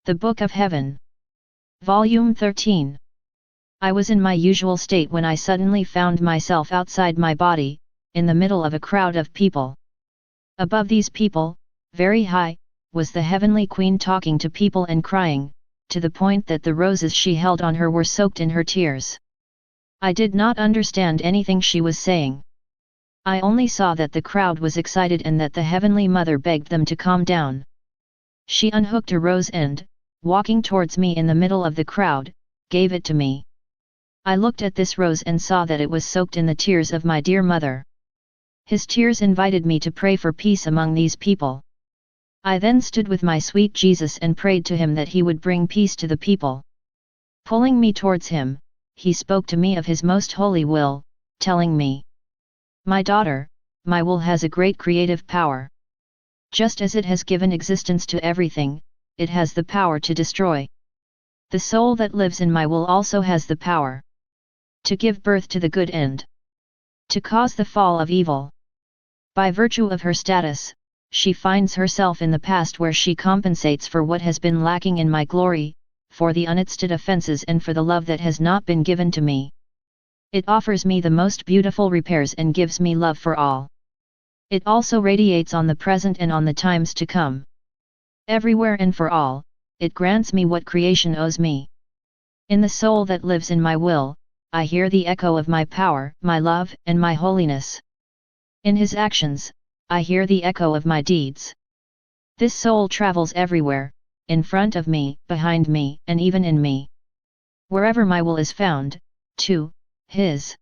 The Book of Heaven. Volume 13. I was in my usual state when I suddenly found myself outside my body, in the middle of a crowd of people. Above these people, very high, was the heavenly queen talking to people and crying, to the point that the roses she held on her were soaked in her tears. I did not understand anything she was saying. I only saw that the crowd was excited and that the Heavenly Mother begged them to calm down. She unhooked a rose and, walking towards me in the middle of the crowd, gave it to me. I looked at this rose and saw that it was soaked in the tears of my dear mother. His tears invited me to pray for peace among these people. I then stood with my sweet Jesus and prayed to him that he would bring peace to the people. Pulling me towards him, he spoke to me of his most holy will, telling me, "My daughter, my will has a great creative power. Just as it has given existence to everything, it has the power to destroy. The soul that lives in my will also has the power to give birth to the good and to cause the fall of evil. By virtue of her status, she finds herself in the past where she compensates for what has been lacking in my glory, for the unattested offenses and for the love that has not been given to me. It offers me the most beautiful repairs and gives me love for all. It also radiates on the present and on the times to come. Everywhere and for all, it grants me what creation owes me. In the soul that lives in my will, I hear the echo of my power, my love, and my holiness. In his actions, I hear the echo of my deeds. This soul travels everywhere, in front of me, behind me, and even in me. Wherever my will is found, too, his.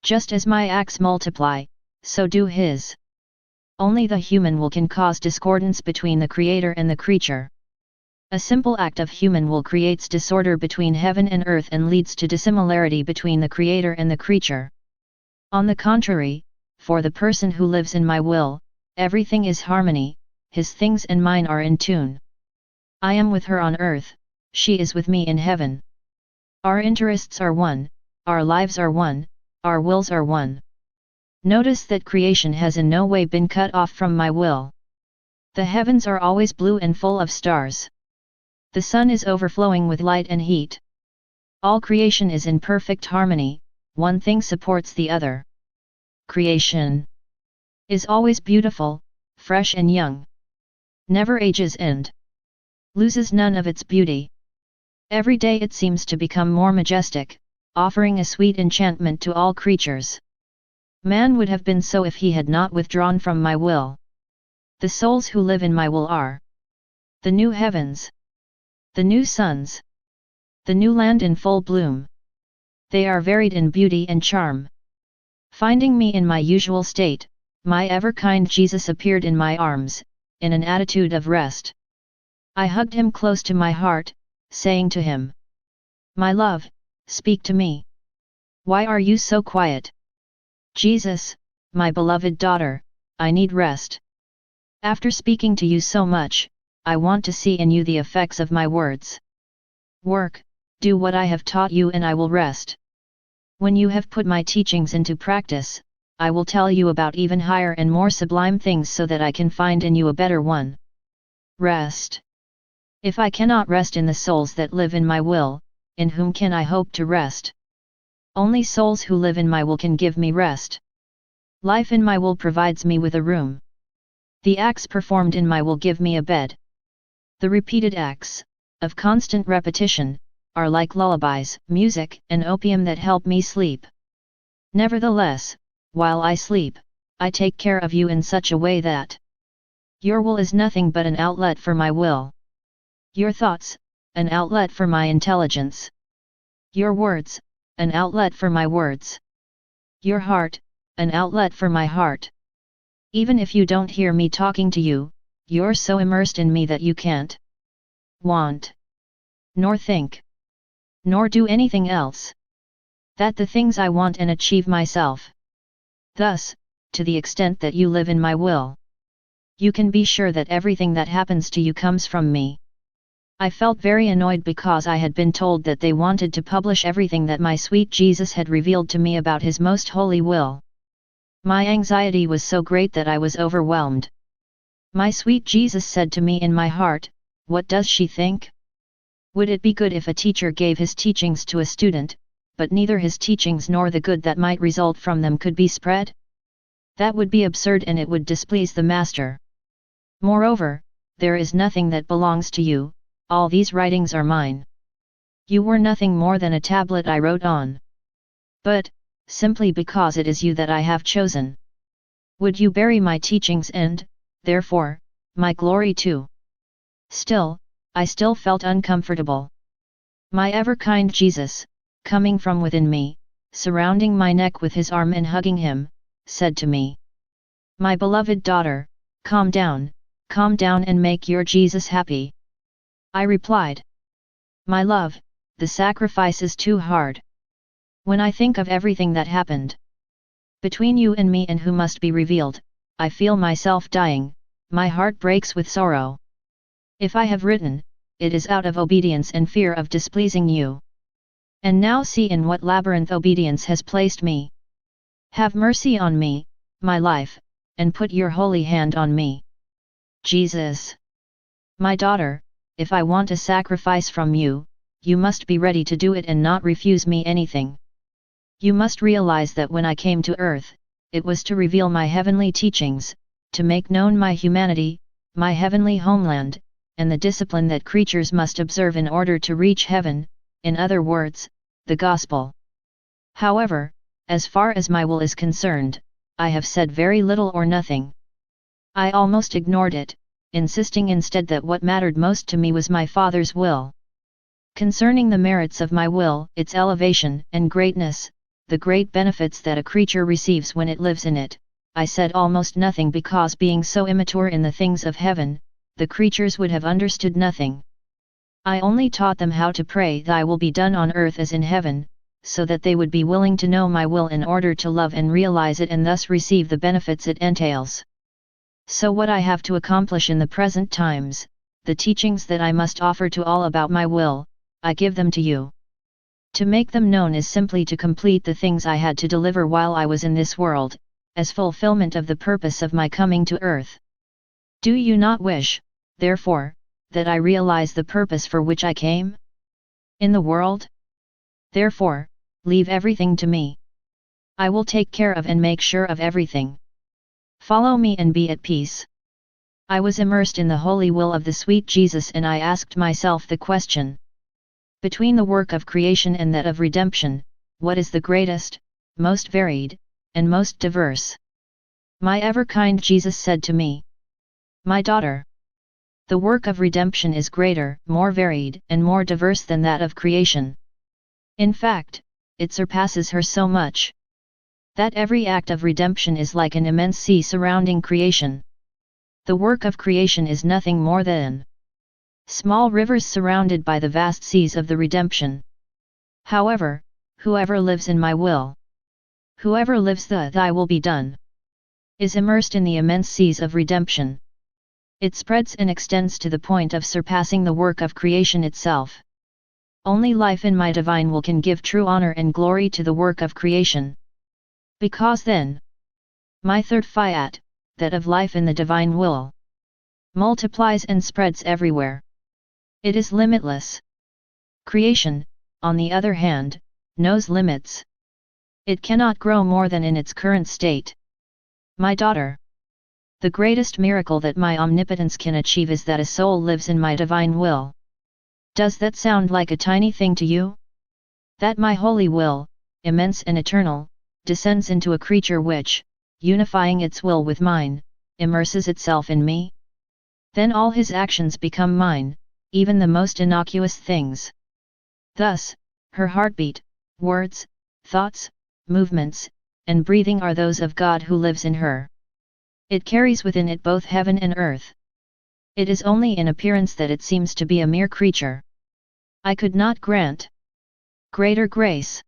Just as my acts multiply, so do his. Only the human will can cause discordance between the Creator and the creature. A simple act of human will creates disorder between heaven and earth and leads to dissimilarity between the Creator and the creature. On the contrary, for the person who lives in my will, everything is harmony, his things and mine are in tune. I am with her on earth, she is with me in heaven. Our interests are one, our lives are one, our wills are one. Notice that creation has in no way been cut off from my will. The heavens are always blue and full of stars. The sun is overflowing with light and heat. All creation is in perfect harmony, one thing supports the other. Creation is always beautiful, fresh and young. Never ages and loses none of its beauty. Every day it seems to become more majestic, offering a sweet enchantment to all creatures. Man would have been so if he had not withdrawn from my will. The souls who live in my will are the new heavens, the new suns, the new land in full bloom. They are varied in beauty and charm. Finding me in my usual state, my ever-kind Jesus appeared in my arms, in an attitude of rest. I hugged him close to my heart, saying to him, "My love, speak to me. Why are you so quiet? Jesus, my beloved daughter, I need rest. After speaking to you so much, I want to see in you the effects of my words. Work, do what I have taught you and I will rest. When you have put my teachings into practice, I will tell you about even higher and more sublime things so that I can find in you a better one. Rest. If I cannot rest in the souls that live in my will, in whom can I hope to rest? Only souls who live in my will can give me rest. Life in my will provides me with a room. The acts performed in my will give me a bed. The repeated acts, of constant repetition, are like lullabies, music, and opium that help me sleep. Nevertheless, while I sleep, I take care of you in such a way that your will is nothing but an outlet for my will. Your thoughts, an outlet for my intelligence. Your words, an outlet for my words. Your heart, an outlet for my heart. Even if you don't hear me talking to you, you're so immersed in me that you can't want, nor think, nor do anything else. That the things I want and achieve myself. Thus, to the extent that you live in my will, you can be sure that everything that happens to you comes from me. I felt very annoyed because I had been told that they wanted to publish everything that my sweet Jesus had revealed to me about his most holy will. My anxiety was so great that I was overwhelmed. My sweet Jesus said to me in my heart, "What does she think? Would it be good if a teacher gave his teachings to a student, but neither his teachings nor the good that might result from them could be spread? That would be absurd and it would displease the master. Moreover, there is nothing that belongs to you, all these writings are mine. You were nothing more than a tablet I wrote on. But, simply because it is you that I have chosen. Would you bury my teachings and, therefore, my glory too? Still, I still felt uncomfortable. My ever-kind Jesus, coming from within me, surrounding my neck with his arm and hugging him, said to me, "My beloved daughter, calm down and make your Jesus happy." I replied, "My love, the sacrifice is too hard. When I think of everything that happened between you and me and who must be revealed, I feel myself dying, my heart breaks with sorrow. If I have written, it is out of obedience and fear of displeasing you. And now see in what labyrinth obedience has placed me. Have mercy on me, my life, and put your holy hand on me. Jesus. My daughter, if I want a sacrifice from you, you must be ready to do it and not refuse me anything. You must realize that when I came to earth, it was to reveal my heavenly teachings, to make known my humanity, my heavenly homeland, and the discipline that creatures must observe in order to reach heaven, in other words, the gospel. However, as far as my will is concerned, I have said very little or nothing. I almost ignored it, insisting instead that what mattered most to me was my Father's will. Concerning the merits of my will, its elevation and greatness, the great benefits that a creature receives when it lives in it, I said almost nothing because being so immature in the things of heaven, the creatures would have understood nothing. I only taught them how to pray, "Thy will be done on earth as in heaven," so that they would be willing to know my will in order to love and realize it and thus receive the benefits it entails. So what I have to accomplish in the present times, the teachings that I must offer to all about my will, I give them to you. To make them known is simply to complete the things I had to deliver while I was in this world, as fulfillment of the purpose of my coming to earth. Do you not wish, therefore, that I realize the purpose for which I came in the world? Therefore, leave everything to me. I will take care of and make sure of everything. Follow me and be at peace. I was immersed in the holy will of the sweet Jesus and I asked myself the question. Between the work of creation and that of redemption, what is the greatest, most varied, and most diverse? My ever-kind Jesus said to me, "My daughter, the work of redemption is greater, more varied, and more diverse than that of creation. In fact, it surpasses her so much that every act of redemption is like an immense sea surrounding creation. The work of creation is nothing more than small rivers surrounded by the vast seas of the redemption. However, whoever lives in my will, whoever lives thy will be done, is immersed in the immense seas of redemption. It spreads and extends to the point of surpassing the work of creation itself. Only life in my divine will can give true honor and glory to the work of creation. Because then, my third fiat, that of life in the divine will, multiplies and spreads everywhere. It is limitless. Creation, on the other hand, knows limits. It cannot grow more than in its current state. My daughter, the greatest miracle that my omnipotence can achieve is that a soul lives in my divine will. Does that sound like a tiny thing to you? That my holy will, immense and eternal, descends into a creature which, unifying its will with mine, immerses itself in me? Then all his actions become mine, even the most innocuous things. Thus, her heartbeat, words, thoughts, movements, and breathing are those of God who lives in her. It carries within it both heaven and earth. It is only in appearance that it seems to be a mere creature. I could not grant greater grace,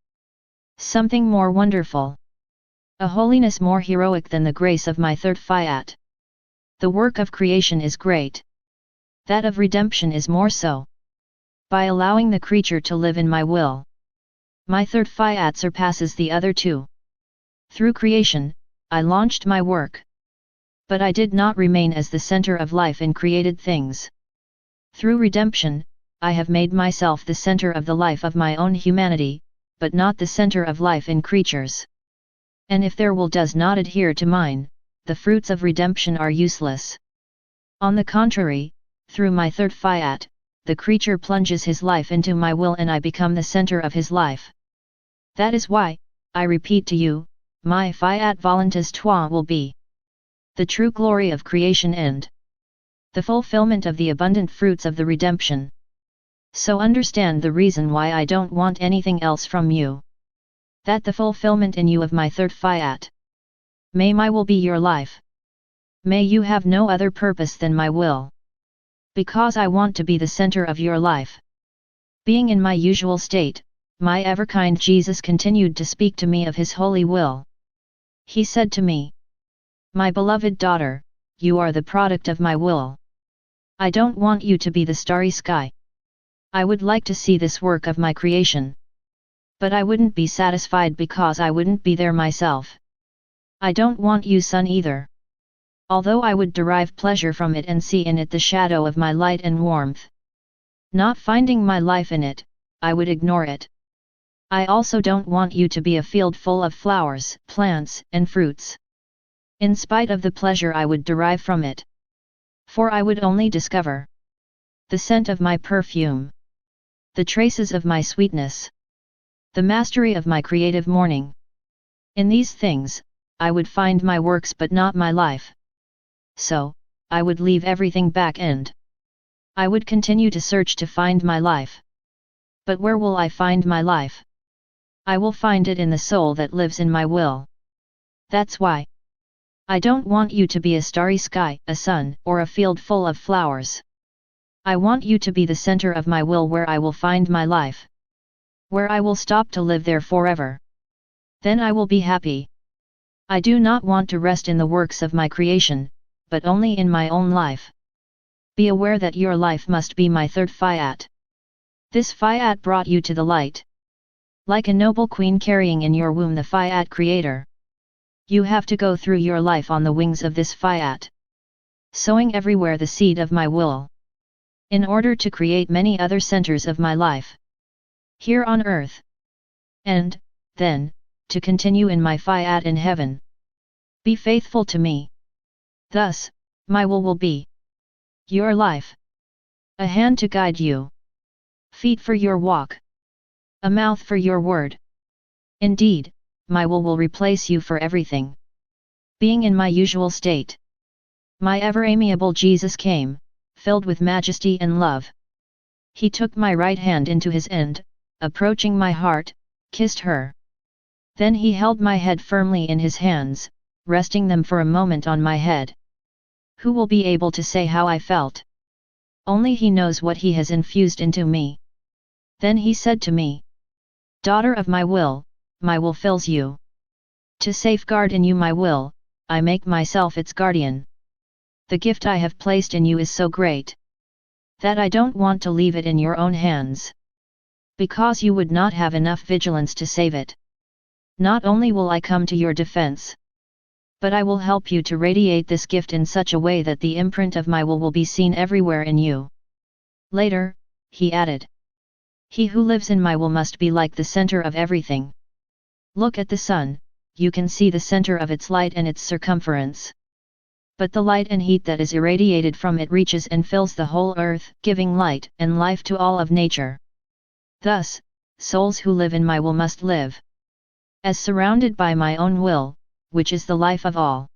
something more wonderful, a holiness more heroic than the grace of my third fiat. The work of creation is great. That of redemption is more so. By allowing the creature to live in my will, my third fiat surpasses the other two. Through creation, I launched my work. But I did not remain as the center of life in created things. Through redemption, I have made myself the center of the life of my own humanity, but not the center of life in creatures. And if their will does not adhere to mine, the fruits of redemption are useless. On the contrary, through my third fiat, the creature plunges his life into my will and I become the center of his life. That is why, I repeat to you, my Fiat 13 will be the true glory of creation and the fulfillment of the abundant fruits of the redemption. So understand the reason why I don't want anything else from you. That the fulfillment in you of my third fiat. May my will be your life. May you have no other purpose than my will. Because I want to be the center of your life. Being in my usual state, my ever-kind Jesus continued to speak to me of his holy will. He said to me, "My beloved daughter, you are the product of my will. I don't want you to be the starry sky. I would like to see this work of my creation. But I wouldn't be satisfied because I wouldn't be there myself. I don't want you sun either. Although I would derive pleasure from it and see in it the shadow of my light and warmth. Not finding my life in it, I would ignore it. I also don't want you to be a field full of flowers, plants, and fruits. In spite of the pleasure I would derive from it. For I would only discover the scent of my perfume, the traces of my sweetness, the mastery of my creative morning. In these things, I would find my works but not my life. So, I would leave everything back and I would continue to search to find my life. But where will I find my life? I will find it in the soul that lives in my will. That's why I don't want you to be a starry sky, a sun, or a field full of flowers. I want you to be the center of my will where I will find my life. Where I will stop to live there forever. Then I will be happy. I do not want to rest in the works of my creation, but only in my own life. Be aware that your life must be my third fiat. This fiat brought you to the light. Like a noble queen carrying in your womb the fiat creator. You have to go through your life on the wings of this fiat. Sowing everywhere the seed of my will. In order to create many other centers of my life. Here on earth. And, then, to continue in my fiat in heaven. Be faithful to me. Thus, my will be your life. A hand to guide you. Feet for your walk. A mouth for your word. Indeed, my will replace you for everything. Being in my usual state. My ever-amiable Jesus came, filled with majesty and love. He took my right hand into his and, approaching my heart, kissed her. Then he held my head firmly in his hands, resting them for a moment on my head. Who will be able to say how I felt? Only he knows what he has infused into me. Then he said to me, "Daughter of my will fills you. To safeguard in you my will, I make myself its guardian. The gift I have placed in you is so great that I don't want to leave it in your own hands. Because you would not have enough vigilance to save it. Not only will I come to your defense, but I will help you to radiate this gift in such a way that the imprint of my will be seen everywhere in you." Later, he added, "He who lives in my will must be like the center of everything. Look at the sun, you can see the center of its light and its circumference. But the light and heat that is irradiated from it reaches and fills the whole earth, giving light and life to all of nature. Thus, souls who live in my will must live as surrounded by my own will, which is the life of all.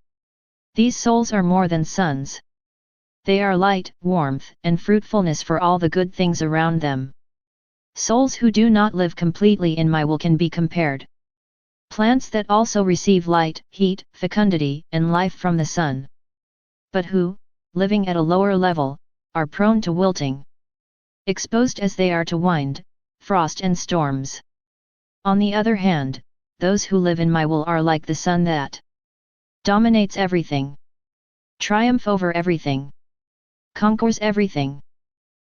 These souls are more than suns. They are light, warmth, and fruitfulness for all the good things around them. Souls who do not live completely in my will can be compared. Plants that also receive light, heat, fecundity, and life from the sun. But who, living at a lower level, are prone to wilting. Exposed as they are to wind, frost and storms. On the other hand, those who live in my will are like the sun that dominates everything. Triumph over everything. Conquers everything.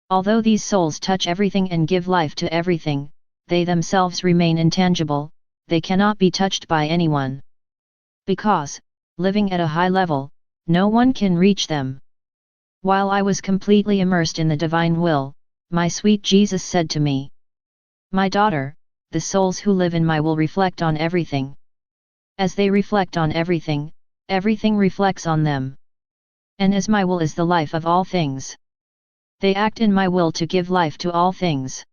Although these souls touch everything and give life to everything, they themselves remain intangible, they cannot be touched by anyone. Because, living at a high level, no one can reach them. While I was completely immersed in the divine will, my sweet Jesus said to me, "My daughter, the souls who live in my will reflect on everything. As they reflect on everything, everything reflects on them. And as my will is the life of all things, they act in my will to give life to all things.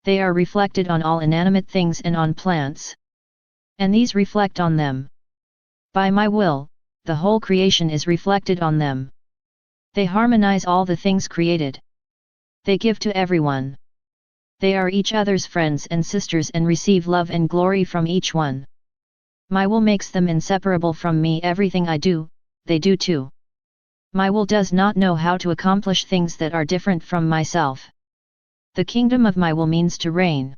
They are reflected on all inanimate things and on plants. And these reflect on them. By my will, the whole creation is reflected on them. They harmonize all the things created. They give to everyone. They are each other's friends and sisters and receive love and glory from each one. My will makes them inseparable from me. Everything I do, they do too. My will does not know how to accomplish things that are different from myself. The kingdom of my will means to reign.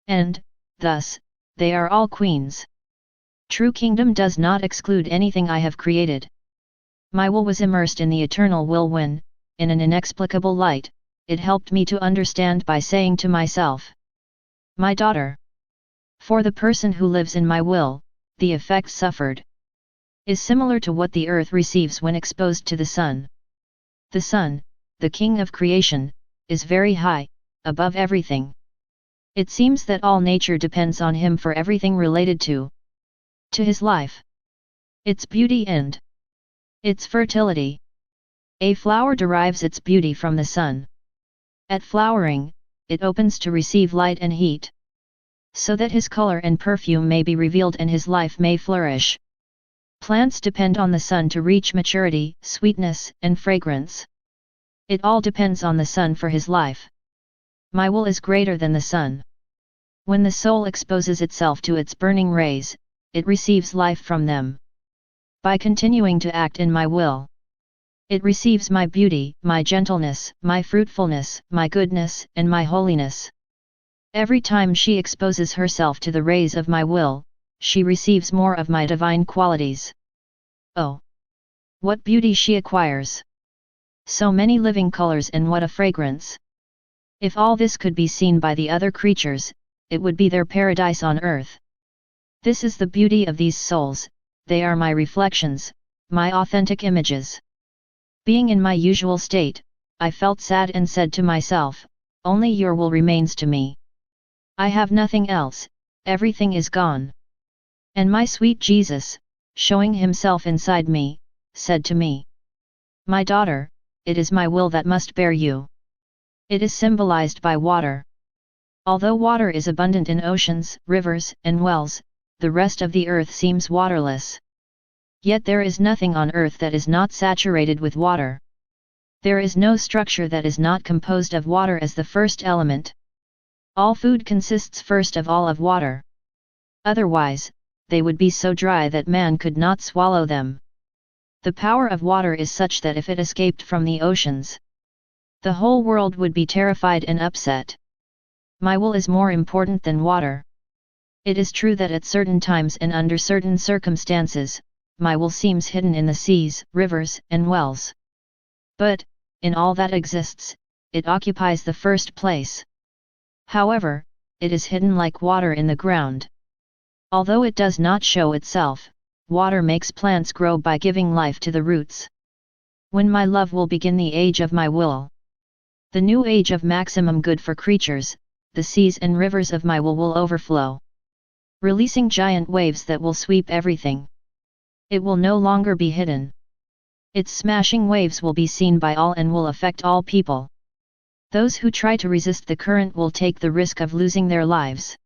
And, thus, they are all queens. True kingdom does not exclude anything I have created. My will was immersed in the eternal will when, in an inexplicable light, it helped me to understand by saying to myself, "My daughter, for the person who lives in my will, the effect suffered is similar to what the earth receives when exposed to the sun. The sun, the king of creation, is very high, above everything. It seems that all nature depends on him for everything related to his life, its beauty and its fertility. A flower derives its beauty from the sun. At flowering, it opens to receive light and heat, so that his color and perfume may be revealed and his life may flourish. Plants depend on the sun to reach maturity, sweetness, and fragrance. It all depends on the sun for his life. My will is greater than the sun. When the soul exposes itself to its burning rays, it receives life from them. By continuing to act in my will, it receives my beauty, my gentleness, my fruitfulness, my goodness, and my holiness. Every time she exposes herself to the rays of my will, she receives more of my divine qualities. Oh! What beauty she acquires! So many living colors and what a fragrance! If all this could be seen by the other creatures, it would be their paradise on earth. This is the beauty of these souls, they are my reflections, my authentic images. Being in my usual state, I felt sad and said to myself, "Only your will remains to me. I have nothing else, everything is gone." And my sweet Jesus, showing himself inside me, said to me, "My daughter, it is my will that must bear you." It is symbolized by water. Although water is abundant in oceans, rivers, and wells, the rest of the earth seems waterless. Yet there is nothing on earth that is not saturated with water. There is no structure that is not composed of water as the first element. All food consists first of all of water. Otherwise, they would be so dry that man could not swallow them. The power of water is such that if it escaped from the oceans, the whole world would be terrified and upset. My will is more important than water. It is true that at certain times and under certain circumstances, my will seems hidden in the seas, rivers, and wells. But, in all that exists, it occupies the first place. However, it is hidden like water in the ground. Although it does not show itself, water makes plants grow by giving life to the roots. When my love will begin the age of my will, the new age of maximum good for creatures, the seas and rivers of my will overflow, releasing giant waves that will sweep everything. It will no longer be hidden. Its smashing waves will be seen by all and will affect all people. Those who try to resist the current will take the risk of losing their lives.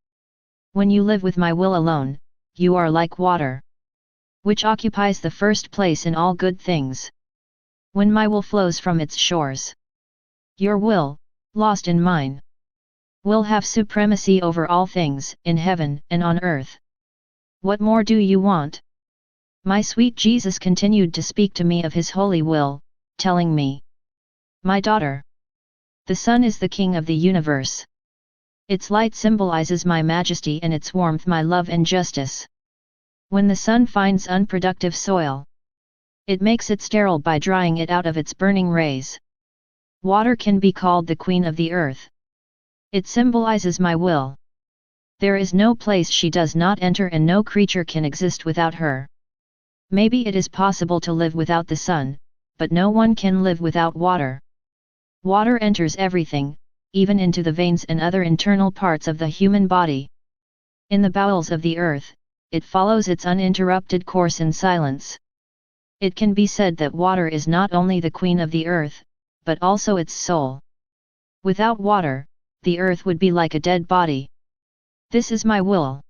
When you live with my will alone, you are like water, which occupies the first place in all good things. When my will flows from its shores, your will, lost in mine, will have supremacy over all things, in heaven and on earth. What more do you want? My sweet Jesus continued to speak to me of his holy will, telling me, "My daughter, the sun is the king of the universe. Its light symbolizes my majesty and its warmth my love and justice. When the sun finds unproductive soil, it makes it sterile by drying it out of its burning rays. Water can be called the queen of the earth. It symbolizes my will. There is no place she does not enter and no creature can exist without her. Maybe it is possible to live without the sun, but no one can live without water. Water enters everything, even into the veins and other internal parts of the human body. In the bowels of the earth, it follows its uninterrupted course in silence. It can be said that water is not only the queen of the earth, but also its soul. Without water, the earth would be like a dead body. This is my will.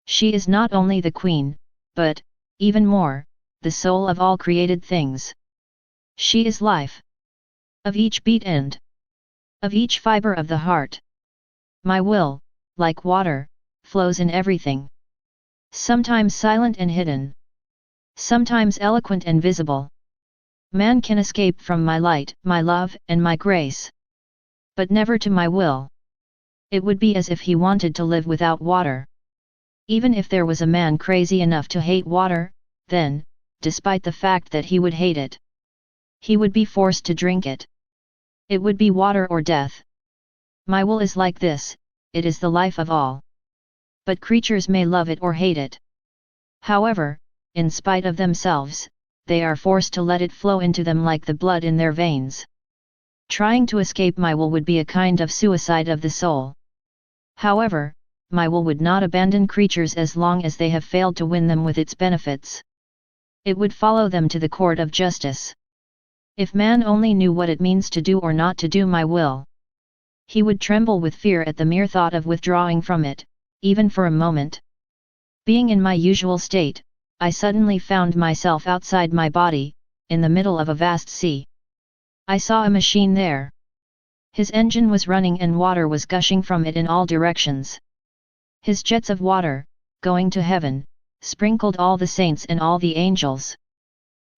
She is not only the queen, but, even more, the soul of all created things. She is life. Of each beat and of each fiber of the heart. My will, like water, flows in everything. Sometimes silent and hidden. Sometimes eloquent and visible. Man can escape from my light, my love, and my grace. But never to my will. It would be as if he wanted to live without water. Even if there was a man crazy enough to hate water, then, despite the fact that he would hate it, he would be forced to drink it. It would be water or death. My will is like this, it is the life of all. But creatures may love it or hate it. However, in spite of themselves, they are forced to let it flow into them like the blood in their veins. Trying to escape my will would be a kind of suicide of the soul. However, my will would not abandon creatures as long as they have failed to win them with its benefits. It would follow them to the court of justice. If man only knew what it means to do or not to do my will, he would tremble with fear at the mere thought of withdrawing from it, even for a moment. Being in my usual state, I suddenly found myself outside my body, in the middle of a vast sea. I saw a machine there. His engine was running and water was gushing from it in all directions. His jets of water, going to heaven, sprinkled all the saints and all the angels.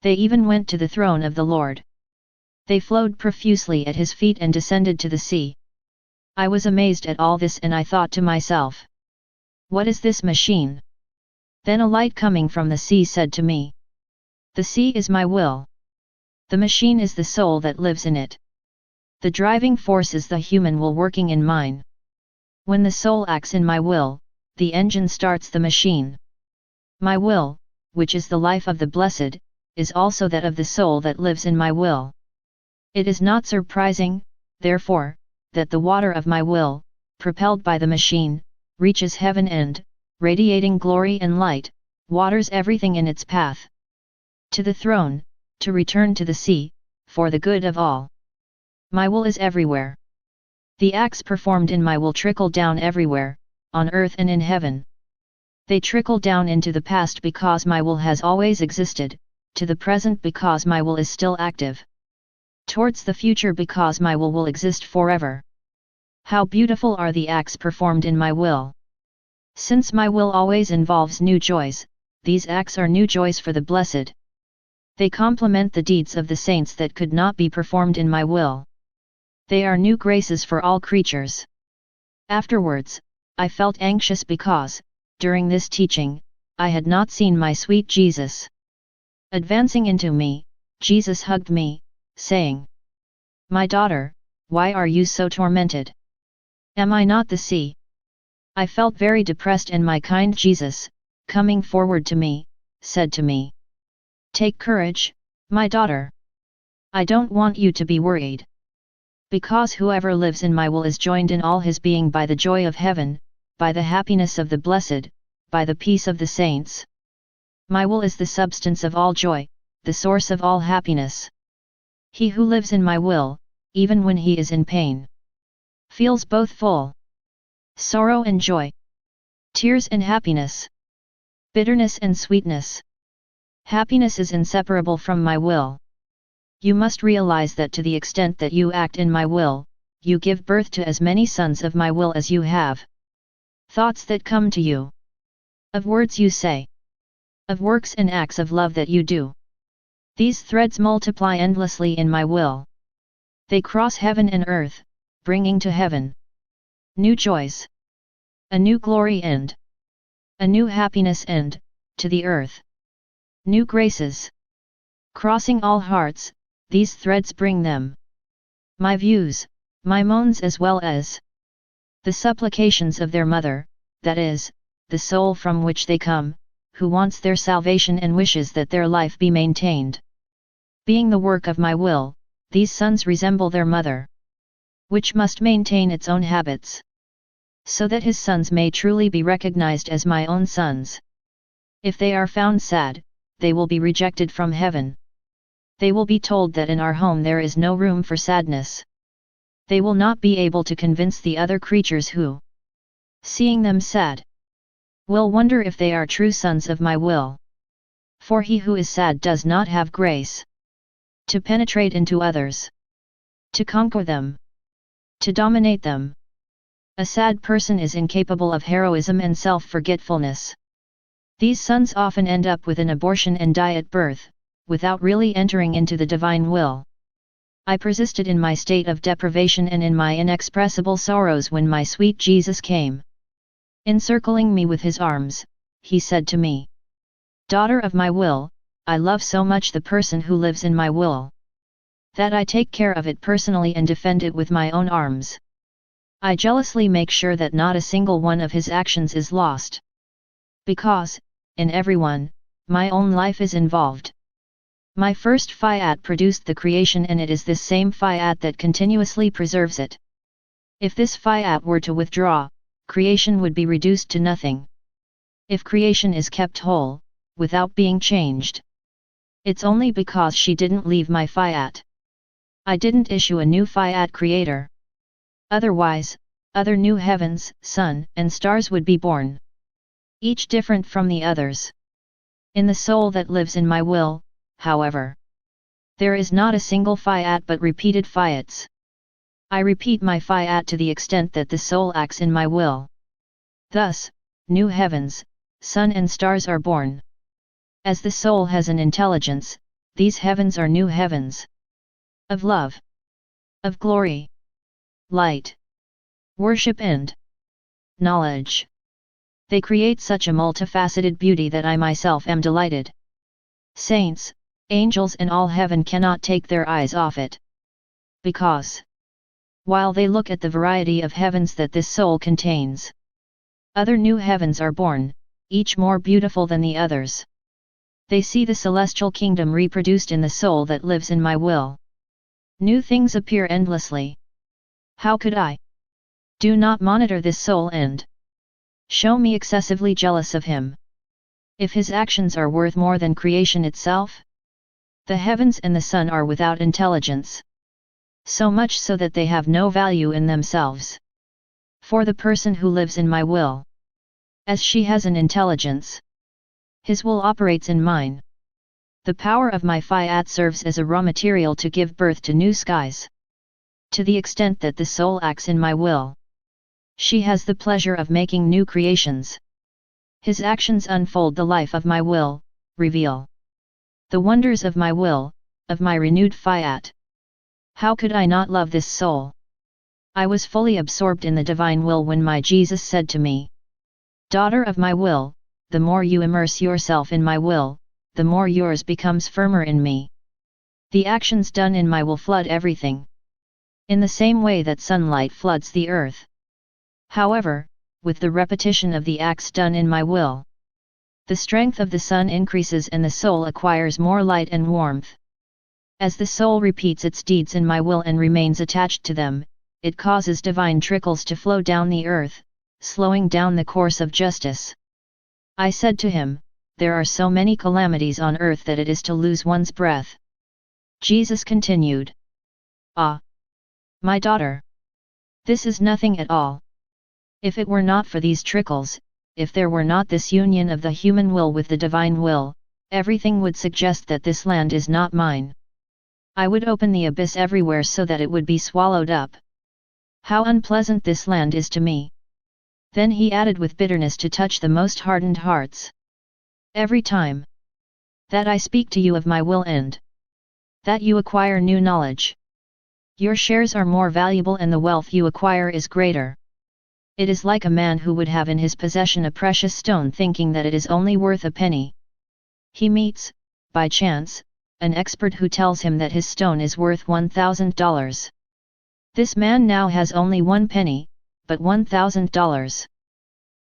They even went to the throne of the Lord. They flowed profusely at his feet and descended to the sea. I was amazed at all this and I thought to myself, what is this machine? Then a light coming from the sea said to me, the sea is my will. The machine is the soul that lives in it. The driving force is the human will working in mine. When the soul acts in my will, the engine starts the machine. My will, which is the life of the blessed, is also that of the soul that lives in my will. It is not surprising, therefore, that the water of my will, propelled by the machine, reaches heaven and, radiating glory and light, waters everything in its path. To the throne, to return to the sea, for the good of all. My will is everywhere. The acts performed in my will trickle down everywhere, on earth and in heaven. They trickle down into the past because my will has always existed, to the present because my will is still active. Towards the future because my will exist forever. How beautiful are the acts performed in my will! Since my will always involves new joys, these acts are new joys for the blessed. They complement the deeds of the saints that could not be performed in my will. They are new graces for all creatures. Afterwards, I felt anxious because, during this teaching, I had not seen my sweet Jesus. Advancing into me, Jesus hugged me, saying, my daughter, why are you so tormented? Am I not the sea? I felt very depressed and my kind Jesus, coming forward to me, said to me, take courage, my daughter. I don't want you to be worried. Because whoever lives in my will is joined in all his being by the joy of heaven, by the happiness of the blessed, by the peace of the saints. My will is the substance of all joy, the source of all happiness. He who lives in my will, even when he is in pain, feels both full sorrow and joy, tears and happiness, bitterness and sweetness. Happiness is inseparable from my will. You must realize that to the extent that you act in my will, you give birth to as many sons of my will as you have. Thoughts that come to you, of words you say, of works and acts of love that you do. These threads multiply endlessly in my will. They cross heaven and earth, bringing to heaven new joys, a new glory and a new happiness and, to the earth, new graces. Crossing all hearts, these threads bring them my views, my moans as well as the supplications of their mother, that is, the soul from which they come, who wants their salvation and wishes that their life be maintained. Being the work of my will, these sons resemble their mother. which must maintain its own habits, so that his sons may truly be recognized as my own sons. If they are found sad, they will be rejected from heaven. They will be told that in our home there is no room for sadness. They will not be able to convince the other creatures who, seeing them sad, will wonder if they are true sons of my will. For he who is sad does not have grace to penetrate into others, to conquer them, to dominate them. A sad person is incapable of heroism and self-forgetfulness. These sons often end up with an abortion and die at birth, without really entering into the divine will. I persisted in my state of deprivation and in my inexpressible sorrows when my sweet Jesus came. Encircling me with his arms, he said to me, "Daughter of my will, I love so much the person who lives in my will, that I take care of it personally and defend it with my own arms. I jealously make sure that not a single one of his actions is lost. Because, in everyone, my own life is involved. My first Fiat produced the creation and it is this same Fiat that continuously preserves it. If this Fiat were to withdraw, creation would be reduced to nothing. If creation is kept whole, without being changed, it's only because she didn't leave my Fiat. I didn't issue a new Fiat creator. Otherwise, other new heavens, sun, and stars would be born, each different from the others. In the soul that lives in my will, however, there is not a single Fiat but repeated Fiats. I repeat my Fiat to the extent that the soul acts in my will. Thus, new heavens, sun and stars are born. As the soul has an intelligence, these heavens are new heavens. Of love, of glory, light, worship and knowledge. They create such a multifaceted beauty that I myself am delighted. Saints, angels and all heaven cannot take their eyes off it. Because, while they look at the variety of heavens that this soul contains, other new heavens are born, each more beautiful than the others. They see the celestial kingdom reproduced in the soul that lives in my will. New things appear endlessly. How could I do not monitor this soul and show me excessively jealous of him, if his actions are worth more than creation itself? The heavens and the sun are without intelligence, so much so that they have no value in themselves. For the person who lives in my will, as she has an intelligence, his will operates in mine. The power of my Fiat serves as a raw material to give birth to new skies. To the extent that the soul acts in my will, she has the pleasure of making new creations. His actions unfold the life of my will, reveal the wonders of my will, of my renewed Fiat. How could I not love this soul? I was fully absorbed in the divine will when my Jesus said to me, "Daughter of my will, the more you immerse yourself in my will, the more yours becomes firmer in me. The actions done in my will flood everything, in the same way that sunlight floods the earth. However, with the repetition of the acts done in my will, the strength of the sun increases and the soul acquires more light and warmth. As the soul repeats its deeds in my will and remains attached to them, it causes divine trickles to flow down the earth, slowing down the course of justice." I said to him, "There are so many calamities on earth that it is to lose one's breath." Jesus continued, "Ah, my daughter, this is nothing at all. If it were not for these trickles, if there were not this union of the human will with the divine will, everything would suggest that this land is not mine. I would open the abyss everywhere so that it would be swallowed up. How unpleasant this land is to me." Then he added with bitterness to touch the most hardened hearts, "Every time that I speak to you of my will and that you acquire new knowledge, your shares are more valuable and the wealth you acquire is greater. It is like a man who would have in his possession a precious stone thinking that it is only worth a penny. He meets, by chance, an expert who tells him that his stone is worth $1,000. This man now has only 1 penny, but $1,000.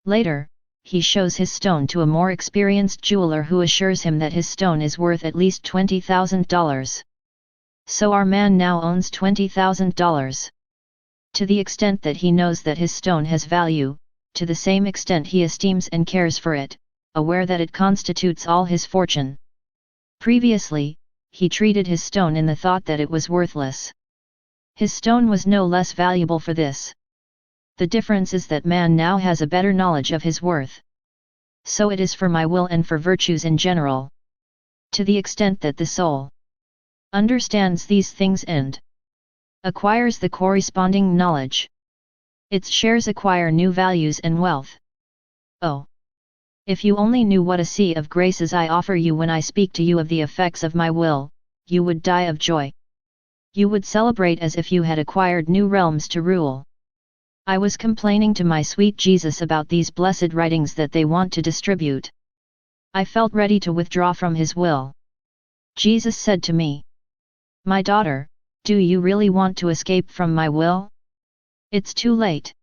Later, he shows his stone to a more experienced jeweler who assures him that his stone is worth at least $20,000. So our man now owns $20,000. To the extent that he knows that his stone has value, to the same extent he esteems and cares for it, aware that it constitutes all his fortune. Previously, he treated his stone in the thought that it was worthless. His stone was no less valuable for this. The difference is that man now has a better knowledge of his worth. So it is for my will and for virtues in general. To the extent that the soul understands these things and acquires the corresponding knowledge, its shares acquire new values and wealth. Oh! If you only knew what a sea of graces I offer you when I speak to you of the effects of my will, you would die of joy. You would celebrate as if you had acquired new realms to rule. I was complaining to my sweet Jesus about these blessed writings that they want to distribute. I felt ready to withdraw from his will. Jesus said to me, "My daughter, do you really want to escape from my will? It's too late.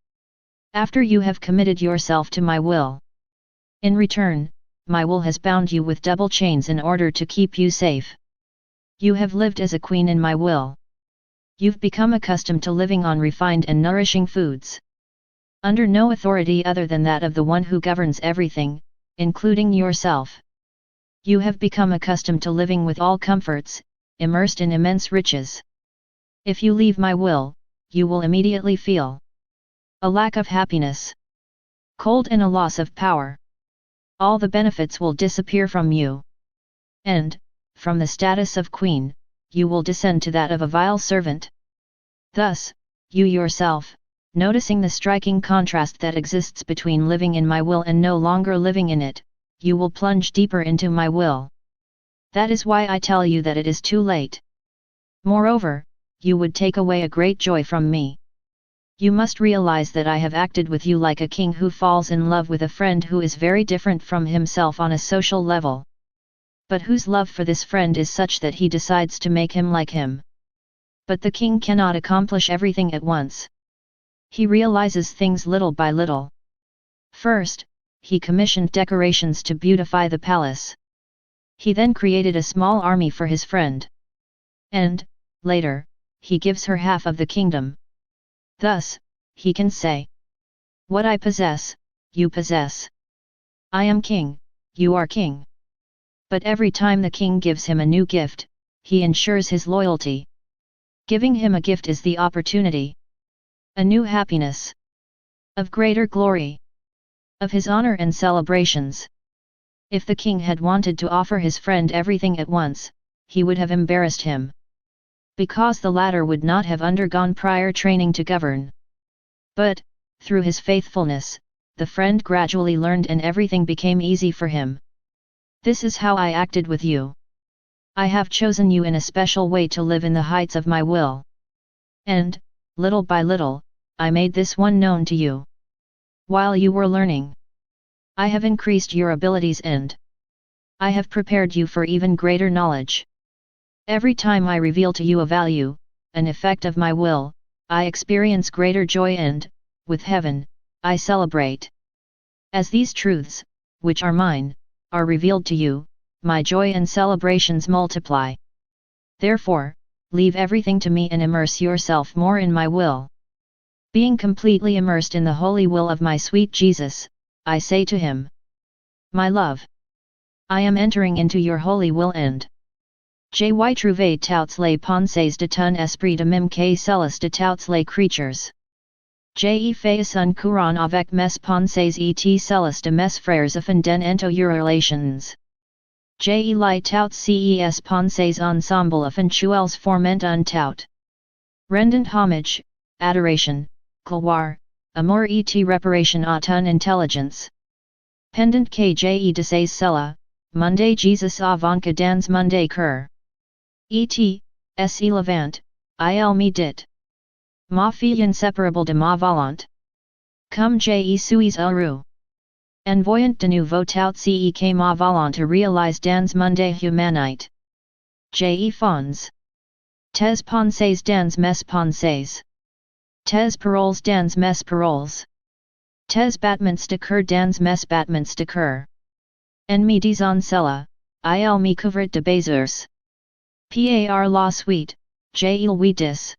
After you have committed yourself to my will. In return, my will has bound you with double chains in order to keep you safe. You have lived as a queen in my will. You've become accustomed to living on refined and nourishing foods. Under no authority other than that of the one who governs everything, including yourself. You have become accustomed to living with all comforts, immersed in immense riches. If you leave my will, you will immediately feel a lack of happiness, cold and a loss of power. All the benefits will disappear from you. And, from the status of queen, you will descend to that of a vile servant. Thus, you yourself, noticing the striking contrast that exists between living in my will and no longer living in it, you will plunge deeper into my will. That is why I tell you that it is too late. Moreover, you would take away a great joy from me. You must realize that I have acted with you like a king who falls in love with a friend who is very different from himself on a social level, but whose love for this friend is such that he decides to make him like him. But the king cannot accomplish everything at once. He realizes things little by little. First, he commissioned decorations to beautify the palace. He then created a small army for his friend. And, later, he gives her half of the kingdom. Thus, he can say, "What I possess, you possess. I am king, you are king." But every time the king gives him a new gift, he ensures his loyalty. Giving him a gift is the opportunity. A new happiness. Of greater glory. Of his honor and celebrations. If the king had wanted to offer his friend everything at once, he would have embarrassed him. Because the latter would not have undergone prior training to govern. But, through his faithfulness, the friend gradually learned and everything became easy for him. This is how I acted with you. I have chosen you in a special way to live in the heights of my will. And, little by little, I made this one known to you. While you were learning, I have increased your abilities and I have prepared you for even greater knowledge. Every time I reveal to you a value, an effect of my will, I experience greater joy and, with heaven, I celebrate. As these truths, which are mine, are revealed to you, my joy and celebrations multiply. Therefore, leave everything to me and immerse yourself more in my will. Being completely immersed in the holy will of my sweet Jesus, I say to him, "My love, I am entering into your holy will and je trouve toutes les pensées de ton esprit de même que celles de toutes les creatures. Je fais un courant avec mes pensées et celles de mes frères afin d'ento your relations. Je lie toutes ces pensées ensemble afin qu'elles forment un tout. Rendant homage, adoration, gloire, amour et réparation à ton intelligence. Pendant que je desais cela, monde Jesus avant que dans monde cœur. Et, se levant, il me dit. Ma fille inséparable de ma volonté. Comme je suis heureux. En voyant de nouveau tout ce que ma volonté réalise dans monde humanite. Je fonds. Tes pensées dans mes pensées. Tes paroles dans mes paroles. Tes battements de cœur dans mes battements de cœur. En me disant cela, il me couvrit de baisers. Par la suite, je lui dis.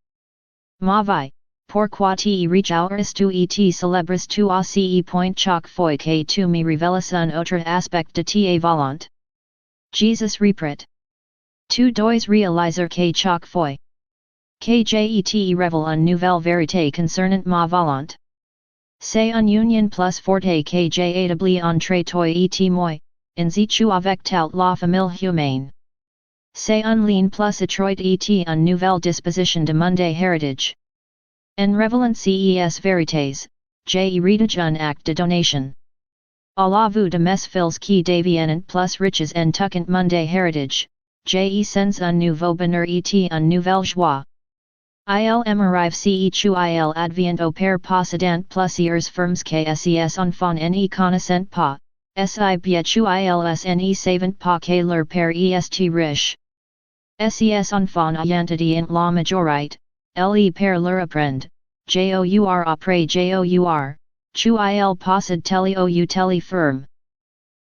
Ma vie, Pourquoi te reach hours tu et celebres tu aussi point chaque fois que tu me révéles un autre aspect de ta volonté. Jesus reprit. Tu dois réaliser que chaque fois que je te révèle une nouvelle vérité concernant ma volonté, c'est une union plus forte que j'ai établie entre toi et moi, in situ avec toute la famille humaine. C'est un lien plus étroit et une nouvelle disposition de monde héritage. En révélant ces vérités, j'ai rédige un acte de donation. À la vue de mes fils qui deviennent plus riches en tout monde héritage, j'ai sens un nouveau bonheur et une nouvelle joie. Il m'arrive si tu il advient au père possédant plusieurs fermes que ses enfants ne connaissent pas, si bien tu ils ne savent pas que leur père est riche. Ses enfants ayant en la majorité, les pères leur apprend, jour après jour, tu il possède telle ou telle ferme.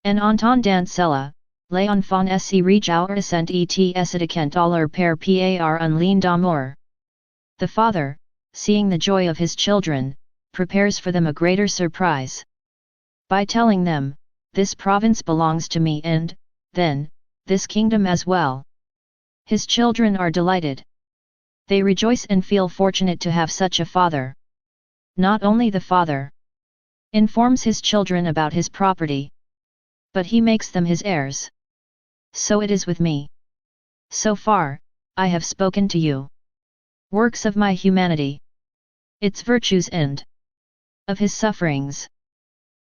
En entendant cela, les enfants se réjouissent et s'attachent à leur père par un lien d'amour. The father, seeing the joy of his children, prepares for them a greater surprise. By telling them, this province belongs to me and, then, this kingdom as well. His children are delighted. They rejoice and feel fortunate to have such a father. Not only the father informs his children about his property, but he makes them his heirs. So it is with me. So far, I have spoken to you. Works of my humanity, its virtues and of his sufferings.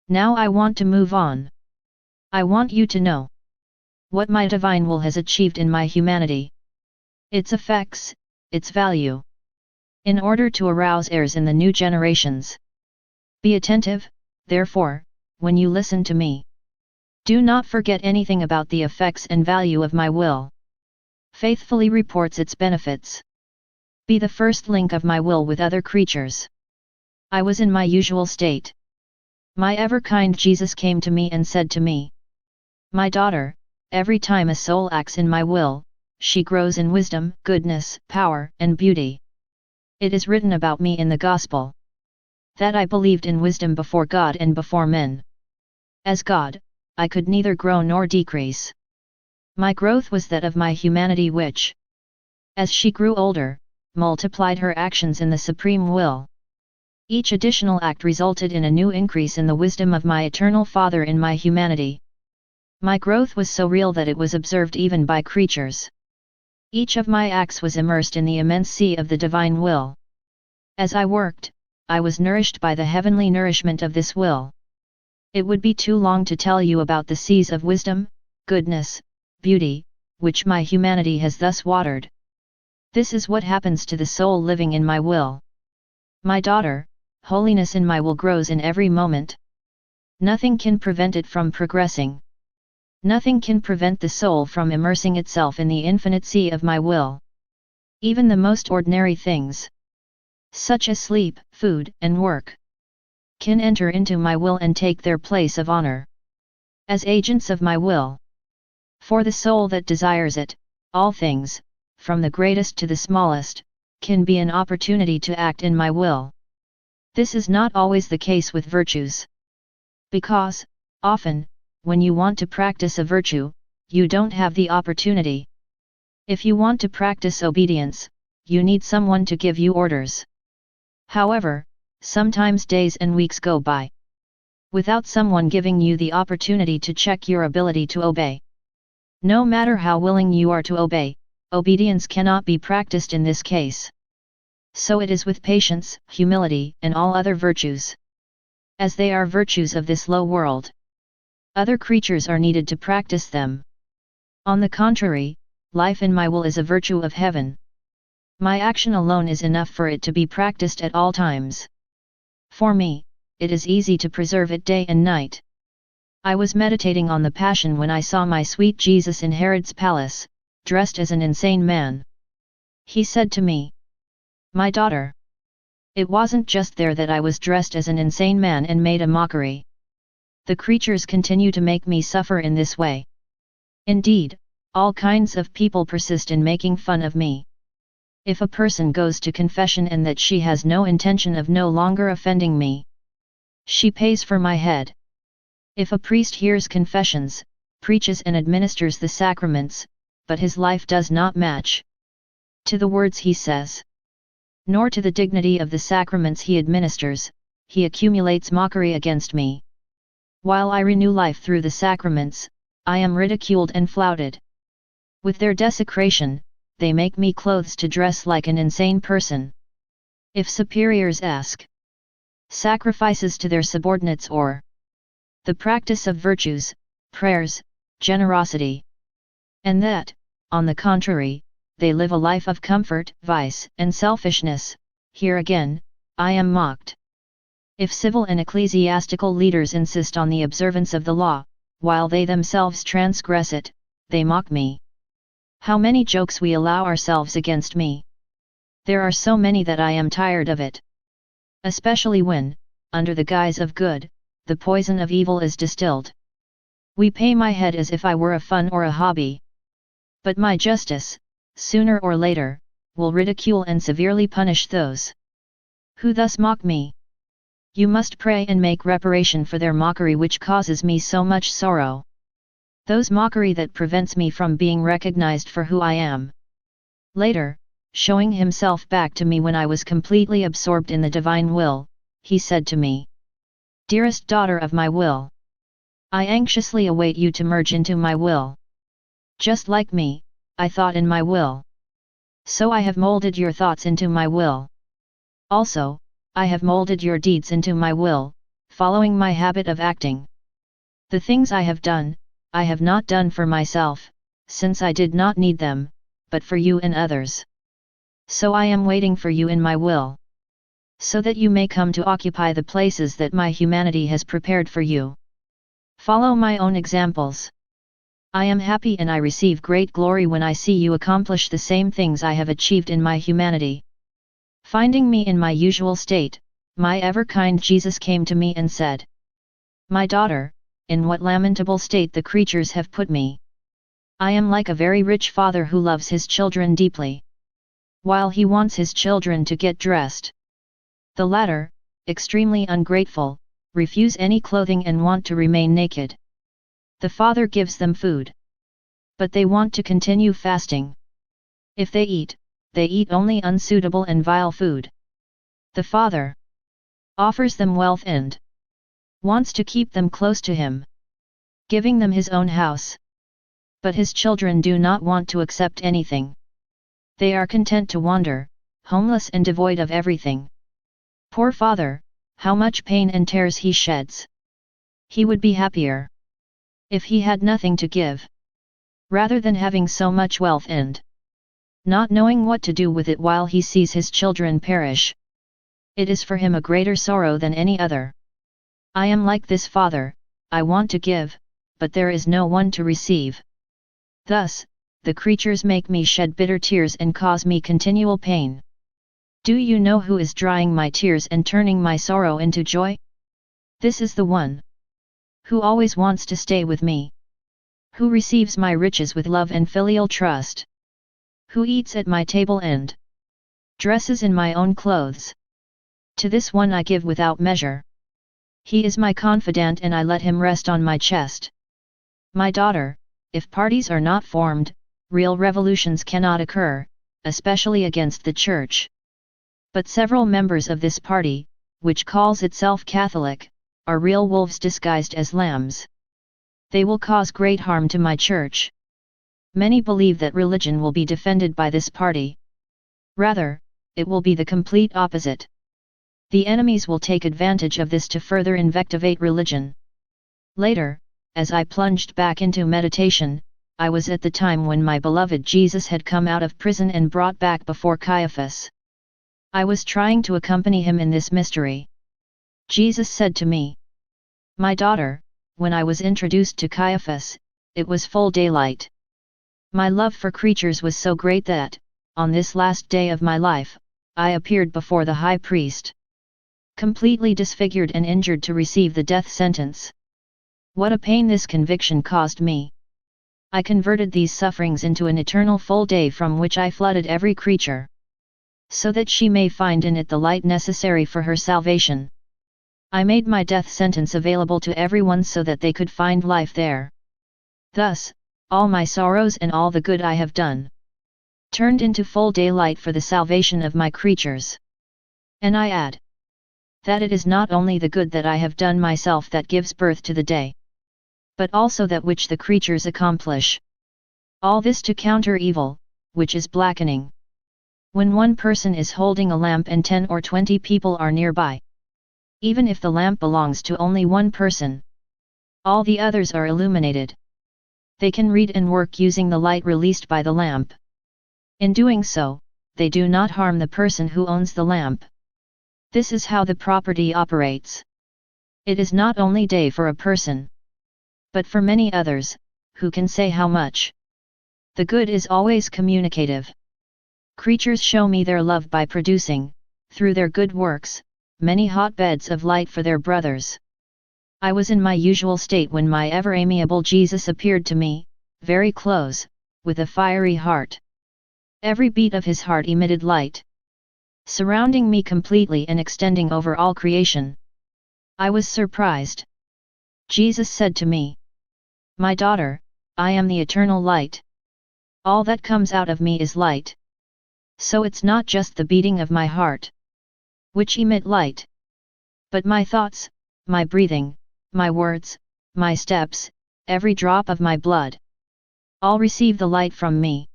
Now I want to move on. I want you to know what my divine will has achieved in my humanity, its effects, its value, in order to arouse heirs in the new generations. Be attentive, therefore, when you listen to me. Do not forget anything about the effects and value of my will. Faithfully reports its benefits. Be the first link of my will with other creatures. I was in my usual state. My ever-kind Jesus came to me and said to me, my daughter, every time a soul acts in my will, she grows in wisdom, goodness, power, and beauty. It is written about me in the Gospel that I believed in wisdom before God and before men. As God, I could neither grow nor decrease. My growth was that of my humanity which, as she grew older, multiplied her actions in the supreme will. Each additional act resulted in a new increase in the wisdom of my eternal Father in my humanity. My growth was so real that it was observed even by creatures. Each of my acts was immersed in the immense sea of the divine will. As I worked, I was nourished by the heavenly nourishment of this will. It would be too long to tell you about the seas of wisdom, goodness, beauty, which my humanity has thus watered. This is what happens to the soul living in my will. My daughter, holiness in my will grows in every moment. Nothing can prevent it from progressing. Nothing can prevent the soul from immersing itself in the infinite sea of my will. Even the most ordinary things, such as sleep, food, and work, can enter into my will and take their place of honor as agents of my will. For the soul that desires it, all things, from the greatest to the smallest, can be an opportunity to act in my will. This is not always the case with virtues. Because, often, when you want to practice a virtue, you don't have the opportunity. If you want to practice obedience, you need someone to give you orders. However, sometimes days and weeks go by without someone giving you the opportunity to check your ability to obey. No matter how willing you are to obey, obedience cannot be practiced in this case. So it is with patience, humility, and all other virtues. As they are virtues of this low world, other creatures are needed to practice them. On the contrary, life in my will is a virtue of heaven. My action alone is enough for it to be practiced at all times. For me, it is easy to preserve it day and night. I was meditating on the Passion when I saw my sweet Jesus in Herod's palace, dressed as an insane man. He said to me, my daughter, it wasn't just there that I was dressed as an insane man and made a mockery. The creatures continue to make me suffer in this way. Indeed, all kinds of people persist in making fun of me. If a person goes to confession and that she has no intention of no longer offending me, she pays for my head. If a priest hears confessions, preaches and administers the sacraments, but his life does not match to the words he says, nor to the dignity of the sacraments he administers, he accumulates mockery against me. While I renew life through the sacraments, I am ridiculed and flouted. With their desecration, they make me clothes to dress like an insane person. If superiors ask sacrifices to their subordinates or the practice of virtues, prayers, generosity, and that, on the contrary, they live a life of comfort, vice, and selfishness, here again, I am mocked. If civil and ecclesiastical leaders insist on the observance of the law, while they themselves transgress it, they mock me. How many jokes we allow ourselves against me! There are so many that I am tired of it. Especially when, under the guise of good, the poison of evil is distilled. We pay my head as if I were a fun or a hobby. But my justice, sooner or later, will ridicule and severely punish those who thus mock me. You must pray and make reparation for their mockery which causes me so much sorrow. Those mockery that prevents me from being recognized for who I am. Later, showing himself back to me when I was completely absorbed in the divine will, he said to me, "Dearest daughter of my will, I anxiously await you to merge into my will. Just like me, I thought in my will. So I have molded your thoughts into my will. Also, I have molded your deeds into my will, following my habit of acting. The things I have done, I have not done for myself, since I did not need them, but for you and others. So I am waiting for you in my will, so that you may come to occupy the places that my humanity has prepared for you. Follow my own examples. I am happy and I receive great glory when I see you accomplish the same things I have achieved in my humanity." Finding me in my usual state, my ever-kind Jesus came to me and said, "My daughter, in what lamentable state the creatures have put me. I am like a very rich father who loves his children deeply, while he wants his children to get dressed. The latter, extremely ungrateful, refuse any clothing and want to remain naked. The father gives them food, but they want to continue fasting. If they eat only unsuitable and vile food. The father offers them wealth and wants to keep them close to him, giving them his own house. But his children do not want to accept anything. They are content to wander, homeless and devoid of everything. Poor father, how much pain and tears he sheds. He would be happier if he had nothing to give, rather than having so much wealth and not knowing what to do with it while he sees his children perish. It is for him a greater sorrow than any other. I am like this father, I want to give, but there is no one to receive. Thus, the creatures make me shed bitter tears and cause me continual pain. Do you know who is drying my tears and turning my sorrow into joy? This is the one who always wants to stay with me, who receives my riches with love and filial trust, who eats at my table and dresses in my own clothes. To this one I give without measure. He is my confidant and I let him rest on my chest. My daughter, if parties are not formed, real revolutions cannot occur, especially against the Church. But several members of this party, which calls itself Catholic, are real wolves disguised as lambs. They will cause great harm to my Church. Many believe that religion will be defended by this party. Rather, it will be the complete opposite. The enemies will take advantage of this to further invectivate religion. Later, as I plunged back into meditation, I was at the time when my beloved Jesus had come out of prison and brought back before Caiaphas. I was trying to accompany him in this mystery. Jesus said to me, "My daughter, when I was introduced to Caiaphas, it was full daylight. My love for creatures was so great that, on this last day of my life, I appeared before the high priest, completely disfigured and injured to receive the death sentence. What a pain this conviction caused me! I converted these sufferings into an eternal full day from which I flooded every creature. so that she may find in it the light necessary for her salvation. I made my death sentence available to everyone so that they could find life there. Thus, all my sorrows and all the good I have done turned into full daylight for the salvation of my creatures. And I add that it is not only the good that I have done myself that gives birth to the day, but also that which the creatures accomplish. All this to counter evil, which is blackening. When one person is holding a lamp and 10 or 20 people are nearby, even if the lamp belongs to only one person, all the others are illuminated. They can read and work using the light released by the lamp. In doing so, they do not harm the person who owns the lamp. This is how the property operates. It is not only day for a person, but for many others, who can say how much. The good is always communicative. Creatures show me their love by producing, through their good works, many hotbeds of light for their brothers. I was in my usual state when my ever-amiable Jesus appeared to me, very close, with a fiery heart. Every beat of his heart emitted light, surrounding me completely and extending over all creation. I was surprised. Jesus said to me, "My daughter, I am the eternal light. All that comes out of me is light. So it's not just the beating of my heart, which emit light, but my thoughts, my breathing, my words, my steps, every drop of my blood. All receive the light from me.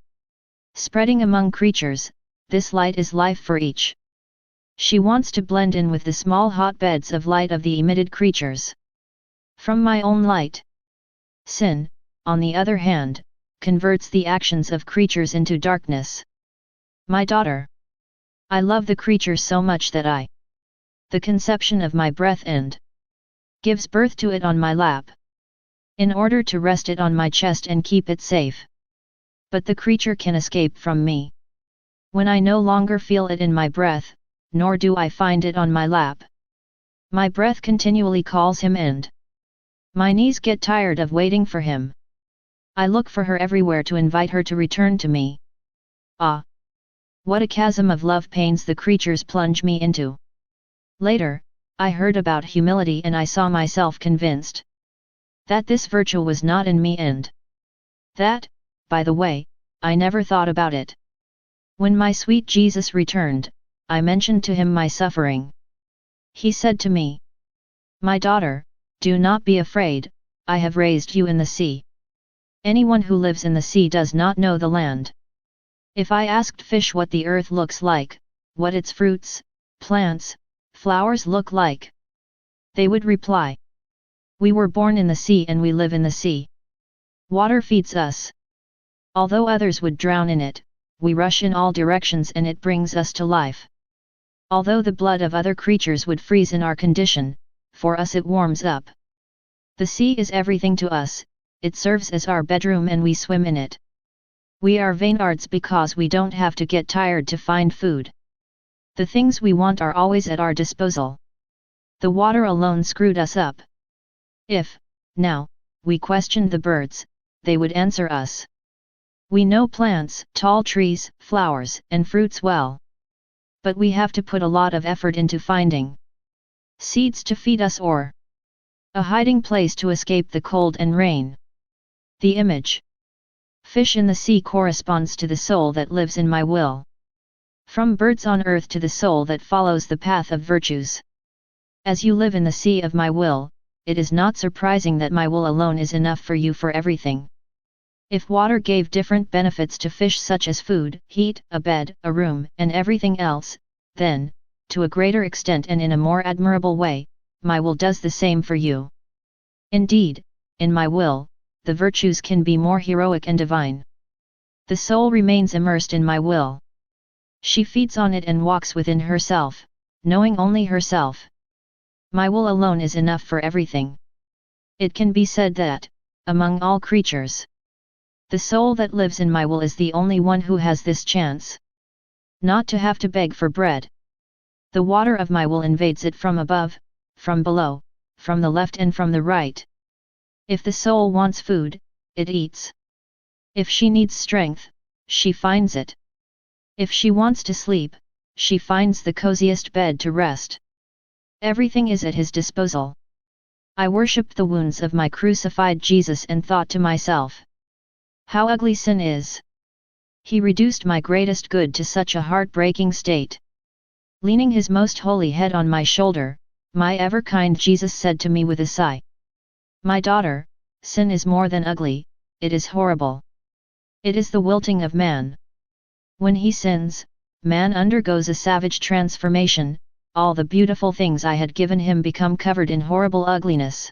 Spreading among creatures, this light is life for each. She wants to blend in with the small hotbeds of light of the emitted creatures from my own light. Sin, on the other hand, converts the actions of creatures into darkness. My daughter, I love the creature so much that the conception of my breath and gives birth to it on my lap, in order to rest it on my chest and keep it safe. But the creature can escape from me when I no longer feel it in my breath, nor do I find it on my lap. My breath continually calls him and my knees get tired of waiting for him. I look for her everywhere to invite her to return to me. Ah! What a chasm of love pains the creatures plunge me into. Later, I heard about humility and I saw myself convinced that this virtue was not in me and that, by the way, I never thought about it. When my sweet Jesus returned, I mentioned to him my suffering. He said to me, "My daughter, do not be afraid, I have raised you in the sea. Anyone who lives in the sea does not know the land." If I asked fish what the earth looks like, what its fruits, plants, flowers look like, they would reply, "We were born in the sea and we live in the sea. Water feeds us. Although others would drown in it, we rush in all directions and it brings us to life. Although the blood of other creatures would freeze in our condition, for us it warms up. The sea is everything to us, it serves as our bedroom and we swim in it. We are vainards because we don't have to get tired to find food. The things we want are always at our disposal. The water alone screwed us up. If, now, we questioned the birds, they would answer us. We know plants, tall trees, flowers, and fruits well. But we have to put a lot of effort into finding seeds to feed us or a hiding place to escape the cold and rain. The image fish in the sea corresponds to the soul that lives in my will. From birds on earth to the soul that follows the path of virtues. As you live in the sea of my will, it is not surprising that my will alone is enough for you for everything. If water gave different benefits to fish such as food, heat, a bed, a room, and everything else, then, to a greater extent and in a more admirable way, my will does the same for you. Indeed, in my will, the virtues can be more heroic and divine. The soul remains immersed in my will. She feeds on it and walks within herself, knowing only herself. My will alone is enough for everything. It can be said that, among all creatures, the soul that lives in my will is the only one who has this chance. Not to have to beg for bread. The water of my will invades it from above, from below, from the left and from the right. If the soul wants food, it eats. If she needs strength, she finds it. If she wants to sleep, she finds the coziest bed to rest. Everything is at his disposal. I worshipped the wounds of my crucified Jesus and thought to myself, how ugly sin is. He reduced my greatest good to such a heartbreaking state. Leaning his most holy head on my shoulder, my ever-kind Jesus said to me with a sigh, my daughter, sin is more than ugly, it is horrible. It is the wilting of man. When he sins, man undergoes a savage transformation, all the beautiful things I had given him become covered in horrible ugliness.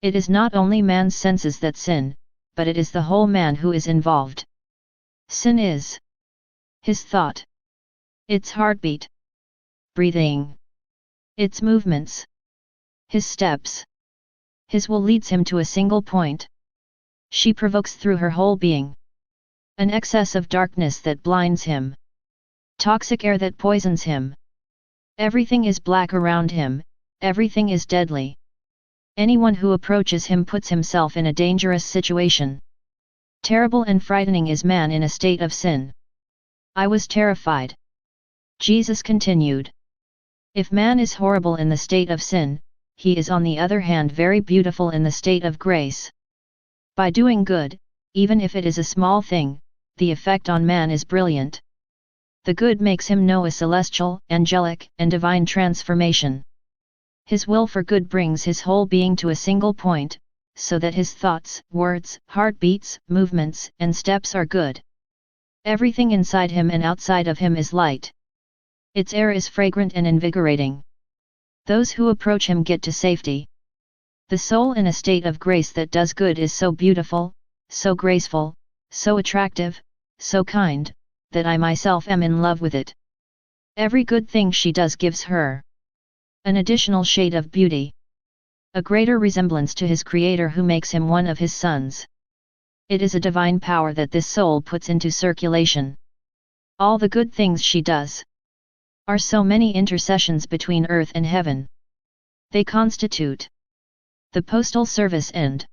It is not only man's senses that sin, but it is the whole man who is involved. Sin is his thought, its heartbeat, breathing, its movements, his steps. His will leads him to a single point. She provokes through her whole being. An excess of darkness that blinds him. Toxic air that poisons him. Everything is black around him, everything is deadly. Anyone who approaches him puts himself in a dangerous situation. Terrible and frightening is man in a state of sin. I was terrified. Jesus continued. If man is horrible in the state of sin, he is on the other hand very beautiful in the state of grace. By doing good, even if it is a small thing, the effect on man is brilliant. The good makes him know a celestial, angelic, and divine transformation. His will for good brings his whole being to a single point, so that his thoughts, words, heartbeats, movements, and steps are good. Everything inside him and outside of him is light. Its air is fragrant and invigorating. Those who approach him get to safety. The soul in a state of grace that does good is so beautiful, so graceful, so attractive, so kind, that I myself am in love with it. Every good thing she does gives her an additional shade of beauty, a greater resemblance to his Creator who makes him one of his sons. It is a divine power that this soul puts into circulation. All the good things she does are so many intercessions between earth and heaven. They constitute the postal service and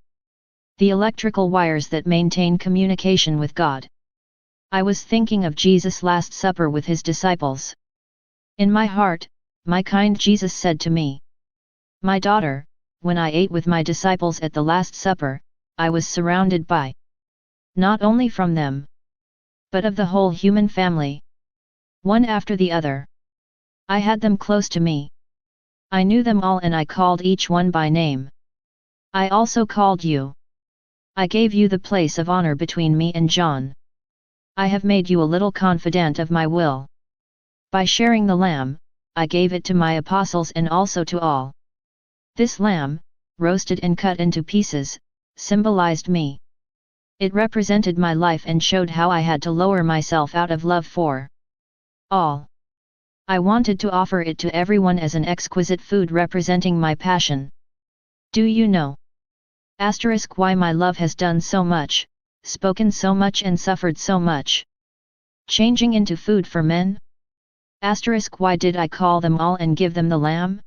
the electrical wires that maintain communication with God. I was thinking of Jesus' Last Supper with his disciples. In my heart, my kind Jesus said to me, my daughter, when I ate with my disciples at the Last Supper, I was surrounded by, not only from them, but of the whole human family, one after the other. I had them close to me. I knew them all and I called each one by name. I also called you. I gave you the place of honor between me and John. I have made you a little confidant of my will. By sharing the lamb, I gave it to my apostles and also to all. This lamb, roasted and cut into pieces, symbolized me. It represented my life and showed how I had to lower myself out of love for all. I wanted to offer it to everyone as an exquisite food representing my passion. Do you know? Why my love has done so much, spoken so much and suffered so much. Changing into food for men? Why did I call them all and give them the lamb?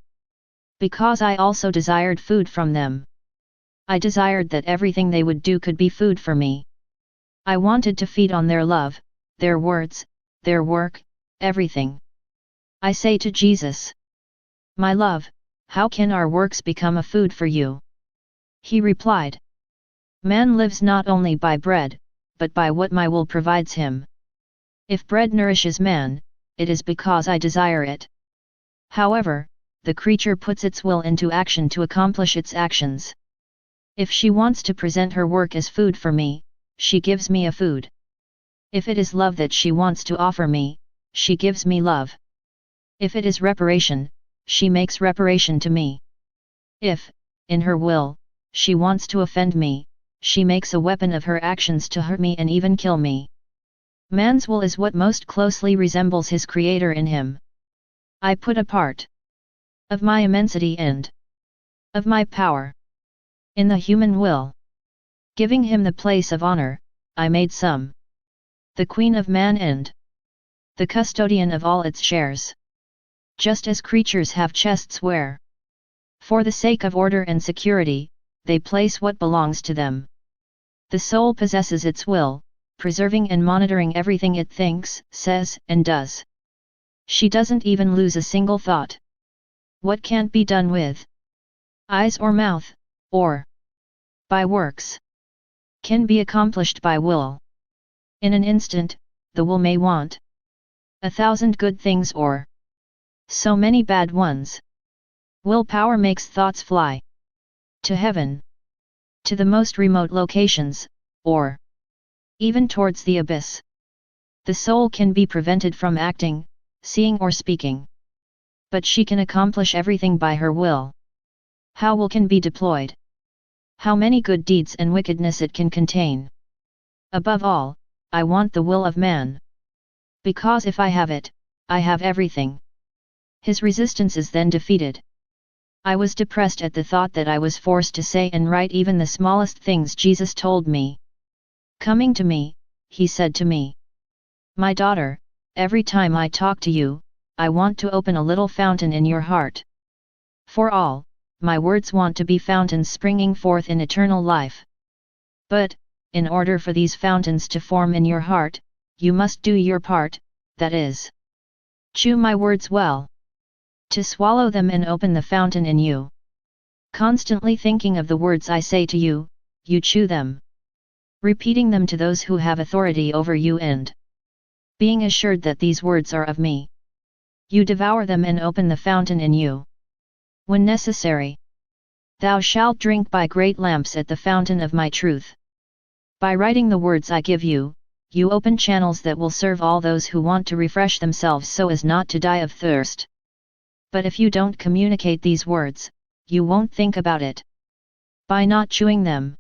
Because I also desired food from them. I desired that everything they would do could be food for me. I wanted to feed on their love, their words, their work, everything. I say to Jesus, my love, how can our works become a food for you? He replied, man lives not only by bread, but by what my will provides him. If bread nourishes man, it is because I desire it. However, the creature puts its will into action to accomplish its actions. If she wants to present her work as food for me, she gives me a food. If it is love that she wants to offer me, she gives me love. If it is reparation, she makes reparation to me. If, in her will, she wants to offend me, she makes a weapon of her actions to hurt me and even kill me. Man's will is what most closely resembles his Creator in him. I put a part of my immensity and of my power in the human will. Giving him the place of honor, I made some the queen of man and the custodian of all its shares. Just as creatures have chests where, for the sake of order and security, they place what belongs to them. The soul possesses its will, preserving and monitoring everything it thinks, says, and does. She doesn't even lose a single thought. What can't be done with eyes or mouth, or by works, can be accomplished by will. In an instant, the will may want 1,000 good things or so many bad ones. Willpower makes thoughts fly to heaven, to the most remote locations, or even towards the abyss. The soul can be prevented from acting, seeing or speaking. But she can accomplish everything by her will. How will can be deployed? How many good deeds and wickedness it can contain? Above all, I want the will of man. Because if I have it, I have everything. His resistance is then defeated. I was depressed at the thought that I was forced to say and write even the smallest things Jesus told me. Coming to me, he said to me, "My daughter, every time I talk to you, I want to open a little fountain in your heart. For all, my words want to be fountains springing forth in eternal life. But, in order for these fountains to form in your heart, you must do your part, that is, chew my words well. To swallow them and open the fountain in you. Constantly thinking of the words I say to you, you chew them. Repeating them to those who have authority over you and being assured that these words are of me. You devour them and open the fountain in you. When necessary, thou shalt drink by great lamps at the fountain of my truth. By writing the words I give you, you open channels that will serve all those who want to refresh themselves so as not to die of thirst. But if you don't communicate these words, you won't think about it. By not chewing them,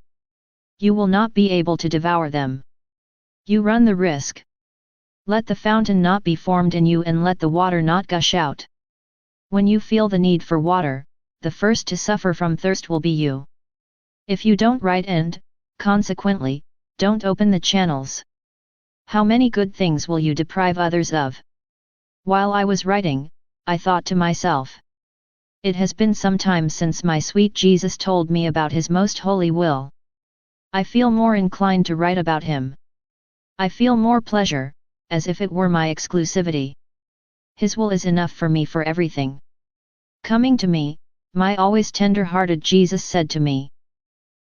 you will not be able to devour them. You run the risk. Let the fountain not be formed in you and let the water not gush out. When you feel the need for water, the first to suffer from thirst will be you. If you don't write and, consequently, don't open the channels, how many good things will you deprive others of? While I was writing, I thought to myself, it has been some time since my sweet Jesus told me about his most holy will. I feel more inclined to write about him. I feel more pleasure, as if it were my exclusivity. His will is enough for me for everything. Coming to me, my always tender-hearted Jesus said to me,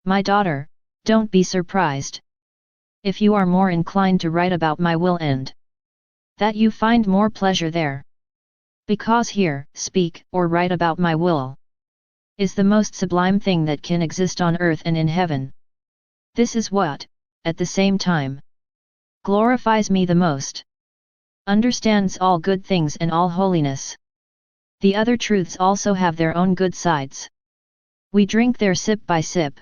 "My daughter, don't be surprised. If you are more inclined to write about my will and that you find more pleasure there. Because hear, speak, or write about my will is the most sublime thing that can exist on earth and in heaven. This is what, at the same time, glorifies me the most. Understands all good things and all holiness. The other truths also have their own good sides. We drink there sip by sip.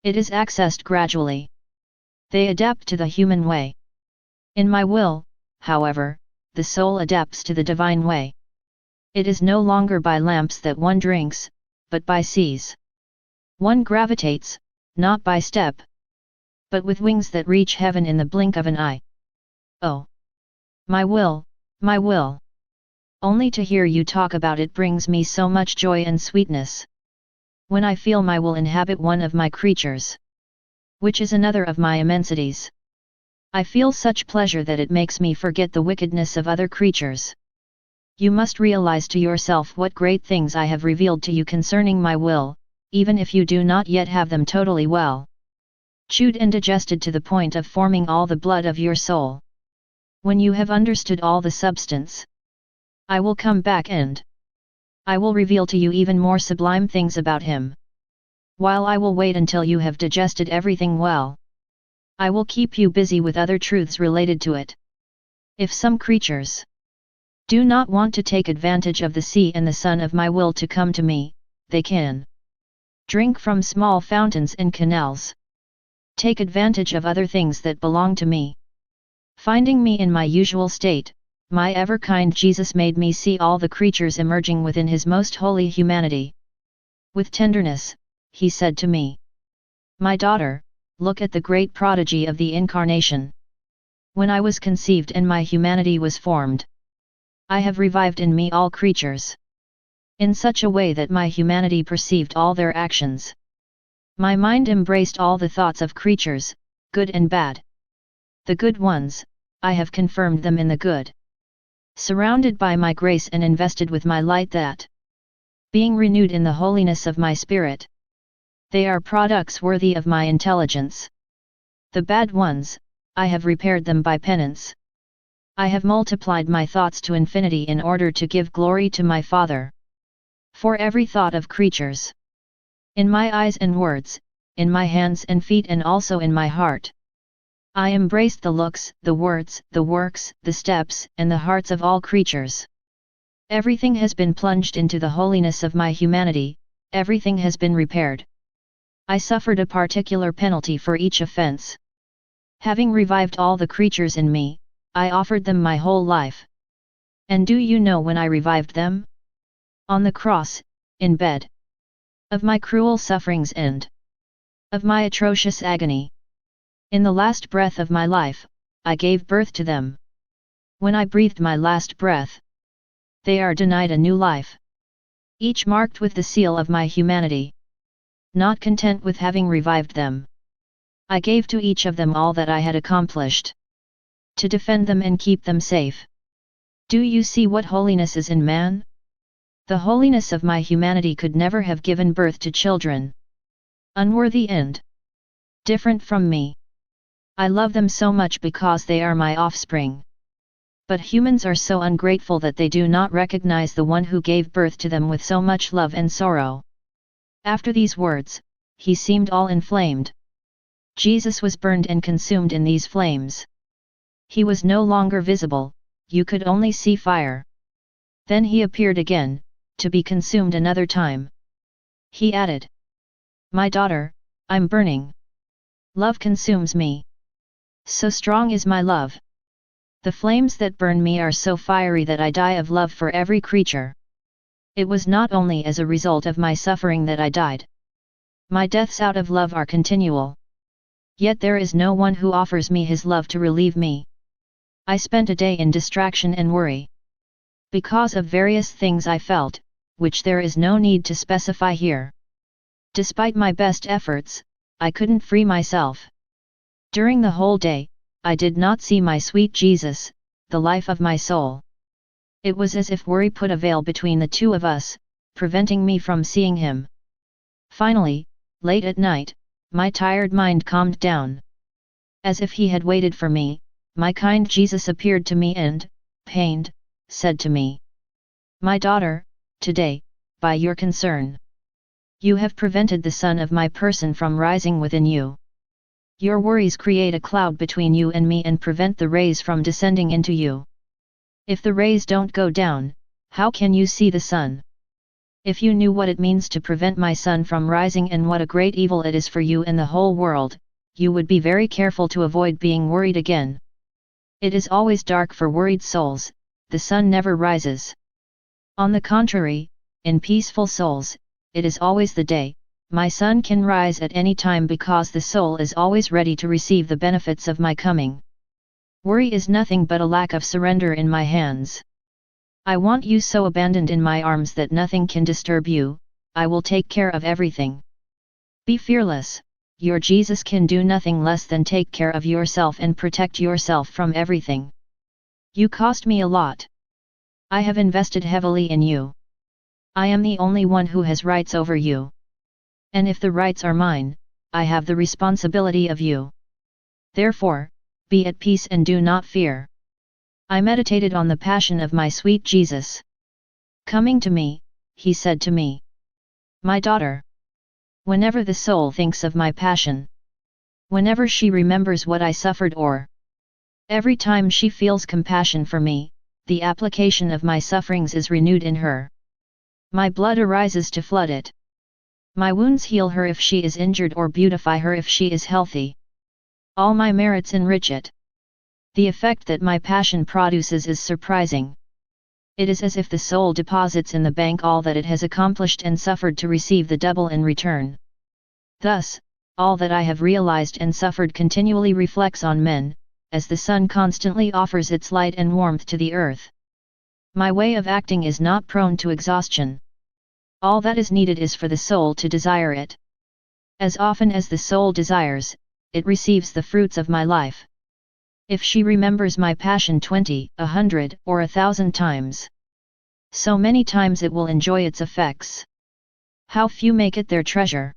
It is accessed gradually. They adapt to the human way. In my will, however, the soul adapts to the divine way. It is no longer by lamps that one drinks, but by seas. One gravitates, not by step, but with wings that reach heaven in the blink of an eye. Oh! My will, my will! Only to hear you talk about it brings me so much joy and sweetness. When I feel my will inhabit one of my creatures, which is another of my immensities, I feel such pleasure that it makes me forget the wickedness of other creatures. You must realize to yourself what great things I have revealed to you concerning my will, even if you do not yet have them totally well chewed and digested to the point of forming all the blood of your soul. When you have understood all the substance, I will come back and I will reveal to you even more sublime things about him. While I will wait until you have digested everything well, I will keep you busy with other truths related to it. If some creatures do not want to take advantage of the sea and the sun of my will to come to me, they can drink from small fountains and canals. Take advantage of other things that belong to me. Finding me in my usual state, my ever-kind Jesus made me see all the creatures emerging within his most holy humanity. With tenderness, he said to me, "My daughter, look at the great prodigy of the Incarnation. When I was conceived and my humanity was formed, I have revived in me all creatures, in such a way that my humanity perceived all their actions. My mind embraced all the thoughts of creatures, good and bad. The good ones, I have confirmed them in the good. surrounded by my grace and invested with my light, that, being renewed in the holiness of my spirit, they are products worthy of my intelligence. The bad ones, I have repaired them by penance. I have multiplied my thoughts to infinity in order to give glory to my Father. For every thought of creatures, in my eyes and words, in my hands and feet, and also in my heart, I embraced the looks, the words, the works, the steps, and the hearts of all creatures. Everything has been plunged into the holiness of my humanity, everything has been repaired. I suffered a particular penalty for each offense. Having revived all the creatures in me, I offered them my whole life. And do you know when I revived them? On the cross, in bed. Of my cruel sufferings and of my atrocious agony. In the last breath of my life, I gave birth to them. When I breathed my last breath, they are denied a new life, each marked with the seal of my humanity. Not content with having revived them, I gave to each of them all that I had accomplished, to defend them and keep them safe. Do you see what holiness is in man? The holiness of my humanity could never have given birth to children unworthy and different from me. I love them so much because they are my offspring. But humans are so ungrateful that they do not recognize the one who gave birth to them with so much love and sorrow. After these words, he seemed all inflamed. Jesus was burned and consumed in these flames. He was no longer visible, you could only see fire. Then he appeared again, to be consumed another time. He added, "My daughter, I'm burning. Love consumes me. So strong is my love. The flames that burn me are so fiery that I die of love for every creature. It was not only as a result of my suffering that I died. My deaths out of love are continual. Yet there is no one who offers me his love to relieve me. I spent a day in distraction and worry. Because of various things I felt, which there is no need to specify here. Despite my best efforts, I couldn't free myself. During the whole day, I did not see my sweet Jesus, the life of my soul. It was as if worry put a veil between the two of us, preventing me from seeing him. Finally, late at night, my tired mind calmed down. As if he had waited for me, my kind Jesus appeared to me and, pained, said to me, "My daughter, today, by your concern, you have prevented the sun of my person from rising within you. Your worries create a cloud between you and me and prevent the rays from descending into you. If the rays don't go down, how can you see the sun? If you knew what it means to prevent my sun from rising and what a great evil it is for you and the whole world, you would be very careful to avoid being worried again. It is always dark for worried souls, the sun never rises. On the contrary, in peaceful souls, it is always the day. My sun can rise at any time because the soul is always ready to receive the benefits of my coming. Worry is nothing but a lack of surrender in my hands. I want you so abandoned in my arms that nothing can disturb you, I will take care of everything. Be fearless, your Jesus can do nothing less than take care of yourself and protect yourself from everything. You cost me a lot. I have invested heavily in you. I am the only one who has rights over you. And if the rights are mine, I have the responsibility of you. Therefore, be at peace and do not fear." I meditated on the passion of my sweet Jesus. Coming to me, he said to me, "My daughter, whenever the soul thinks of my passion, whenever she remembers what I suffered or every time she feels compassion for me, the application of my sufferings is renewed in her. My blood arises to flood it. My wounds heal her if she is injured or beautify her if she is healthy. All my merits enrich it. The effect that my passion produces is surprising. It is as if the soul deposits in the bank all that it has accomplished and suffered to receive the double in return. Thus, all that I have realized and suffered continually reflects on men, as the sun constantly offers its light and warmth to the earth. My way of acting is not prone to exhaustion. All that is needed is for the soul to desire it. As often as the soul desires, it receives the fruits of my life. If she remembers my passion 20, 100, or 1,000 times, so many times it will enjoy its effects. How few make it their treasure.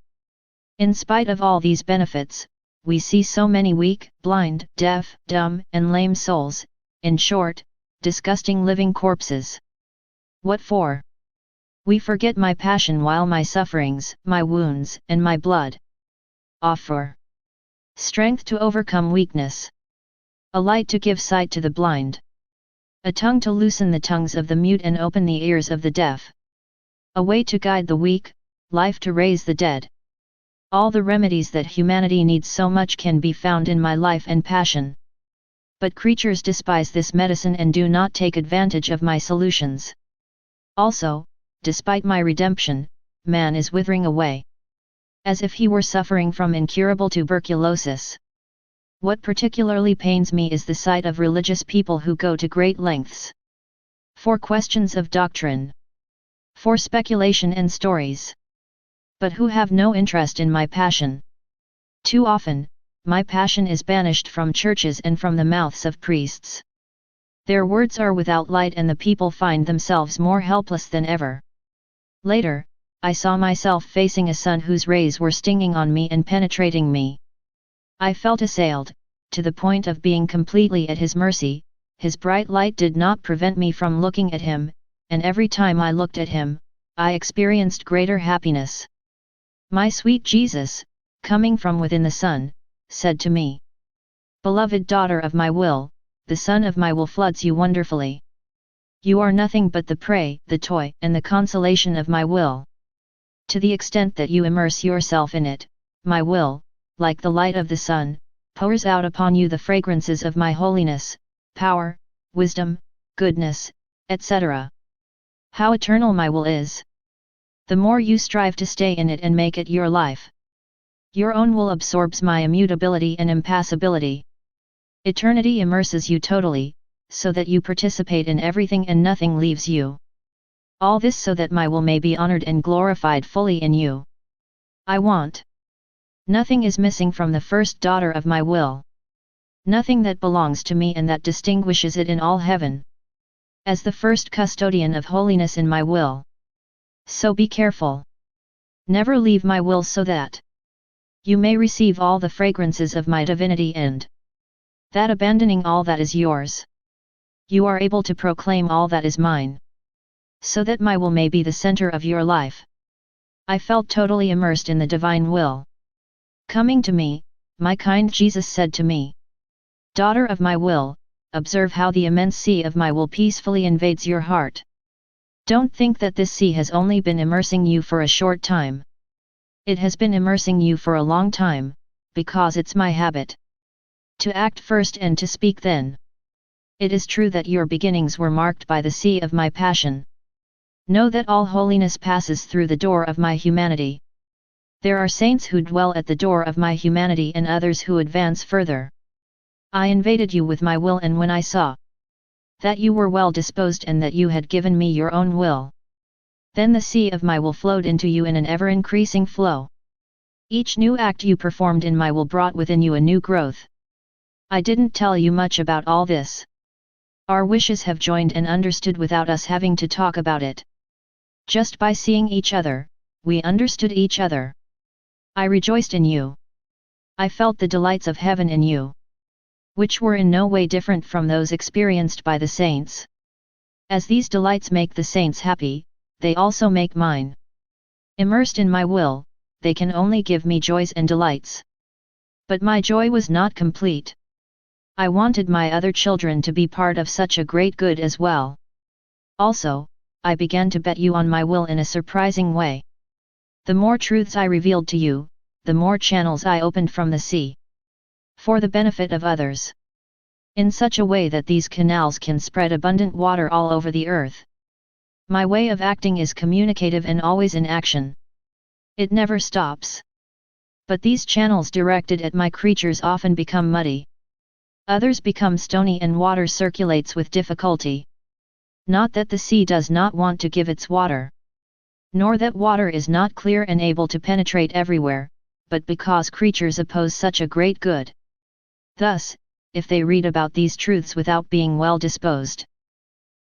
In spite of all these benefits, we see so many weak, blind, deaf, dumb, and lame souls, in short, disgusting living corpses. What for? We forget my passion while my sufferings, my wounds, and my blood offer strength to overcome weakness, a light to give sight to the blind, a tongue to loosen the tongues of the mute and open the ears of the deaf, a way to guide the weak, life to raise the dead. All the remedies that humanity needs so much can be found in my life and passion. But creatures despise this medicine and do not take advantage of my solutions. Also, despite my redemption, man is withering away, as if he were suffering from incurable tuberculosis. What particularly pains me is the sight of religious people who go to great lengths for questions of doctrine, for speculation and stories, but who have no interest in my passion. Too often, my passion is banished from churches and from the mouths of priests. Their words are without light and the people find themselves more helpless than ever. Later, I saw myself facing a sun whose rays were stinging on me and penetrating me. I felt assailed, to the point of being completely at his mercy. His bright light did not prevent me from looking at him, and every time I looked at him, I experienced greater happiness. My sweet Jesus, coming from within the sun, said to me, "Beloved daughter of my will, the sun of my will floods you wonderfully. You are nothing but the prey, the toy, and the consolation of my will. To the extent that you immerse yourself in it, my will, like the light of the sun, pours out upon you the fragrances of my holiness, power, wisdom, goodness, etc. How eternal my will is! The more you strive to stay in it and make it your life, your own will absorbs my immutability and impassibility. Eternity immerses you totally, so that you participate in everything and nothing leaves you. All this so that my will may be honored and glorified fully in you. I want. Nothing is missing from the first daughter of my will. Nothing that belongs to me and that distinguishes it in all heaven. As the first custodian of holiness in my will. So be careful. Never leave my will so that you may receive all the fragrances of my divinity and that abandoning all that is yours, you are able to proclaim all that is mine. So that my will may be the center of your life. I felt totally immersed in the divine will. Coming to me, my kind Jesus said to me, "Daughter of my will, observe how the immense sea of my will peacefully invades your heart. Don't think that this sea has only been immersing you for a short time. It has been immersing you for a long time, because it's my habit to act first and to speak then. It is true that your beginnings were marked by the sea of my passion. Know that all holiness passes through the door of my humanity. There are saints who dwell at the door of my humanity and others who advance further. I invaded you with my will, and when I saw that you were well disposed and that you had given me your own will, then the sea of my will flowed into you in an ever-increasing flow. Each new act you performed in my will brought within you a new growth. I didn't tell you much about all this. Our wishes have joined and understood without us having to talk about it. Just by seeing each other, we understood each other. I rejoiced in you. I felt the delights of heaven in you, which were in no way different from those experienced by the saints. As these delights make the saints happy, they also make mine. Immersed in my will, they can only give me joys and delights. But my joy was not complete. I wanted my other children to be part of such a great good as well. Also, I began to bet you on my will in a surprising way. The more truths I revealed to you, the more channels I opened from the sea, for the benefit of others, in such a way that these canals can spread abundant water all over the earth. My way of acting is communicative and always in action. It never stops. But these channels directed at my creatures often become muddy. Others become stony and water circulates with difficulty. Not that the sea does not want to give its water, nor that water is not clear and able to penetrate everywhere, but because creatures oppose such a great good. Thus, if they read about these truths without being well disposed.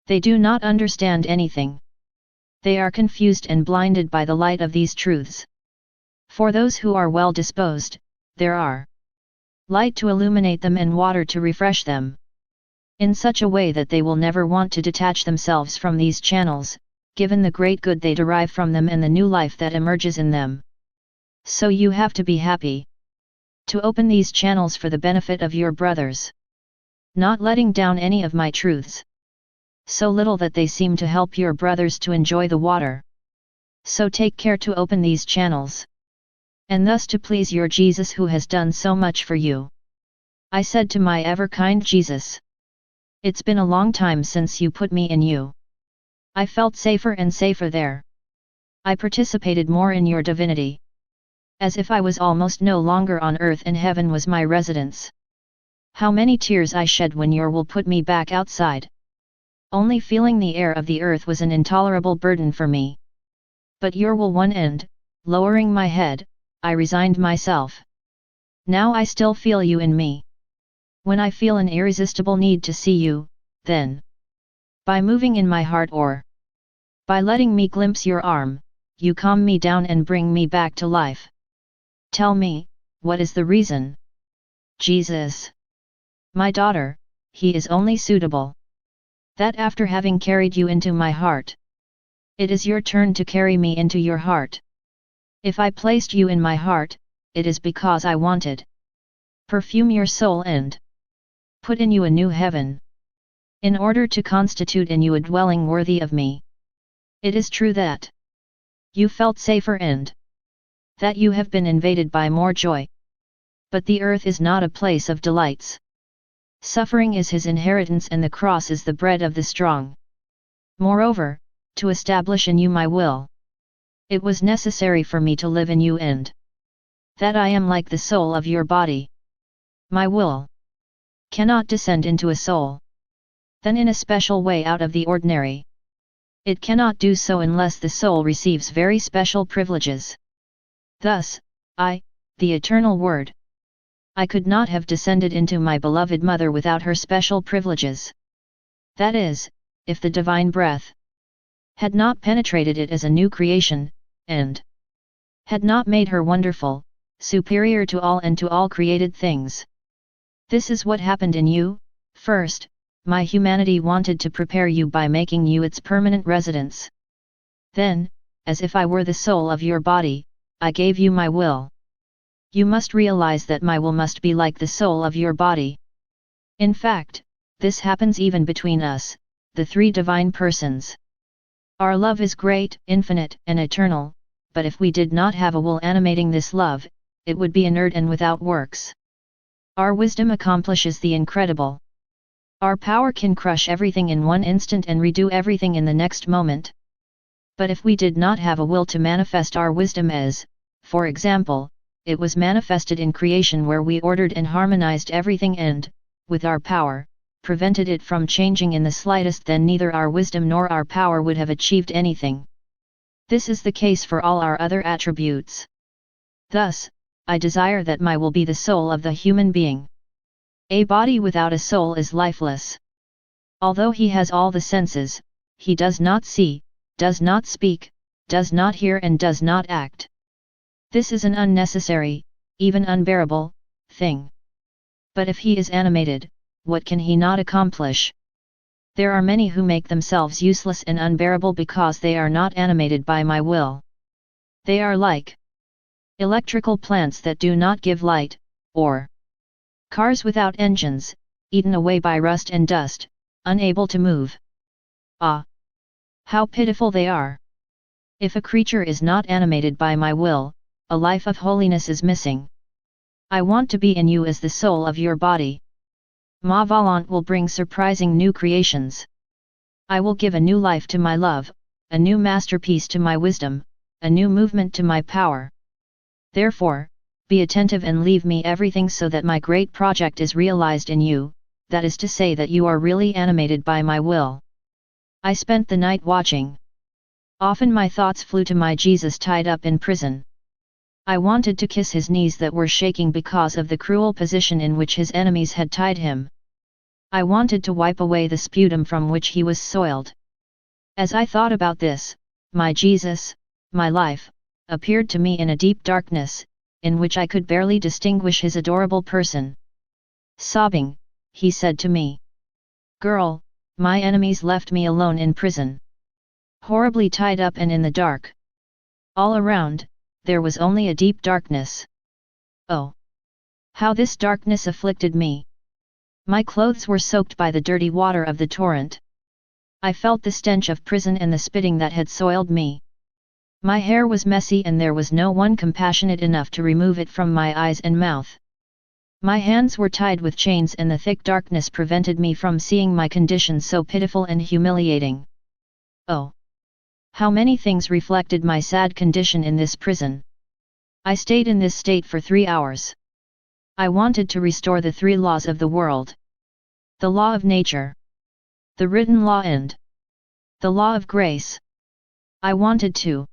They do not understand anything. They are confused and blinded by the light of these truths. For those who are well disposed, there are light to illuminate them and water to refresh them, in such a way that they will never want to detach themselves from these channels, given the great good they derive from them and the new life that emerges in them. So you have to be happy to open these channels for the benefit of your brothers, not letting down any of my truths, so little that they seem to help your brothers to enjoy the water. So take care to open these channels, and thus to please your Jesus who has done so much for you. I said to my ever-kind Jesus, it's been a long time since you put me in you. I felt safer and safer there. I participated more in your divinity, as if I was almost no longer on earth and heaven was my residence. How many tears I shed when your will put me back outside. Only feeling the air of the earth was an intolerable burden for me. But your will won and, lowering my head, I resigned myself. Now I still feel you in me. When I feel an irresistible need to see you, then, by moving in my heart or by letting me glimpse your arm, you calm me down and bring me back to life. Tell me, what is the reason? Jesus, my daughter, he is only suitable. That after having carried you into my heart, it is your turn to carry me into your heart. If I placed you in my heart, it is because I wanted perfume your soul and put in you a new heaven, in order to constitute in you a dwelling worthy of me. It is true that you felt safer and that you have been invaded by more joy. But the earth is not a place of delights. Suffering is his inheritance and the cross is the bread of the strong. Moreover, to establish in you my will, it was necessary for me to live in you and that I am like the soul of your body. My will cannot descend into a soul, then in a special way out of the ordinary. It cannot do so unless the soul receives very special privileges. Thus, I, the Eternal Word, I could not have descended into my beloved mother without her special privileges. That is, if the divine breath had not penetrated it as a new creation, and had not made her wonderful, superior to all and to all created things. This is what happened in you. First, my humanity wanted to prepare you by making you its permanent residence. Then, as if I were the soul of your body, I gave you my will. You must realize that my will must be like the soul of your body. In fact, this happens even between us, the three divine persons. Our love is great, infinite, and eternal, but if we did not have a will animating this love, it would be inert and without works. Our wisdom accomplishes the incredible. Our power can crush everything in one instant and redo everything in the next moment. But if we did not have a will to manifest our wisdom as, for example, it was manifested in creation where we ordered and harmonized everything and, with our power, prevented it from changing in the slightest, then neither our wisdom nor our power would have achieved anything. This is the case for all our other attributes. Thus, I desire that my will be the soul of the human being. A body without a soul is lifeless. Although he has all the senses, he does not see, does not speak, does not hear and does not act. This is an unnecessary, even unbearable, thing. But if he is animated, what can he not accomplish? There are many who make themselves useless and unbearable because they are not animated by my will. They are like electrical plants that do not give light, or cars without engines, eaten away by rust and dust, unable to move. Ah! How pitiful they are! If a creature is not animated by my will, a life of holiness is missing. I want to be in you as the soul of your body. Ma Volonté will bring surprising new creations. I will give a new life to my love, a new masterpiece to my wisdom, a new movement to my power. Therefore, be attentive and leave me everything so that my great project is realized in you, that is to say that you are really animated by my will. I spent the night watching. Often my thoughts flew to my Jesus tied up in prison. I wanted to kiss his knees that were shaking because of the cruel position in which his enemies had tied him. I wanted to wipe away the sputum from which he was soiled. As I thought about this, my Jesus, my life, appeared to me in a deep darkness, in which I could barely distinguish his adorable person. Sobbing, he said to me, "Girl, my enemies left me alone in prison. Horribly tied up and in the dark. All around, there was only a deep darkness. Oh! How this darkness afflicted me! My clothes were soaked by the dirty water of the torrent. I felt the stench of prison and the spitting that had soiled me. My hair was messy and there was no one compassionate enough to remove it from my eyes and mouth. My hands were tied with chains and the thick darkness prevented me from seeing my condition so pitiful and humiliating. Oh! How many things reflected my sad condition in this prison. I stayed in this state for 3 hours. I wanted to restore the 3 laws of the world. The law of nature. The written law and the law of grace. I wanted to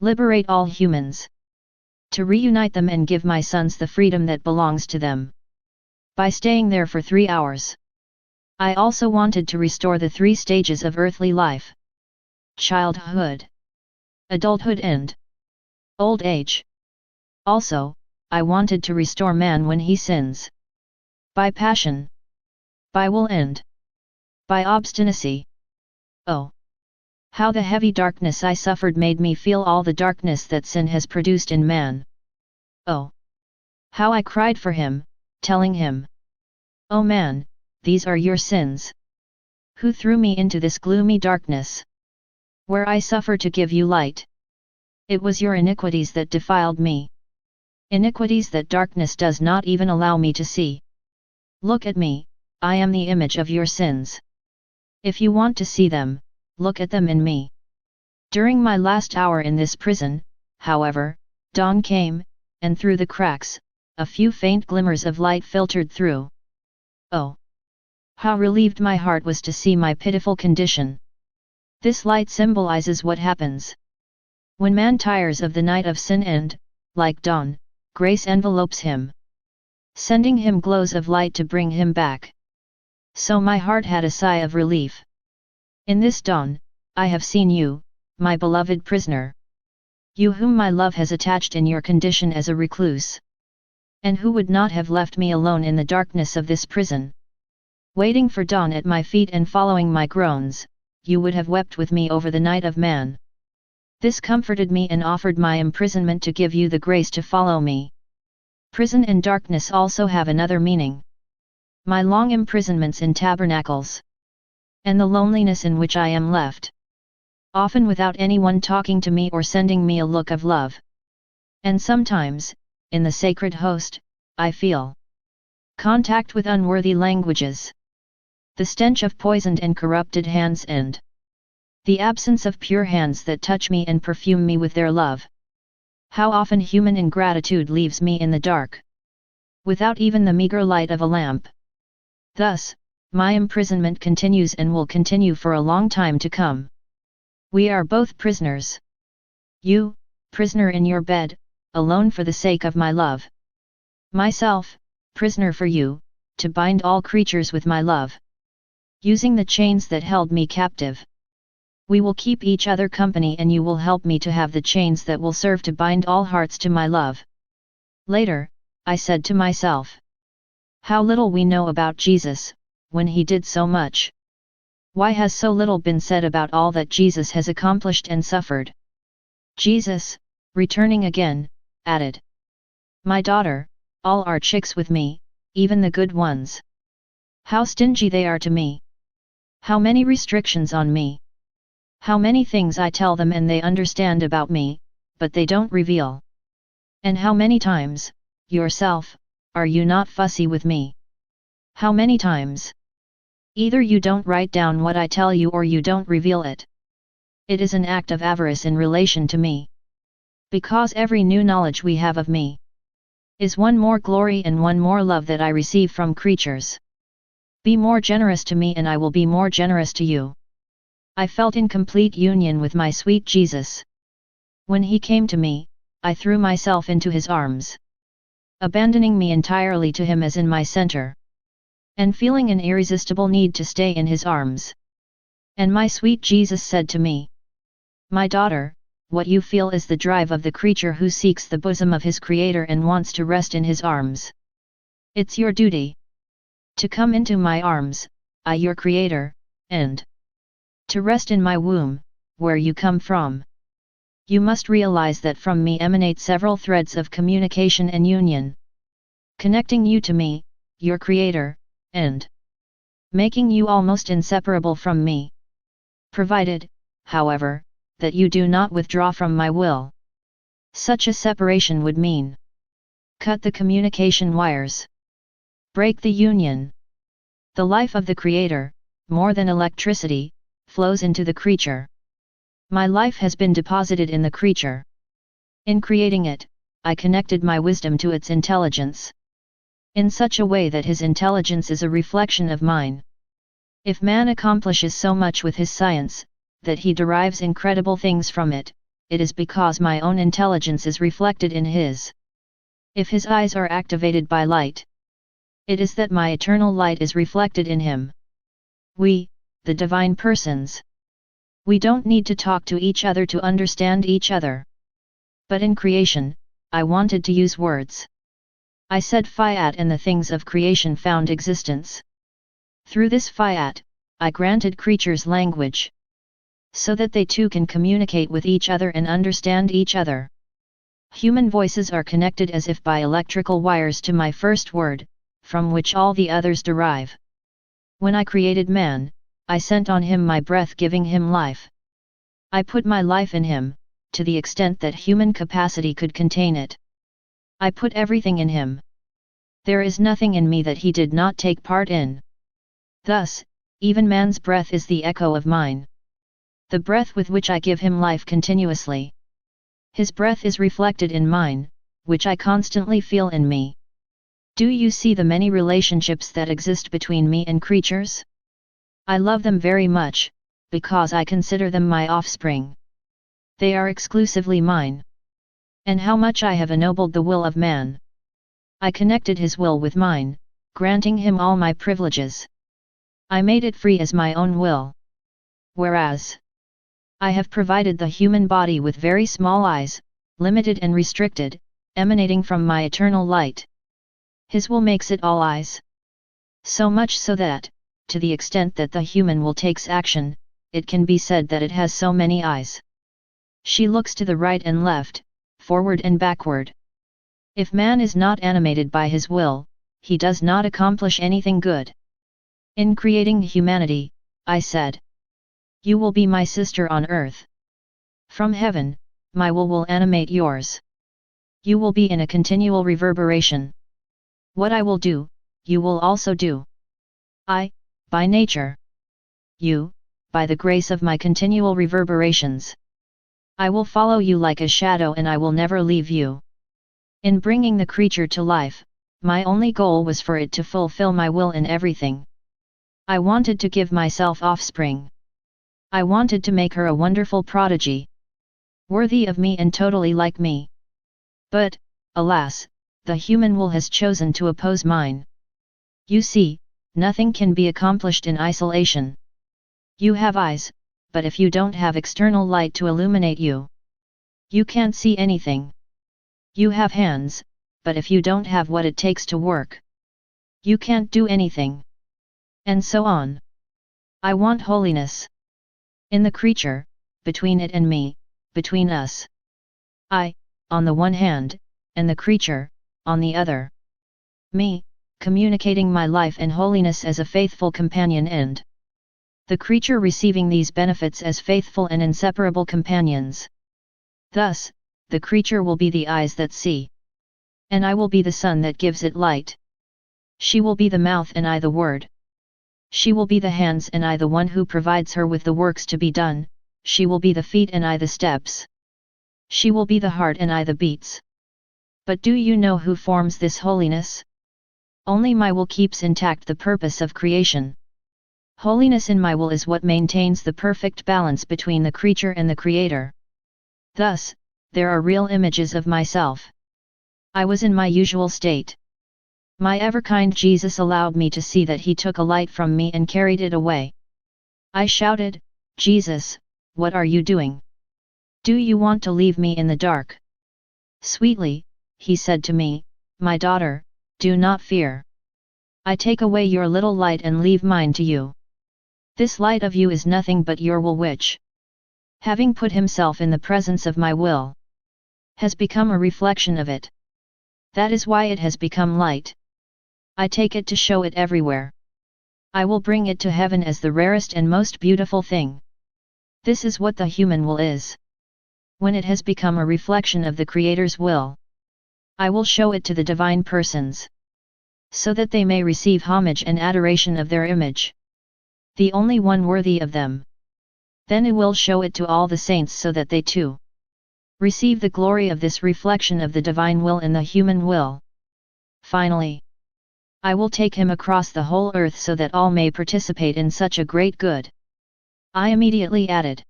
liberate all humans. To reunite them and give my sons the freedom that belongs to them. By staying there for 3 hours. I also wanted to restore the 3 stages of earthly life. Childhood, adulthood and old age. Also, I wanted to restore man when he sins. By passion. By will and by obstinacy. Oh! How the heavy darkness I suffered made me feel all the darkness that sin has produced in man. Oh! How I cried for him, telling him, "Oh man, these are your sins. Who threw me into this gloomy darkness? Where I suffer to give you light. It was your iniquities that defiled me. Iniquities that darkness does not even allow me to see. Look at me, I am the image of your sins. If you want to see them, look at them in me." During my last hour in this prison, however, dawn came, and through the cracks, a few faint glimmers of light filtered through. Oh! How relieved my heart was to see my pitiful condition. This light symbolizes what happens when man tires of the night of sin and, like dawn, grace envelopes him, sending him glows of light to bring him back. So my heart had a sigh of relief. In this dawn, I have seen you, my beloved prisoner. You whom my love has attached in your condition as a recluse. And who would not have left me alone in the darkness of this prison? Waiting for dawn at my feet and following my groans, you would have wept with me over the night of man. This comforted me and offered my imprisonment to give you the grace to follow me. Prison and darkness also have another meaning. My long imprisonments in tabernacles. And the loneliness in which I am left. Often without anyone talking to me or sending me a look of love. And sometimes, in the sacred host, I feel contact with unworthy languages. The stench of poisoned and corrupted hands and the absence of pure hands that touch me and perfume me with their love. How often human ingratitude leaves me in the dark, without even the meager light of a lamp. Thus, my imprisonment continues and will continue for a long time to come. We are both prisoners. You, prisoner in your bed, alone for the sake of my love. Myself, prisoner for you, to bind all creatures with my love. Using the chains that held me captive. We will keep each other company and you will help me to have the chains that will serve to bind all hearts to my love. Later, I said to myself, how little we know about Jesus, when he did so much. Why has so little been said about all that Jesus has accomplished and suffered? Jesus, returning again, added, my daughter, all are chicks with me, even the good ones. How stingy they are to me. How many restrictions on me. How many things I tell them and they understand about me, but they don't reveal. And how many times, yourself, are you not fussy with me? How many times? Either you don't write down what I tell you or you don't reveal it. It is an act of avarice in relation to me. Because every new knowledge we have of me is one more glory and one more love that I receive from creatures. Be more generous to me and I will be more generous to you. I felt in complete union with my sweet Jesus. When he came to me, I threw myself into his arms, abandoning me entirely to him as in my center, and feeling an irresistible need to stay in his arms. And my sweet Jesus said to me, "My daughter, what you feel is the drive of the creature who seeks the bosom of his Creator and wants to rest in his arms. It's your duty to come into my arms, I your Creator, and to rest in my womb, where you come from. You must realize that from me emanate several threads of communication and union, connecting you to me, your Creator, and making you almost inseparable from me. Provided, however, that you do not withdraw from my will. Such a separation would mean cut the communication wires, break the union. The life of the Creator, more than electricity, flows into the creature. My life has been deposited in the creature. In creating it, I connected my wisdom to its intelligence, in such a way that his intelligence is a reflection of mine. If man accomplishes so much with his science, that he derives incredible things from it, it is because my own intelligence is reflected in his. If his eyes are activated by light, it is that my eternal light is reflected in him. We, the divine persons, we don't need to talk to each other to understand each other. But in creation, I wanted to use words. I said Fiat and the things of creation found existence. Through this Fiat, I granted creatures language, so that they too can communicate with each other and understand each other. Human voices are connected as if by electrical wires to my first word, from which all the others derive. When I created man, I sent on him my breath, giving him life. I put my life in him, to the extent that human capacity could contain it. I put everything in him. There is nothing in me that he did not take part in. Thus, even man's breath is the echo of mine. The breath with which I give him life continuously. His breath is reflected in mine, which I constantly feel in me. Do you see the many relationships that exist between me and creatures? I love them very much, because I consider them my offspring. They are exclusively mine. And how much I have ennobled the will of man. I connected his will with mine, granting him all my privileges. I made it free as my own will. Whereas, I have provided the human body with very small eyes, limited and restricted, emanating from my eternal light. His will makes it all eyes. So much so that, to the extent that the human will takes action, it can be said that it has so many eyes. She looks to the right and left, forward and backward. If man is not animated by his will, he does not accomplish anything good. In creating humanity, I said, "You will be my sister on earth. From heaven, my will animate yours. You will be in a continual reverberation. What I will do, you will also do. I, by nature. You, by the grace of my continual reverberations. I will follow you like a shadow and I will never leave you." In bringing the creature to life, my only goal was for it to fulfill my will in everything. I wanted to give myself offspring. I wanted to make her a wonderful prodigy, worthy of me and totally like me. But, alas, the human will has chosen to oppose mine. You see, nothing can be accomplished in isolation. You have eyes, but if you don't have external light to illuminate you, you can't see anything. You have hands, but if you don't have what it takes to work, you can't do anything. And so on. I want holiness. In the creature, between it and me, between us. I, on the one hand, and the creature, on the other. Me, communicating my life and holiness as a faithful companion and the creature receiving these benefits as faithful and inseparable companions. Thus, the creature will be the eyes that see. And I will be the sun that gives it light. She will be the mouth and I the word. She will be the hands and I the one who provides her with the works to be done. She will be the feet and I the steps. She will be the heart and I the beats. But do you know who forms this holiness? Only my will keeps intact the purpose of creation. Holiness in my will is what maintains the perfect balance between the creature and the Creator. Thus, there are real images of myself. I was in my usual state. My ever-kind Jesus allowed me to see that he took a light from me and carried it away. I shouted, "Jesus, what are you doing? Do you want to leave me in the dark?" Sweetly, he said to me, "My daughter, do not fear. I take away your little light and leave mine to you. This light of you is nothing but your will which, having put himself in the presence of my will, has become a reflection of it. That is why it has become light. I take it to show it everywhere. I will bring it to heaven as the rarest and most beautiful thing. This is what the human will is. When it has become a reflection of the Creator's will, I will show it to the divine persons, so that they may receive homage and adoration of their image, the only one worthy of them. Then it will show it to all the saints so that they too receive the glory of this reflection of the divine will in the human will. Finally, I will take him across the whole earth so that all may participate in such a great good." I immediately added,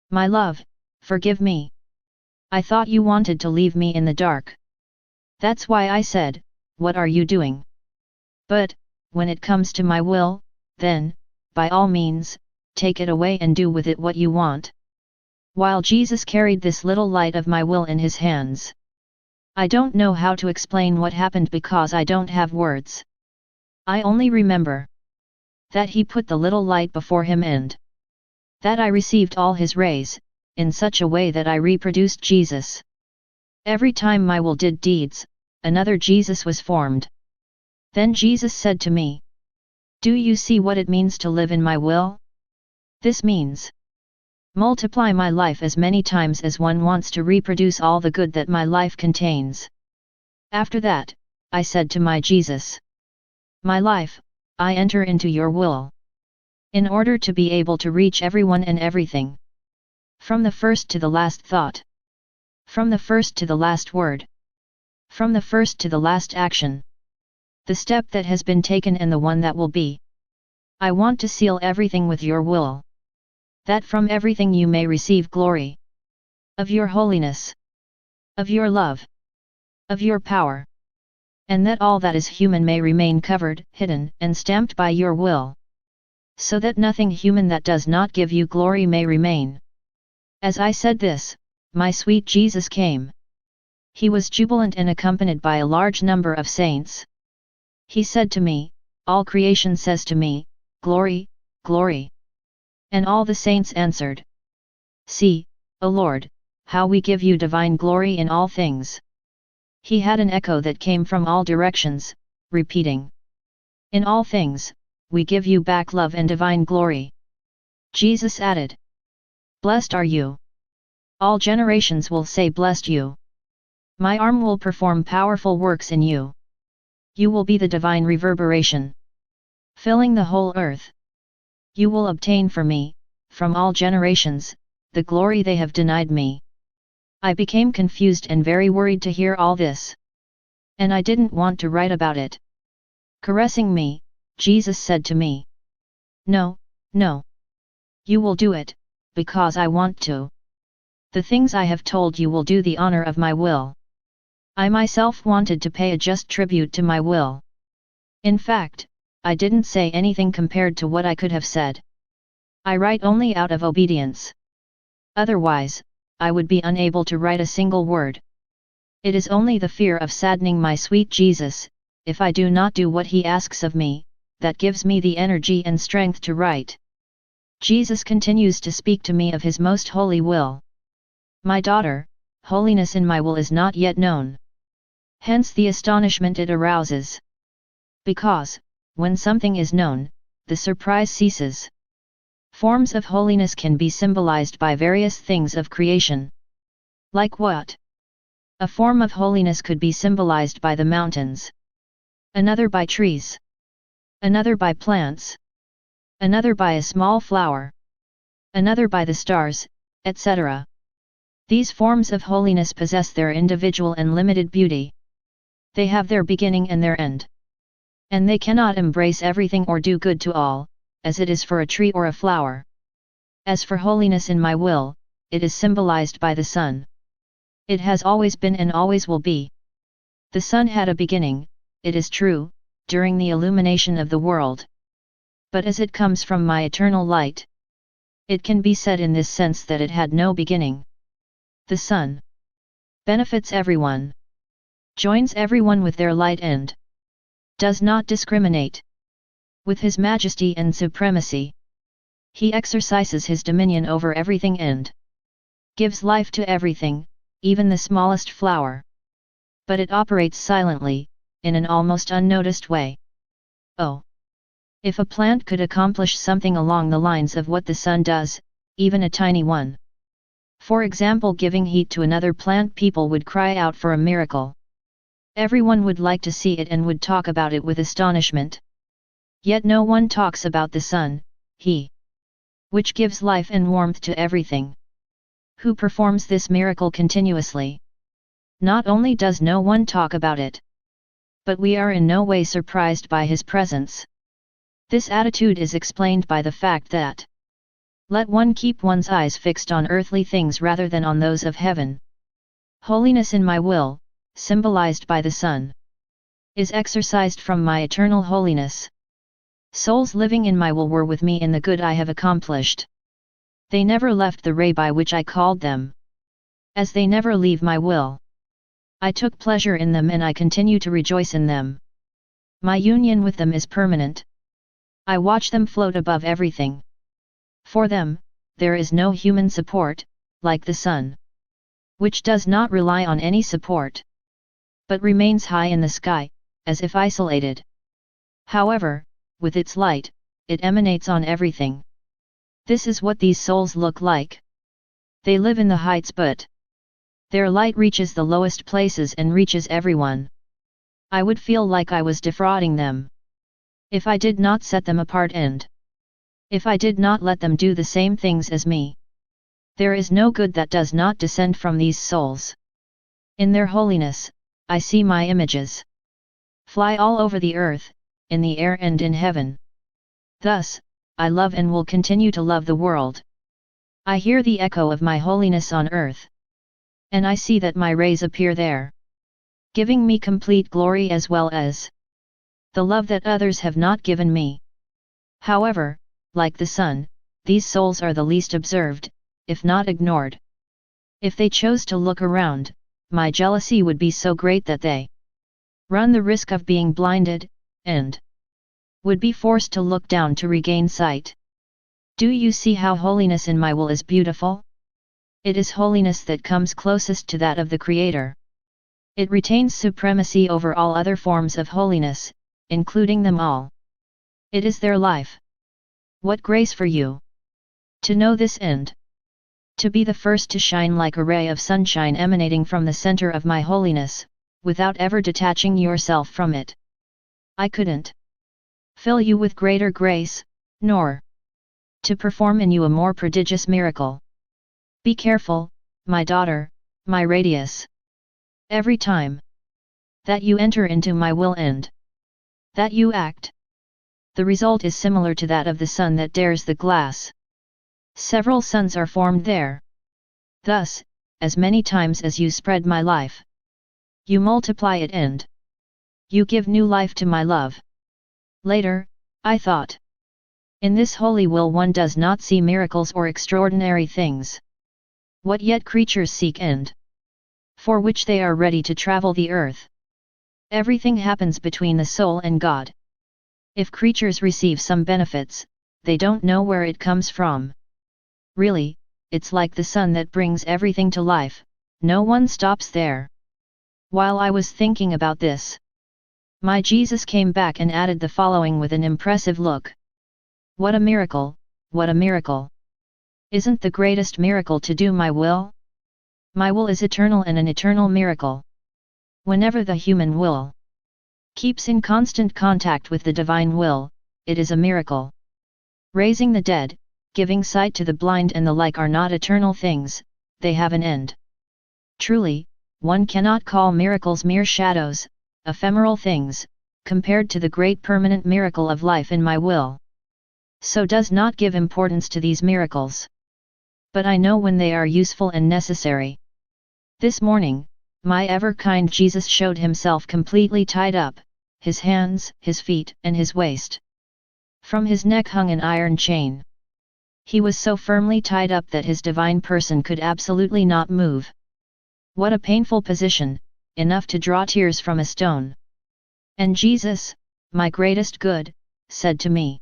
"My love, forgive me. I thought you wanted to leave me in the dark. That's why I said, 'What are you doing?' But, when it comes to my will, then, by all means, take it away and do with it what you want." While Jesus carried this little light of my will in his hands, I don't know how to explain what happened because I don't have words. I only remember that he put the little light before him and that I received all his rays, in such a way that I reproduced Jesus. Every time my will did deeds, another Jesus was formed. Then Jesus said to me, "Do you see what it means to live in my will? This means multiply my life as many times as one wants to reproduce all the good that my life contains." After that, I said to my Jesus, "My life, I enter into your will, in order to be able to reach everyone and everything. From the first to the last thought. From the first to the last word. From the first to the last action. The step that has been taken and the one that will be. I want to seal everything with your will, that from everything you may receive glory. Of your holiness. Of your love. Of your power. And that all that is human may remain covered, hidden, and stamped by your will. So that nothing human that does not give you glory may remain." As I said this, my sweet Jesus came. He was jubilant and accompanied by a large number of saints. He said to me, "All creation says to me, 'Glory, glory.'" And all the saints answered, "See, O Lord, how we give you divine glory in all things." He had an echo that came from all directions, repeating, "In all things, we give you back love and divine glory." Jesus added, "Blessed are you. All generations will say blessed you. My arm will perform powerful works in you. You will be the divine reverberation, filling the whole earth. You will obtain for me, from all generations, the glory they have denied me." I became confused and very worried to hear all this. And I didn't want to write about it. Caressing me, Jesus said to me, "No, no. You will do it, because I want to. The things I have told you will do the honor of my will." I myself wanted to pay a just tribute to my will. In fact, I didn't say anything compared to what I could have said. I write only out of obedience. Otherwise, I would be unable to write a single word. It is only the fear of saddening my sweet Jesus, if I do not do what he asks of me, that gives me the energy and strength to write. Jesus continues to speak to me of his most holy will. "My daughter, holiness in my will is not yet known." Hence the astonishment it arouses. Because, when something is known, the surprise ceases. Forms of holiness can be symbolized by various things of creation. Like what? A form of holiness could be symbolized by the mountains. Another by trees. Another by plants. Another by a small flower. Another by the stars, etc. These forms of holiness possess their individual and limited beauty. They have their beginning and their end. And they cannot embrace everything or do good to all, as it is for a tree or a flower. As for holiness in my will, it is symbolized by the sun. It has always been and always will be. The sun had a beginning, it is true, during the illumination of the world. But as it comes from my eternal light, it can be said in this sense that it had no beginning. The sun benefits everyone, joins everyone with their light and does not discriminate. With his majesty and supremacy, he exercises his dominion over everything and gives life to everything, even the smallest flower. But it operates silently, in an almost unnoticed way. Oh! If a plant could accomplish something along the lines of what the sun does, even a tiny one. For example, giving heat to another plant, people would cry out for a miracle. Everyone would like to see it and would talk about it with astonishment. Yet no one talks about the sun, he which gives life and warmth to everything, who performs this miracle continuously. Not only does no one talk about it, but we are in no way surprised by his presence. This attitude is explained by the fact that let one keep one's eyes fixed on earthly things rather than on those of heaven. Holiness in my will, symbolized by the sun, is exercised from my eternal holiness. Souls living in my will were with me in the good I have accomplished. They never left the ray by which I called them. As they never leave my will, I took pleasure in them and I continue to rejoice in them. My union with them is permanent. I watch them float above everything. For them, there is no human support, like the sun, which does not rely on any support, but remains high in the sky, as if isolated. However, with its light, it emanates on everything. This is what these souls look like. They live in the heights, but their light reaches the lowest places and reaches everyone. I would feel like I was defrauding them if I did not set them apart and if I did not let them do the same things as me. There is no good that does not descend from these souls. In their holiness, I see my images fly all over the earth, in the air and in heaven. Thus, I love and will continue to love the world. I hear the echo of my holiness on earth, and I see that my rays appear there, giving me complete glory as well as the love that others have not given me. However, like the sun, these souls are the least observed, if not ignored. If they chose to look around, my jealousy would be so great that they run the risk of being blinded, and would be forced to look down to regain sight. Do you see how holiness in my will is beautiful? It is holiness that comes closest to that of the Creator. It retains supremacy over all other forms of holiness, including them all. It is their life. What grace for you to know this and to be the first to shine like a ray of sunshine emanating from the center of my holiness, without ever detaching yourself from it. I couldn't fill you with greater grace, nor to perform in you a more prodigious miracle. Be careful, my daughter, my radius. Every time that you enter into my will and that you act, the result is similar to that of the sun that dares the glass. Several suns are formed there. Thus, as many times as you spread my life, you multiply it and you give new life to my love. Later, I thought, in this holy will one does not see miracles or extraordinary things. What yet creatures seek and for which they are ready to travel the earth. Everything happens between the soul and God. If creatures receive some benefits, they don't know where it comes from. Really, it's like the sun that brings everything to life, no one stops there. While I was thinking about this, my Jesus came back and added the following with an impressive look. What a miracle, what a miracle! Isn't the greatest miracle to do my will? My will is eternal and an eternal miracle. Whenever the human will keeps in constant contact with the divine will, it is a miracle. Raising the dead, giving sight to the blind and the like are not eternal things, they have an end. Truly, one cannot call miracles mere shadows, ephemeral things, compared to the great permanent miracle of life in my will. So does not give importance to these miracles. But I know when they are useful and necessary. This morning, my ever-kind Jesus showed himself completely tied up, his hands, his feet, and his waist. From his neck hung an iron chain. He was so firmly tied up that his divine person could absolutely not move. What a painful position, enough to draw tears from a stone. And Jesus, my greatest good, said to me,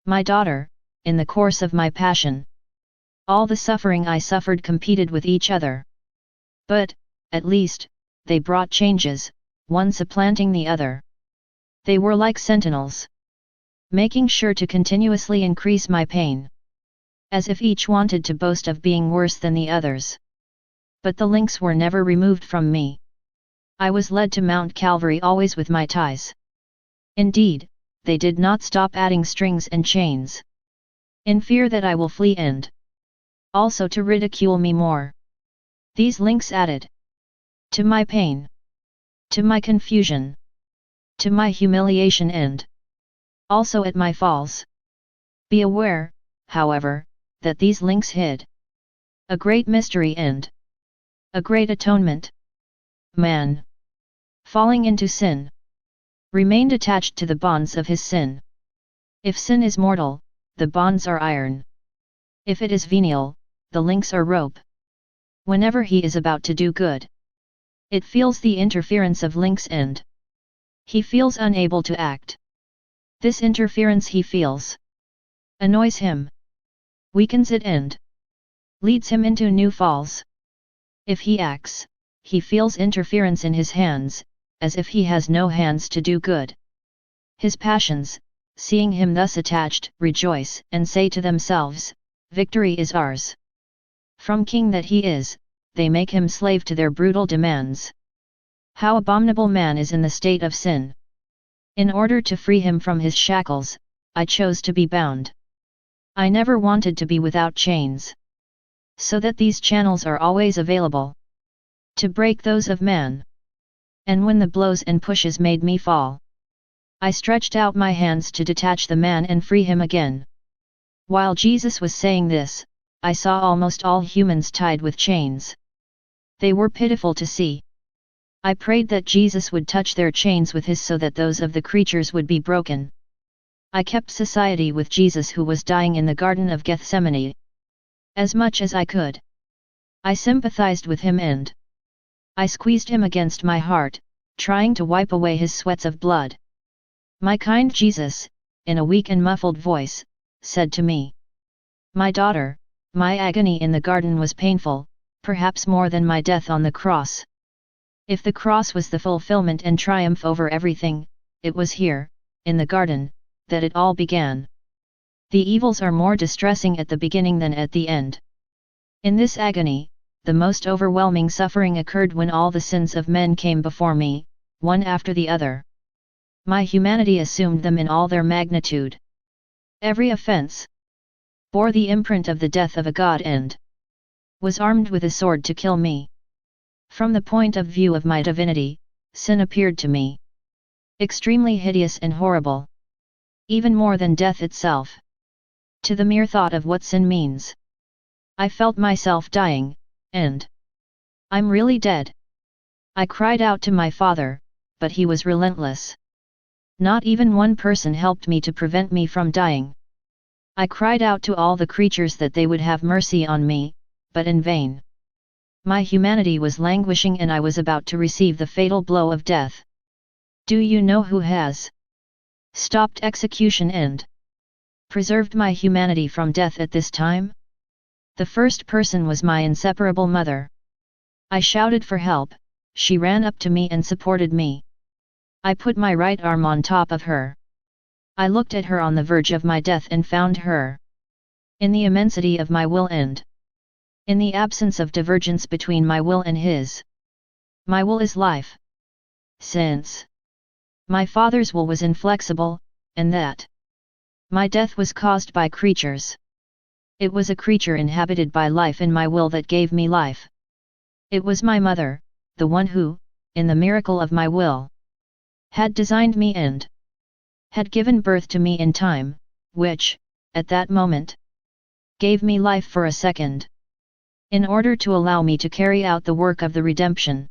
"My daughter, in the course of my passion, all the suffering I suffered competed with each other. But, at least, they brought changes, one supplanting the other. They were like sentinels, making sure to continuously increase my pain. As if each wanted to boast of being worse than the others. But the links were never removed from me. I was led to Mount Calvary always with my ties. Indeed, they did not stop adding strings and chains. In fear that I will flee and also to ridicule me more. These links added to my pain, to my confusion, to my humiliation and also at my falls. Be aware, however, that these links hid a great mystery and a great atonement. Man, falling into sin, remained attached to the bonds of his sin. If sin is mortal, the bonds are iron. If it is venial, the links are rope. Whenever he is about to do good, it feels the interference of links and he feels unable to act. This interference he feels annoys him, weakens it and leads him into new falls. If he acts, he feels interference in his hands, as if he has no hands to do good. His passions, seeing him thus attached, rejoice and say to themselves, "Victory is ours." From king that he is, they make him slave to their brutal demands. How abominable man is in the state of sin! In order to free him from his shackles, I chose to be bound. I never wanted to be without chains. So that these channels are always available to break those of man. And when the blows and pushes made me fall, I stretched out my hands to detach the man and free him again. While Jesus was saying this, I saw almost all humans tied with chains. They were pitiful to see. I prayed that Jesus would touch their chains with his so that those of the creatures would be broken. I kept society with Jesus who was dying in the Garden of Gethsemane. As much as I could. I sympathized with him and I squeezed him against my heart, trying to wipe away his sweats of blood. My kind Jesus, in a weak and muffled voice, said to me, "My daughter, my agony in the garden was painful, perhaps more than my death on the cross. If the cross was the fulfillment and triumph over everything, it was here, in the garden, that it all began. The evils are more distressing at the beginning than at the end. In this agony, the most overwhelming suffering occurred when all the sins of men came before me, one after the other. My humanity assumed them in all their magnitude. Every offense bore the imprint of the death of a god and was armed with a sword to kill me. From the point of view of my divinity, sin appeared to me extremely hideous and horrible. Even more than death itself. To the mere thought of what sin means, I felt myself dying, and I'm really dead. I cried out to my Father, but he was relentless. Not even one person helped me to prevent me from dying. I cried out to all the creatures that they would have mercy on me, but in vain. My humanity was languishing and I was about to receive the fatal blow of death. Do you know who has stopped execution and preserved my humanity from death at this time? The first person was my inseparable mother. I shouted for help, she ran up to me and supported me. I put my right arm on top of her. I looked at her on the verge of my death and found her in the immensity of my will and in the absence of divergence between my will and his. My will is life. Since my Father's will was inflexible, and that my death was caused by creatures. It was a creature inhabited by life in my will that gave me life. It was my mother, the one who, in the miracle of my will, had designed me and had given birth to me in time, which, at that moment, gave me life for a second. in order to allow me to carry out the work of the redemption.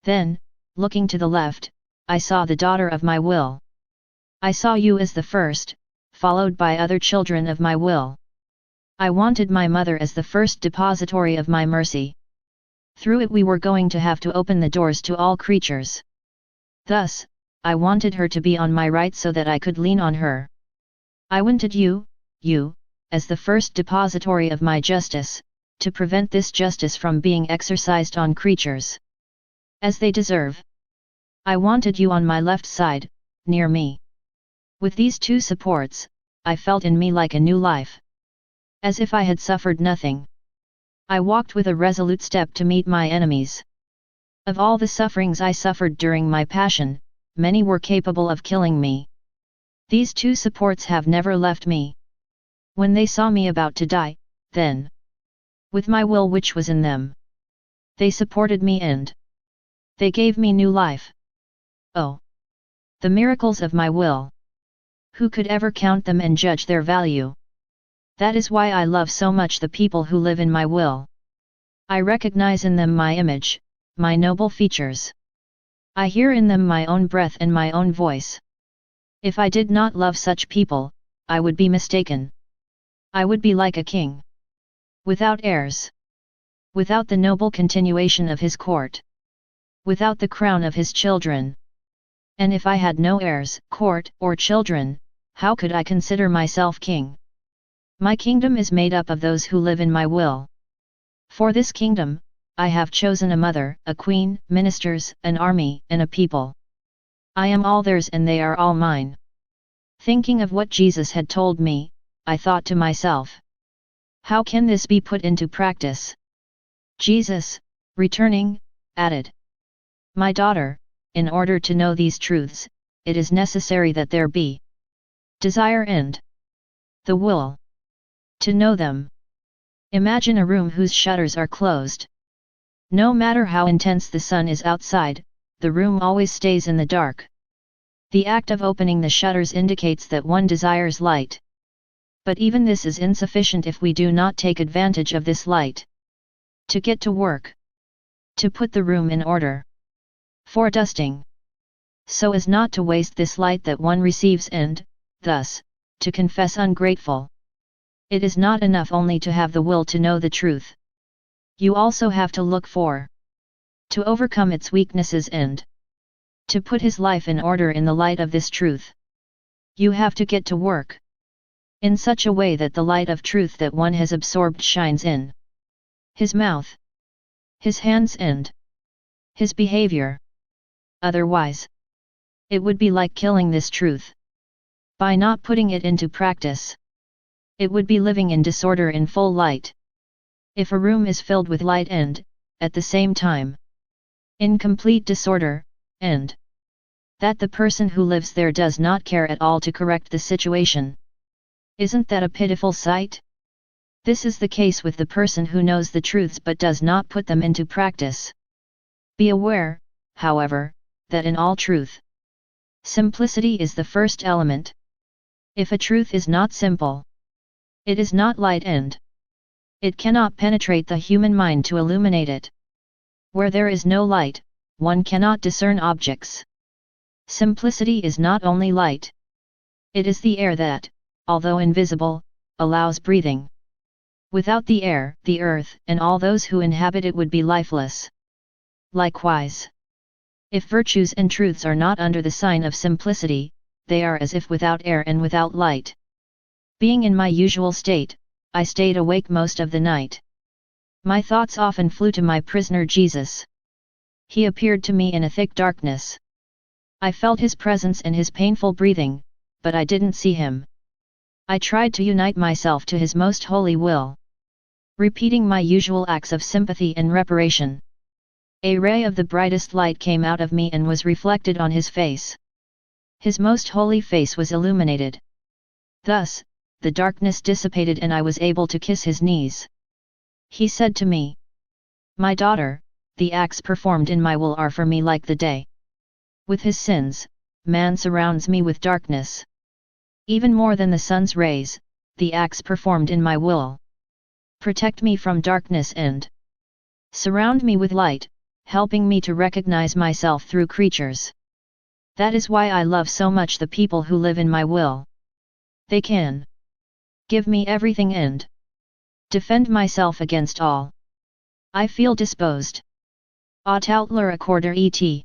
Then, looking to the left, I saw the daughter of my will. I saw you as the first, followed by other children of my will. I wanted my mother as the first depository of my mercy. Through it we were going to have to open the doors to all creatures. Thus, I wanted her to be on my right so that I could lean on her. I wanted you, as the first depository of my justice, to prevent this justice from being exercised on creatures as they deserve. I wanted you on my left side, near me. With these two supports, I felt in me like a new life. As if I had suffered nothing. I walked with a resolute step to meet my enemies. Of all the sufferings I suffered during my passion, many were capable of killing me. These two supports have never left me. When they saw me about to die, then, with my will which was in them, they supported me and they gave me new life. Oh! The miracles of my will! Who could ever count them and judge their value? That is why I love so much the people who live in my will. I recognize in them my image, my noble features. I hear in them my own breath and my own voice. If I did not love such people, I would be mistaken. I would be like a king, without heirs, without the noble continuation of his court, without the crown of his children. And if I had no heirs, court, or children, how could I consider myself king? My kingdom is made up of those who live in my will. For this kingdom, I have chosen a mother, a queen, ministers, an army, and a people. I am all theirs and they are all mine. Thinking of what Jesus had told me, I thought to myself, how can this be put into practice? Jesus, returning, added, my daughter, in order to know these truths, it is necessary that there be desire and the will to know them. Imagine a room whose shutters are closed. No matter how intense the sun is outside, the room always stays in the dark. The act of opening the shutters indicates that one desires light. But even this is insufficient if we do not take advantage of this light. To get to work. To put the room in order. For dusting. So as not to waste this light that one receives and, thus, to confess ungrateful. It is not enough only to have the will to know the truth. You also have to look for, to overcome its weaknesses and to put his life in order in the light of this truth. You have to get to work in such a way that the light of truth that one has absorbed shines in his mouth, his hands and his behavior. Otherwise, it would be like killing this truth. By not putting it into practice, it would be living in disorder in full light. If a room is filled with light and, at the same time, in complete disorder, and that the person who lives there does not care at all to correct the situation. Isn't that a pitiful sight? This is the case with the person who knows the truths but does not put them into practice. Be aware, however, that in all truth, simplicity is the first element. If a truth is not simple, it is not light and it cannot penetrate the human mind to illuminate it. Where there is no light, one cannot discern objects. Simplicity is not only light. It is the air that, although invisible, allows breathing. Without the air, the earth and all those who inhabit it would be lifeless. Likewise, if virtues and truths are not under the sign of simplicity, they are as if without air and without light. Being in my usual state, I stayed awake most of the night. My thoughts often flew to my prisoner Jesus. He appeared to me in a thick darkness. I felt his presence and his painful breathing, but I didn't see him. I tried to unite myself to his most holy will, repeating my usual acts of sympathy and reparation. A ray of the brightest light came out of me and was reflected on his face. His most holy face was illuminated. Thus, the darkness dissipated and I was able to kiss his knees. He said to me, "My daughter, the acts performed in my will are for me like the day. With his sins, man surrounds me with darkness. Even more than the sun's rays, the acts performed in my will Protect me from darkness and surround me with light, helping me to recognize myself through creatures. That is why I love so much the people who live in my will. They can give me everything and defend myself against all. I feel disposed. Autoutler accorder et.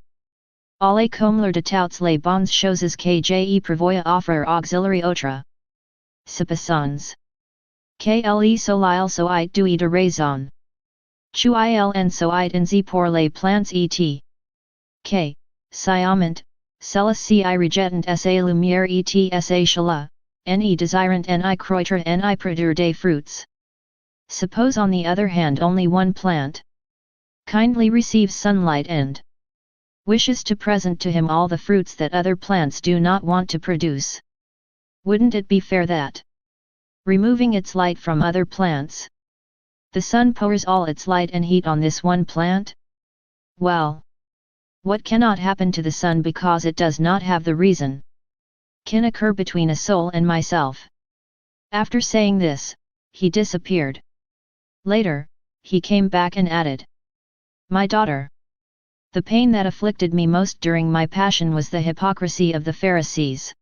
Alle komler de touts les bons choses que je prévois offrir auxiliary autre. Supposons. Kle solil soit doué de raison. Chu iln soit in pour les plants et. K. Siament, cela si rejetant sa lumière et sa chala, ne desirant ni croître ni produire des fruits. Suppose on the other hand only one plant kindly receives sunlight and wishes to present to him all the fruits that other plants do not want to produce. Wouldn't it be fair that, removing its light from other plants, the sun pours all its light and heat on this one plant? Well, what cannot happen to the sun because it does not have the reason, can occur between a soul and myself. After saying this, he disappeared. Later, he came back and added, "My daughter, the pain that afflicted me most during my passion was the hypocrisy of the Pharisees.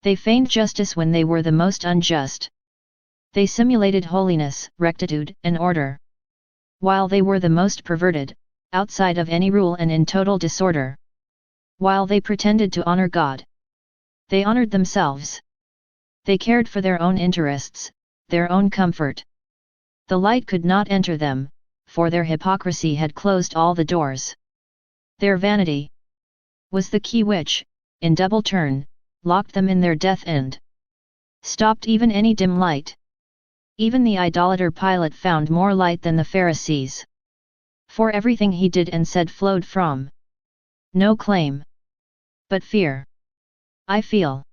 They feigned justice when they were the most unjust. They simulated holiness, rectitude, and order, while they were the most perverted, outside of any rule and in total disorder. While they pretended to honor God, they honored themselves. They cared for their own interests, their own comfort. The light could not enter them, for their hypocrisy had closed all the doors. Their vanity was the key which, in double turn, locked them in their death and stopped even any dim light. Even the idolater Pilate found more light than the Pharisees. For everything he did and said flowed from no claim, but fear. I feel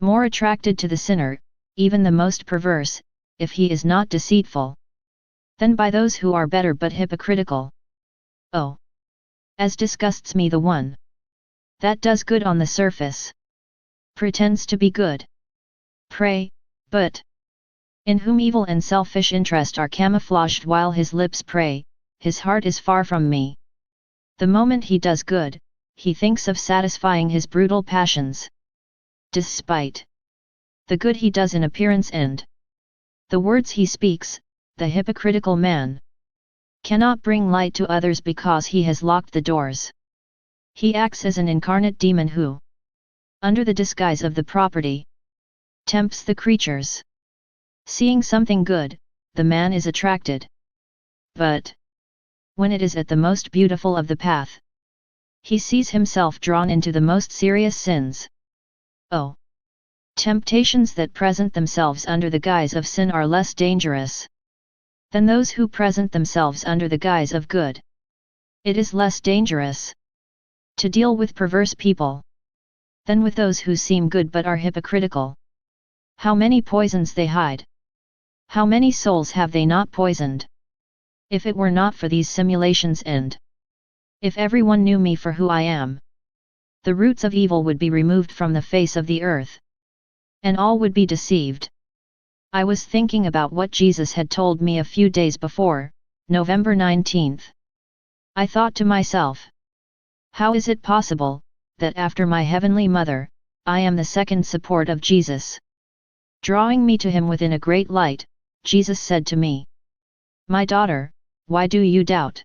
more attracted to the sinner, even the most perverse, if he is not deceitful, than by those who are better but hypocritical. Oh, as disgusts me the one that does good on the surface, pretends to be good. Pray, but in whom evil and selfish interest are camouflaged while his lips pray, his heart is far from me. The moment he does good, he thinks of satisfying his brutal passions. Despite the good he does in appearance and the words he speaks, the hypocritical man cannot bring light to others because he has locked the doors. He acts as an incarnate demon who, under the disguise of the property, tempts the creatures. Seeing something good, the man is attracted. But when it is at the most beautiful of the path, he sees himself drawn into the most serious sins. Oh! Temptations that present themselves under the guise of sin are less dangerous than those who present themselves under the guise of good. It is less dangerous to deal with perverse people than with those who seem good but are hypocritical. How many poisons they hide! How many souls have they not poisoned? If it were not for these simulations and if everyone knew me for who I am, the roots of evil would be removed from the face of the earth, and all would be deceived. I was thinking about what Jesus had told me a few days before, November 19th. I thought to myself, how is it possible, that after my heavenly mother, I am the second support of Jesus? Drawing me to him within a great light, Jesus said to me, "My daughter, why do you doubt?"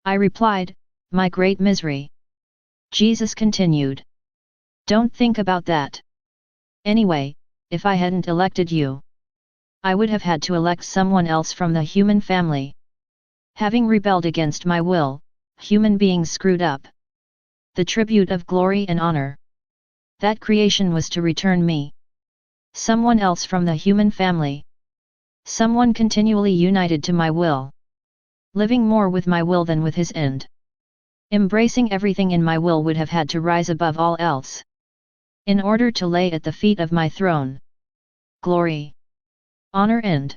I replied, "My great misery." Jesus continued, "Don't think about that. Anyway, if I hadn't elected you, I would have had to elect someone else from the human family. Having rebelled against my will, human beings screwed up the tribute of glory and honor that creation was to return me. Someone else from the human family. Someone continually united to my will. Living more with my will than with his end. Embracing everything in my will would have had to rise above all else, in order to lay at the feet of my throne glory, honor and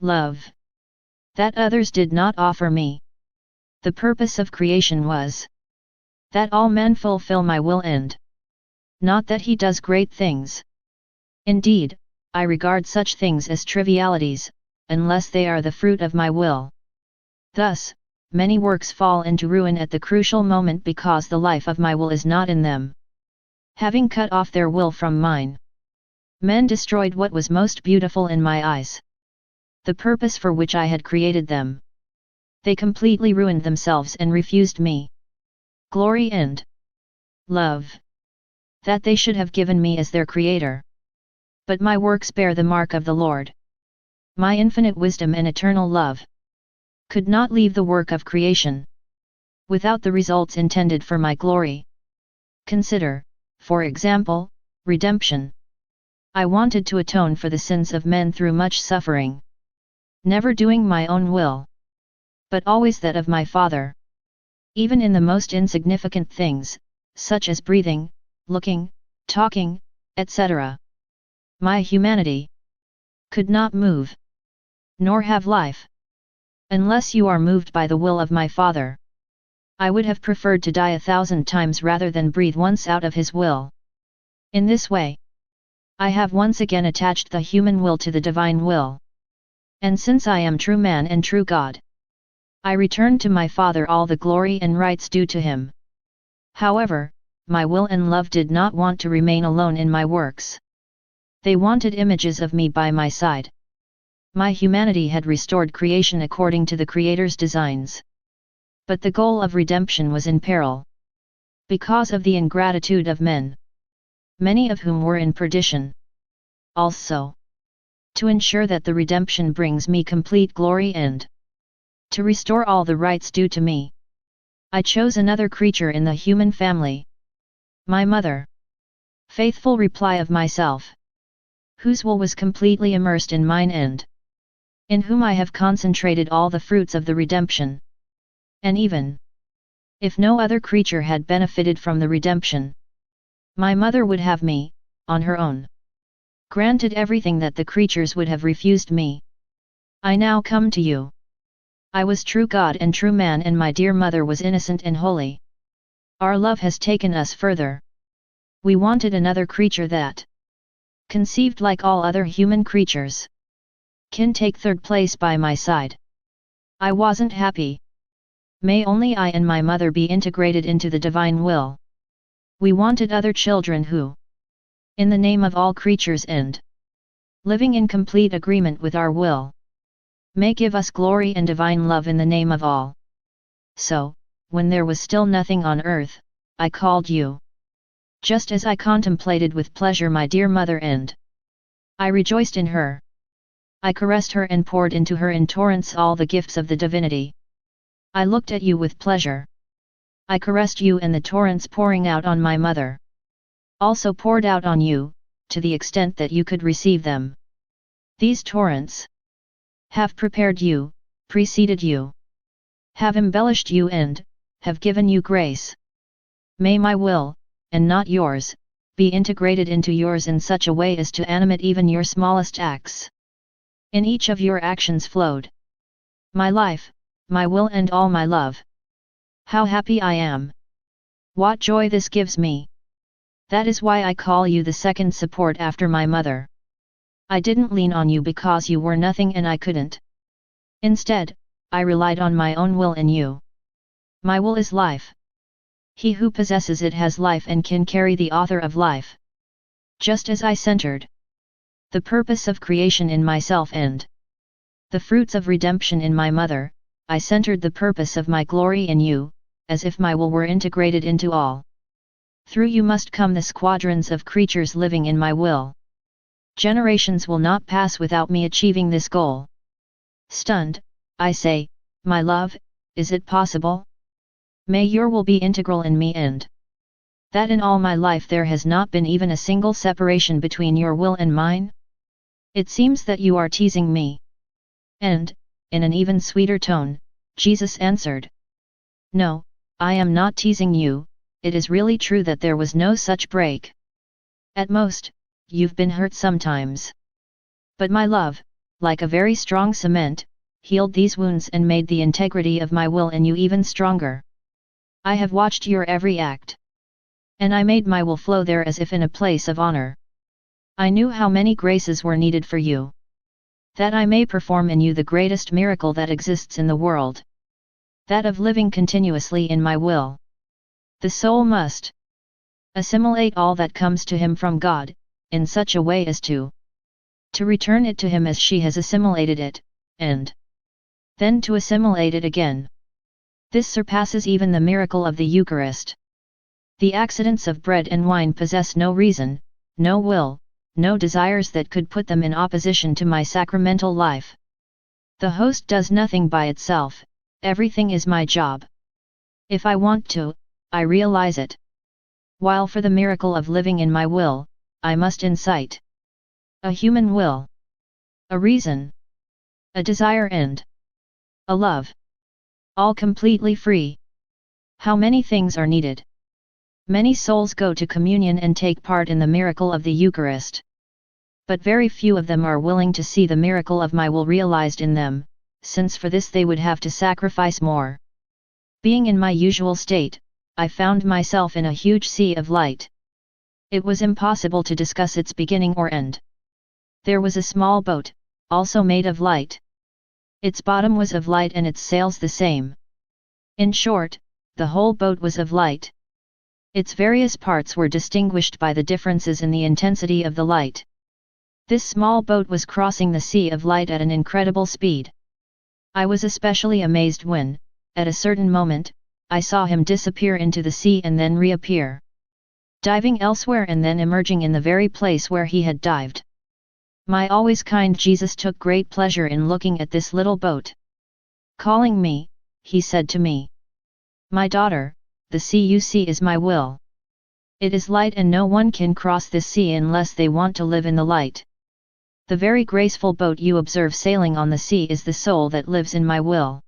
love that others did not offer me. The purpose of creation was that all men fulfill my will and not that he does great things. Indeed, I regard such things as trivialities, unless they are the fruit of my will. Thus, many works fall into ruin at the crucial moment because the life of my will is not in them. Having cut off their will from mine, men destroyed what was most beautiful in my eyes, the purpose for which I had created them. They completely ruined themselves and refused me glory and love that they should have given me as their creator. But my works bear the mark of the Lord. My infinite wisdom and eternal love could not leave the work of creation without the results intended for my glory. Consider, for example, redemption. I wanted to atone for the sins of men through much suffering, never doing my own will, but always that of my Father. Even in the most insignificant things, such as breathing, looking, talking, etc., my humanity could not move, nor have life, unless you are moved by the will of my Father. I would have preferred to die 1,000 times rather than breathe once out of his will. In this way, I have once again attached the human will to the divine will. And since I am true man and true God, I return to my Father all the glory and rights due to him. However, my will and love did not want to remain alone in my works. They wanted images of me by my side. My humanity had restored creation according to the Creator's designs. But the goal of redemption was in peril, because of the ingratitude of men, many of whom were in perdition. Also, to ensure that the redemption brings me complete glory and to restore all the rights due to me, I chose another creature in the human family, my mother. Faithful reply of myself, whose will was completely immersed in mine and in whom I have concentrated all the fruits of the redemption. And even if no other creature had benefited from the redemption, my mother would have me, on her own, granted everything that the creatures would have refused me. I now come to you. I was true God and true man, and my dear mother was innocent and holy. Our love has taken us further. We wanted another creature that, conceived like all other human creatures, can take third place by my side. I wasn't happy. May only I and my mother be integrated into the divine will. We wanted other children who, in the name of all creatures and living in complete agreement with our will, may give us glory and divine love in the name of all. So, when there was still nothing on earth, I called you. Just as I contemplated with pleasure my dear mother and I rejoiced in her. I caressed her and poured into her in torrents all the gifts of the divinity. I looked at you with pleasure. I caressed you, and the torrents pouring out on my mother also poured out on you, to the extent that you could receive them. These torrents have prepared you, preceded you, have embellished you and have given you grace. May my will, and not yours, be integrated into yours in such a way as to animate even your smallest acts. In each of your actions flowed my life, my will and all my love. How happy I am! What joy this gives me! That is why I call you the second support after my mother. I didn't lean on you because you were nothing and I couldn't. Instead, I relied on my own will in you. My will is life. He who possesses it has life and can carry the author of life. Just as I centered the purpose of creation in myself and the fruits of redemption in my mother, I centered the purpose of my glory in you, as if my will were integrated into all. Through you must come the squadrons of creatures living in my will. Generations will not pass without me achieving this goal. Stunned, I say, my love, is it possible? May your will be integral in me and that in all my life there has not been even a single separation between your will and mine? It seems that you are teasing me. And, in an even sweeter tone, Jesus answered, No, I am not teasing you, it is really true that there was no such break. At most, you've been hurt sometimes. But my love, like a very strong cement, healed these wounds and made the integrity of my will in you even stronger. I have watched your every act, and I made my will flow there as if in a place of honor. I knew how many graces were needed for you. that I may perform in you the greatest miracle that exists in the world. That of living continuously in my will. The soul must assimilate all that comes to him from God, in such a way as to return it to him as she has assimilated it, and then to assimilate it again. This surpasses even the miracle of the Eucharist. The accidents of bread and wine possess no reason, no will, no desires that could put them in opposition to my sacramental life. The host does nothing by itself, everything is my job. If I want to, I realize it. While for the miracle of living in my will, I must incite a human will, a reason, a desire and a love. All completely free. How many things are needed? Many souls go to communion and take part in the miracle of the Eucharist. But very few of them are willing to see the miracle of my will realized in them, since for this they would have to sacrifice more. Being in my usual state, I found myself in a huge sea of light. It was impossible to discuss its beginning or end. There was a small boat, also made of light. Its bottom was of light and its sails the same. In short, the whole boat was of light. Its various parts were distinguished by the differences in the intensity of the light. This small boat was crossing the sea of light at an incredible speed. I was especially amazed when, at a certain moment, I saw him disappear into the sea and then reappear, diving elsewhere and then emerging in the very place where he had dived. My always kind Jesus took great pleasure in looking at this little boat. Calling me, he said to me, "My daughter, the sea you see is my will. It is light and no one can cross this sea unless they want to live in the light. The very graceful boat you observe sailing on the sea is the soul that lives in my will.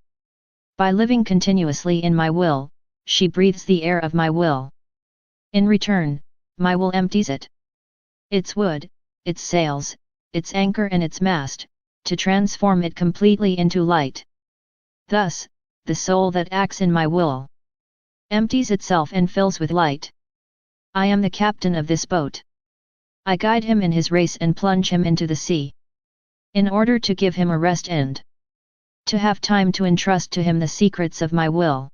By living continuously in my will, she breathes the air of my will. In return, my will empties it. Its wood, its sails, its anchor and its mast, to transform it completely into light. Thus, the soul that acts in my will empties itself and fills with light. I am the captain of this boat. I guide him in his race and plunge him into the sea. In order to give him a rest and to have time to entrust to him the secrets of my will.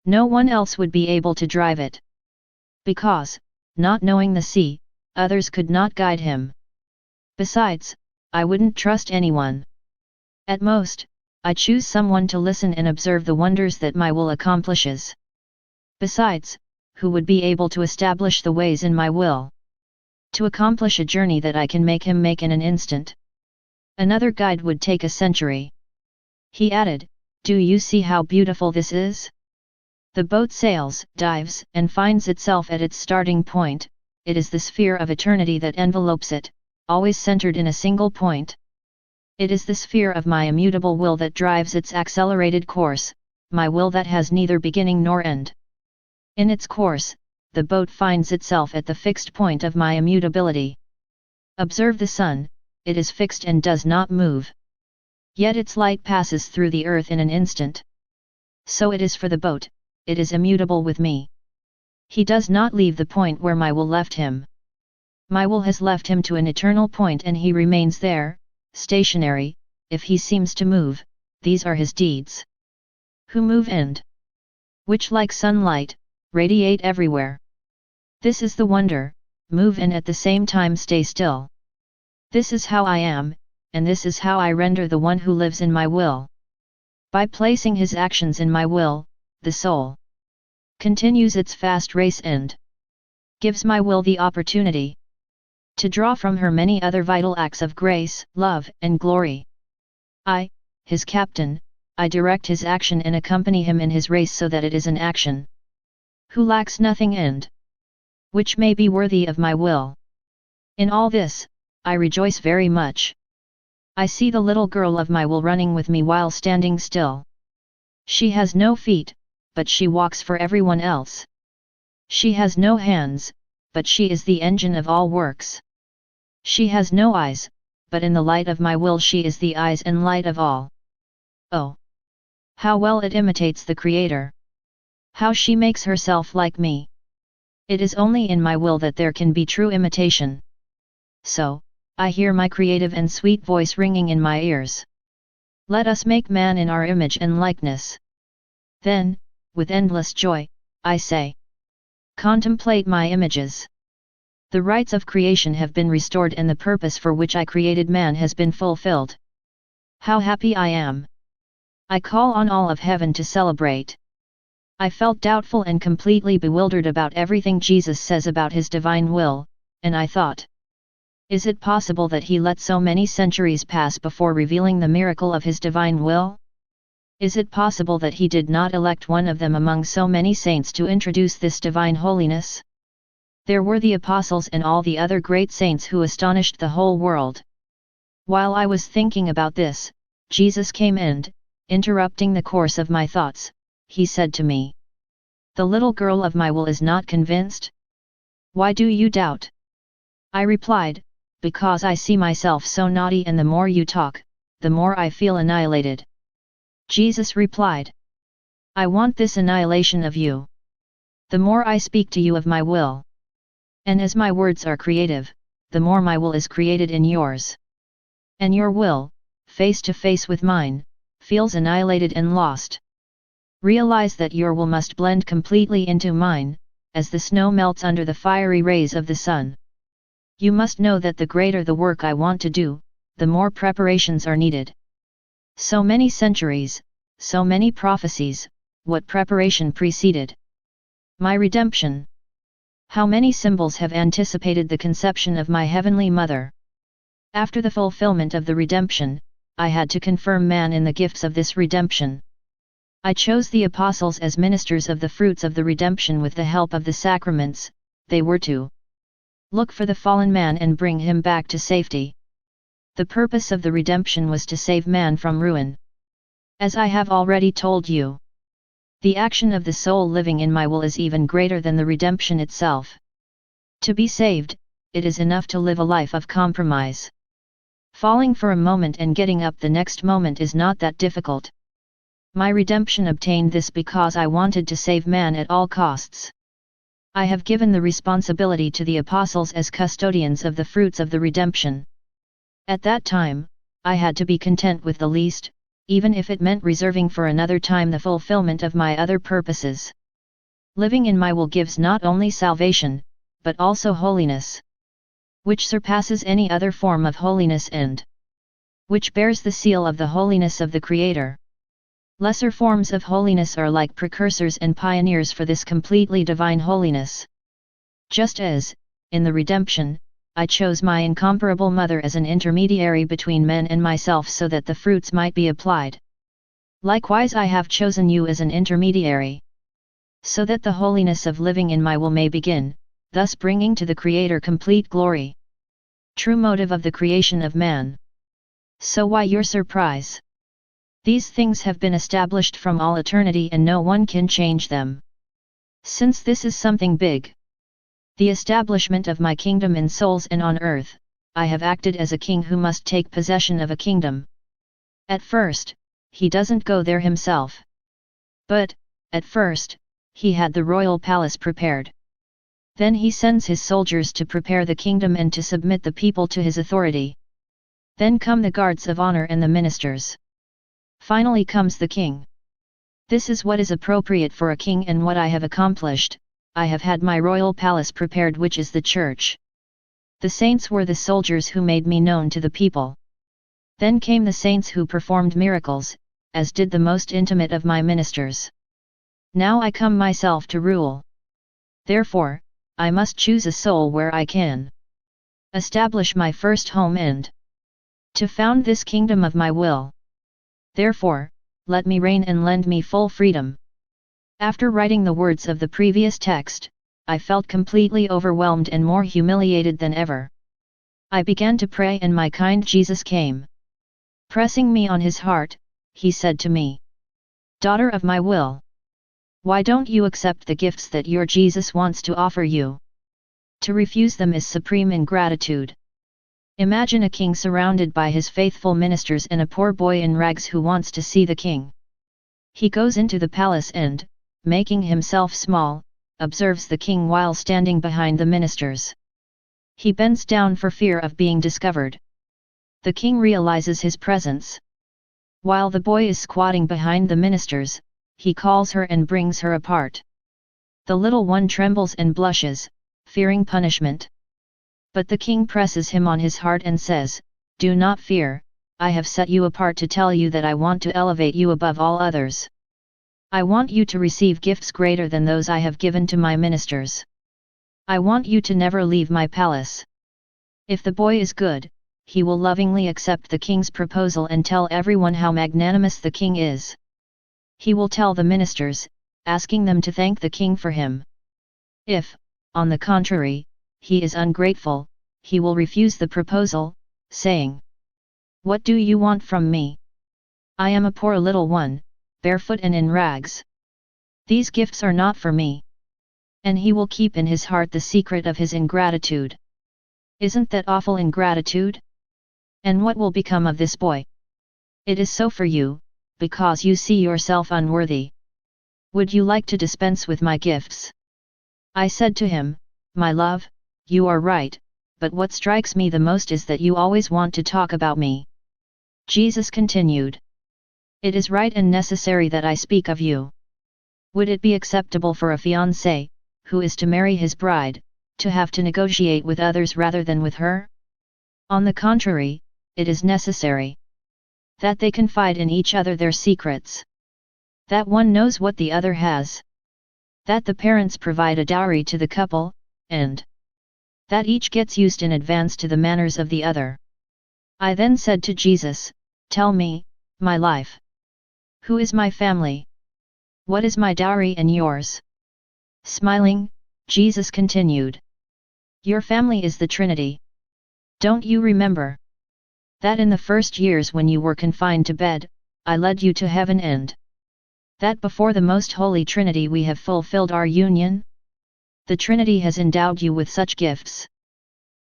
No one else would be able to drive it. Because, not knowing the sea, others could not guide him. Besides, I wouldn't trust anyone. At most, I choose someone to listen and observe the wonders that my will accomplishes. Besides, who would be able to establish the ways in my will? To accomplish a journey that I can make him make in an instant. Another guide would take a century." He added, "Do you see how beautiful this is? The boat sails, dives, and finds itself at its starting point. It is the sphere of eternity that envelopes it, always centered in a single point. It is the sphere of my immutable will that drives its accelerated course, my will that has neither beginning nor end. In its course, the boat finds itself at the fixed point of my immutability. Observe the sun, it is fixed and does not move. Yet its light passes through the earth in an instant. So it is for the boat, it is immutable with me. He does not leave the point where my will left him. My will has left him to an eternal point and he remains there, stationary. If he seems to move, these are his deeds. Who move and which like sunlight, radiate everywhere. This is the wonder, move and at the same time stay still. This is how I am, and this is how I render the one who lives in my will. By placing his actions in my will, the soul continues its fast race and gives my will the opportunity to draw from her many other vital acts of grace, love, and glory. I, his captain, I direct his action and accompany him in his race so that it is an action who lacks nothing and which may be worthy of my will. In all this, I rejoice very much. I see the little girl of my will running with me while standing still. She has no feet, but she walks for everyone else. She has no hands, but she is the engine of all works. She has no eyes, but in the light of my will she is the eyes and light of all. Oh! How well it imitates the Creator! How she makes herself like me! It is only in my will that there can be true imitation. So, I hear my creative and sweet voice ringing in my ears. Let us make man in our image and likeness. Then, with endless joy, I say, contemplate my images. The rights of creation have been restored and the purpose for which I created man has been fulfilled. How happy I am! I call on all of heaven to celebrate. I felt doubtful and completely bewildered about everything Jesus says about his divine will, and I thought, is it possible that he let so many centuries pass before revealing the miracle of his divine will? Is it possible that he did not elect one of them among so many saints to introduce this divine holiness? There were the apostles and all the other great saints who astonished the whole world. While I was thinking about this, Jesus came and, interrupting the course of my thoughts, he said to me, "The little girl of my will is not convinced? Why do you doubt?" I replied, "Because I see myself so naughty, and the more you talk, the more I feel annihilated." Jesus replied, "I want this annihilation of you. The more I speak to you of my will. And as my words are creative, the more my will is created in yours. And your will, face to face with mine, feels annihilated and lost. Realize that your will must blend completely into mine, as the snow melts under the fiery rays of the sun. You must know that the greater the work I want to do, the more preparations are needed. So many centuries, so many prophecies, what preparation preceded? My redemption. How many symbols have anticipated the conception of my heavenly mother? After the fulfillment of the redemption, I had to confirm man in the gifts of this redemption. I chose the apostles as ministers of the fruits of the redemption with the help of the sacraments. They were to look for the fallen man and bring him back to safety. The purpose of the redemption was to save man from ruin. As I have already told you, the action of the soul living in my will is even greater than the redemption itself. To be saved, it is enough to live a life of compromise. Falling for a moment and getting up the next moment is not that difficult. My redemption obtained this because I wanted to save man at all costs. I have given the responsibility to the apostles as custodians of the fruits of the redemption. At that time, I had to be content with the least, even if it meant reserving for another time the fulfillment of my other purposes. Living in my will gives not only salvation, but also holiness, which surpasses any other form of holiness and which bears the seal of the holiness of the Creator. Lesser forms of holiness are like precursors and pioneers for this completely divine holiness. Just as, in the redemption, I chose my incomparable mother as an intermediary between men and myself so that the fruits might be applied. Likewise I have chosen you as an intermediary, so that the holiness of living in my will may begin, thus bringing to the Creator complete glory. True motive of the creation of man. So why your surprise? These things have been established from all eternity and no one can change them. Since this is something big, the establishment of my kingdom in souls and on earth, I have acted as a king who must take possession of a kingdom. At first, he doesn't go there himself. But, at first, he had the royal palace prepared. Then he sends his soldiers to prepare the kingdom and to submit the people to his authority. Then come the guards of honor and the ministers. Finally comes the king. This is what is appropriate for a king and what I have accomplished. I have had my royal palace prepared, which is the church. The saints were the soldiers who made me known to the people. Then came the saints who performed miracles, as did the most intimate of my ministers. Now I come myself to rule. Therefore, I must choose a soul where I can establish my first home and to found this kingdom of my will. Therefore, let me reign and lend me full freedom. After writing the words of the previous text, I felt completely overwhelmed and more humiliated than ever. I began to pray and my kind Jesus came. Pressing me on his heart, he said to me, "Daughter of my will, why don't you accept the gifts that your Jesus wants to offer you? To refuse them is supreme ingratitude. Imagine a king surrounded by his faithful ministers and a poor boy in rags who wants to see the king. He goes into the palace and, making himself small, observes the king while standing behind the ministers. He bends down for fear of being discovered. The king realizes his presence. While the boy is squatting behind the ministers, he calls her and brings her apart. The little one trembles and blushes, fearing punishment. But the king presses him on his heart and says, "Do not fear, I have set you apart to tell you that I want to elevate you above all others. I want you to receive gifts greater than those I have given to my ministers. I want you to never leave my palace." If the boy is good, he will lovingly accept the king's proposal and tell everyone how magnanimous the king is. He will tell the ministers, asking them to thank the king for him. If, on the contrary, he is ungrateful, he will refuse the proposal, saying, "What do you want from me? I am a poor little one, barefoot and in rags. These gifts are not for me." And he will keep in his heart the secret of his ingratitude. Isn't that awful ingratitude? And what will become of this boy? It is so for you, because you see yourself unworthy. Would you like to dispense with my gifts? I said to him, "My love, you are right, but what strikes me the most is that you always want to talk about me." Jesus continued, "It is right and necessary that I speak of you. Would it be acceptable for a fiancé, who is to marry his bride, to have to negotiate with others rather than with her? On the contrary, it is necessary that they confide in each other their secrets, that one knows what the other has, that the parents provide a dowry to the couple, and that each gets used in advance to the manners of the other." I then said to Jesus, "Tell me, my life. Who is my family? What is my dowry and yours?" Smiling, Jesus continued, "Your family is the Trinity. Don't you remember that in the first years when you were confined to bed, I led you to heaven, and that before the most holy Trinity we have fulfilled our union? The Trinity has endowed you with such gifts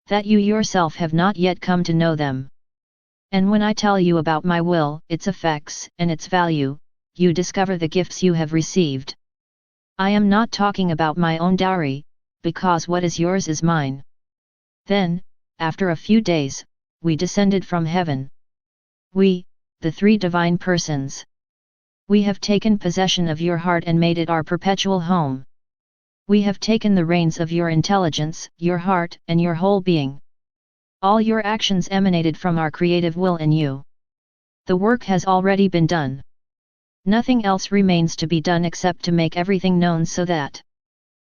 that you yourself have not yet come to know them. And when I tell you about my will, its effects, and its value, you discover the gifts you have received. I am not talking about my own dowry, because what is yours is mine." Then, after a few days, we descended from heaven. We, the three divine persons. We have taken possession of your heart and made it our perpetual home. We have taken the reins of your intelligence, your heart, and your whole being. All your actions emanated from our creative will in you. The work has already been done. Nothing else remains to be done except to make everything known so that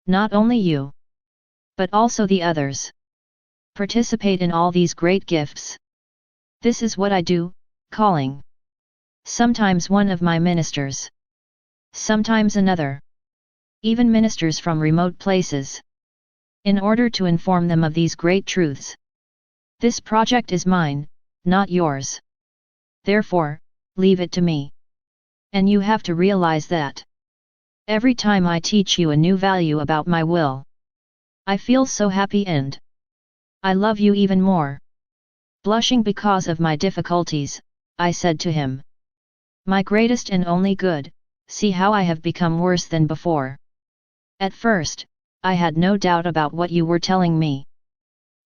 not only you, but also the others participate in all these great gifts. This is what I do, calling sometimes one of my ministers, sometimes another, even ministers from remote places, in order to inform them of these great truths. This project is mine, not yours. Therefore, leave it to me. And you have to realize that every time I teach you a new value about my will, I feel so happy and I love you even more." Blushing because of my difficulties, I said to him, "My greatest and only good, see how I have become worse than before. At first, I had no doubt about what you were telling me.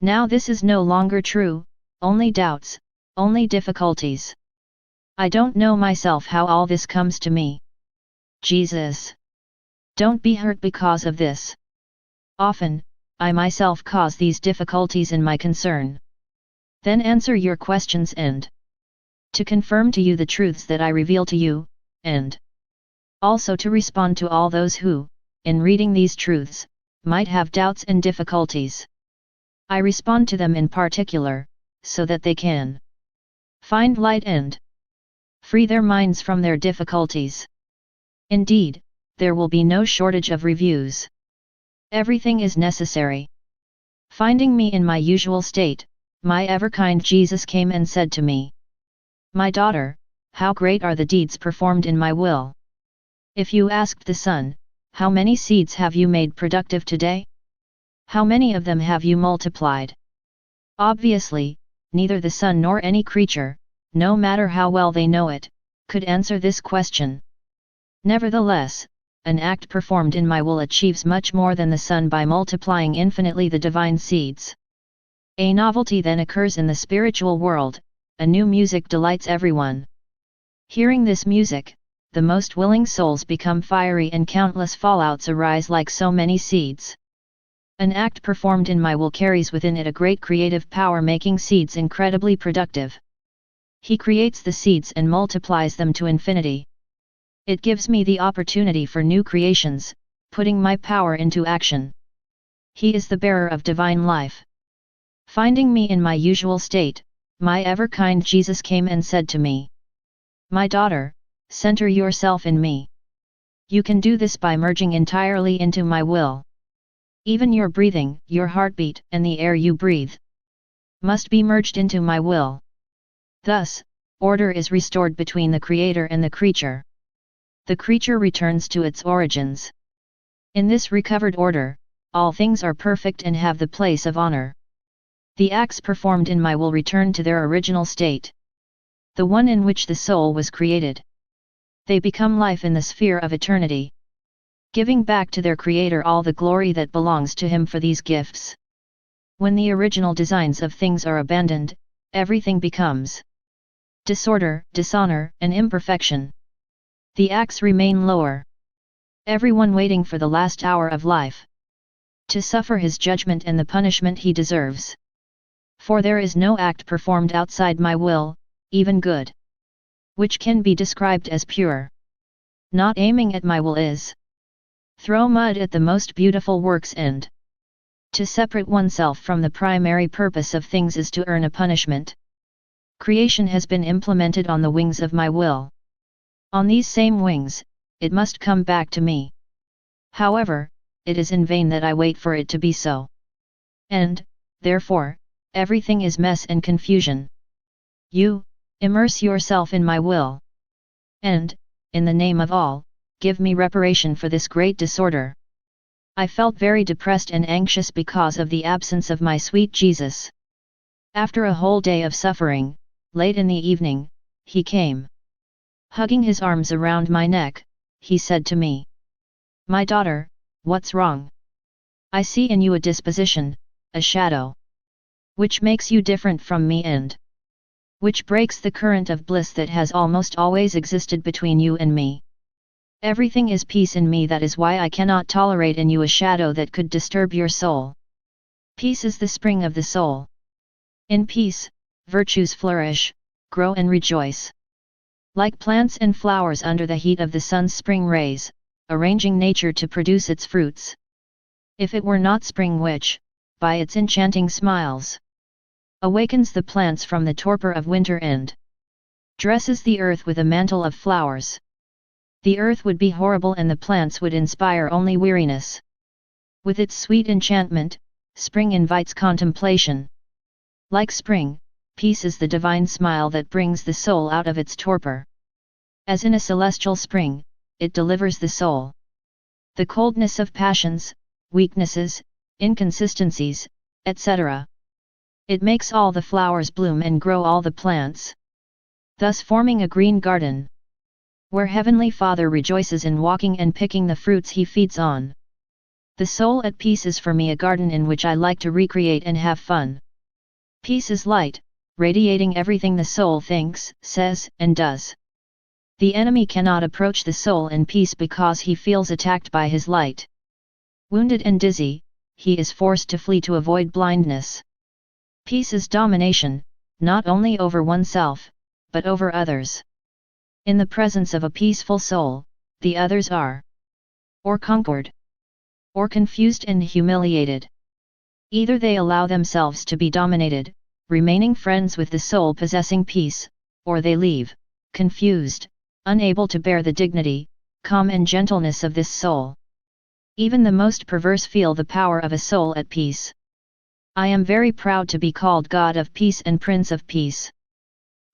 Now this is no longer true, only doubts, only difficulties. I don't know myself how all this comes to me." Jesus, don't be hurt because of this. Often, I myself cause these difficulties in my concern. Then answer your questions and to confirm to you the truths that I reveal to you, and also to respond to all those who, in reading these truths, might have doubts and difficulties. I respond to them in particular, so that they can find light and free their minds from their difficulties. Indeed, there will be no shortage of reviews. Everything is necessary. Finding me in my usual state, my ever-kind Jesus came and said to me, "My daughter, how great are the deeds performed in my will. If you asked the sun, how many seeds have you made productive today? How many of them have you multiplied?" Obviously, neither the sun nor any creature, no matter how well they know it, could answer this question. Nevertheless, an act performed in my will achieves much more than the sun by multiplying infinitely the divine seeds. A novelty then occurs in the spiritual world, a new music delights everyone. Hearing this music, the most willing souls become fiery and countless fallouts arise like so many seeds. An act performed in my will carries within it a great creative power, making seeds incredibly productive. He creates the seeds and multiplies them to infinity. It gives me the opportunity for new creations, putting my power into action. He is the bearer of divine life. Finding me in my usual state, my ever-kind Jesus came and said to me, "My daughter, center yourself in me. You can do this by merging entirely into my will. Even your breathing, your heartbeat, and the air you breathe must be merged into my will. Thus, order is restored between the Creator and the creature. The creature returns to its origins. In this recovered order, all things are perfect and have the place of honor. The acts performed in my will return to their original state, the one in which the soul was created. They become life in the sphere of eternity, giving back to their Creator all the glory that belongs to Him for these gifts. When the original designs of things are abandoned, everything becomes disorder, dishonor, and imperfection. The acts remain lower. Everyone waiting for the last hour of life, to suffer his judgment and the punishment he deserves. For there is no act performed outside my will, even good, which can be described as pure. Not aiming at my will is throw mud at the most beautiful works, and to separate oneself from the primary purpose of things is to earn a punishment. Creation has been implemented on the wings of my will. On these same wings, it must come back to me. However, it is in vain that I wait for it to be so. And, therefore, everything is mess and confusion. You, immerse yourself in my will. And, in the name of all, give me reparation for this great disorder. I felt very depressed and anxious because of the absence of my sweet Jesus. After a whole day of suffering, late in the evening, he came. Hugging his arms around my neck, he said to me, "My daughter, what's wrong? I see in you a disposition, a shadow, which makes you different from me and which breaks the current of bliss that has almost always existed between you and me. Everything is peace in me, that is why I cannot tolerate in you a shadow that could disturb your soul. Peace is the spring of the soul. In peace, virtues flourish, grow and rejoice. Like plants and flowers under the heat of the sun's spring rays, arranging nature to produce its fruits. If it were not spring which, by its enchanting smiles, awakens the plants from the torpor of winter and dresses the earth with a mantle of flowers, the earth would be horrible and the plants would inspire only weariness. With its sweet enchantment, spring invites contemplation. Like spring, peace is the divine smile that brings the soul out of its torpor. As in a celestial spring, it delivers the soul. The coldness of passions, weaknesses, inconsistencies, etc. It makes all the flowers bloom and grow all the plants, thus forming a green garden, where Heavenly Father rejoices in walking and picking the fruits He feeds on. The soul at peace is for me a garden in which I like to recreate and have fun. Peace is light, radiating everything the soul thinks, says, and does. The enemy cannot approach the soul in peace because he feels attacked by his light. Wounded and dizzy, he is forced to flee to avoid blindness. Peace is domination, not only over oneself, but over others. In the presence of a peaceful soul, the others are or conquered, or confused and humiliated. Either they allow themselves to be dominated, remaining friends with the soul possessing peace, or they leave, confused, unable to bear the dignity, calm and gentleness of this soul. Even the most perverse feel the power of a soul at peace. I am very proud to be called God of Peace and Prince of Peace.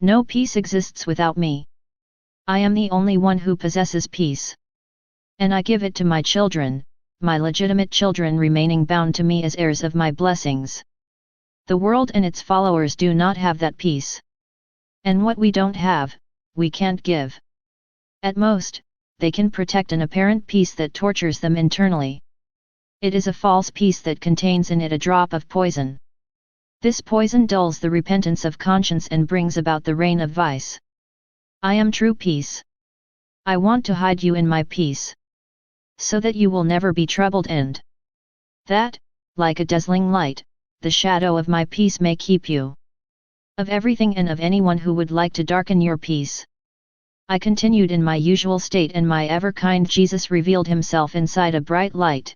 No peace exists without me. I am the only one who possesses peace. And I give it to my children, my legitimate children remaining bound to me as heirs of my blessings. The world and its followers do not have that peace. And what we don't have, we can't give. At most, they can protect an apparent peace that tortures them internally. It is a false peace that contains in it a drop of poison. This poison dulls the repentance of conscience and brings about the reign of vice. I am true peace. I want to hide you in my peace, so that you will never be troubled and that, like a dazzling light, the shadow of my peace may keep you of everything and of anyone who would like to darken your peace. I continued in my usual state, and my ever-kind Jesus revealed himself inside a bright light.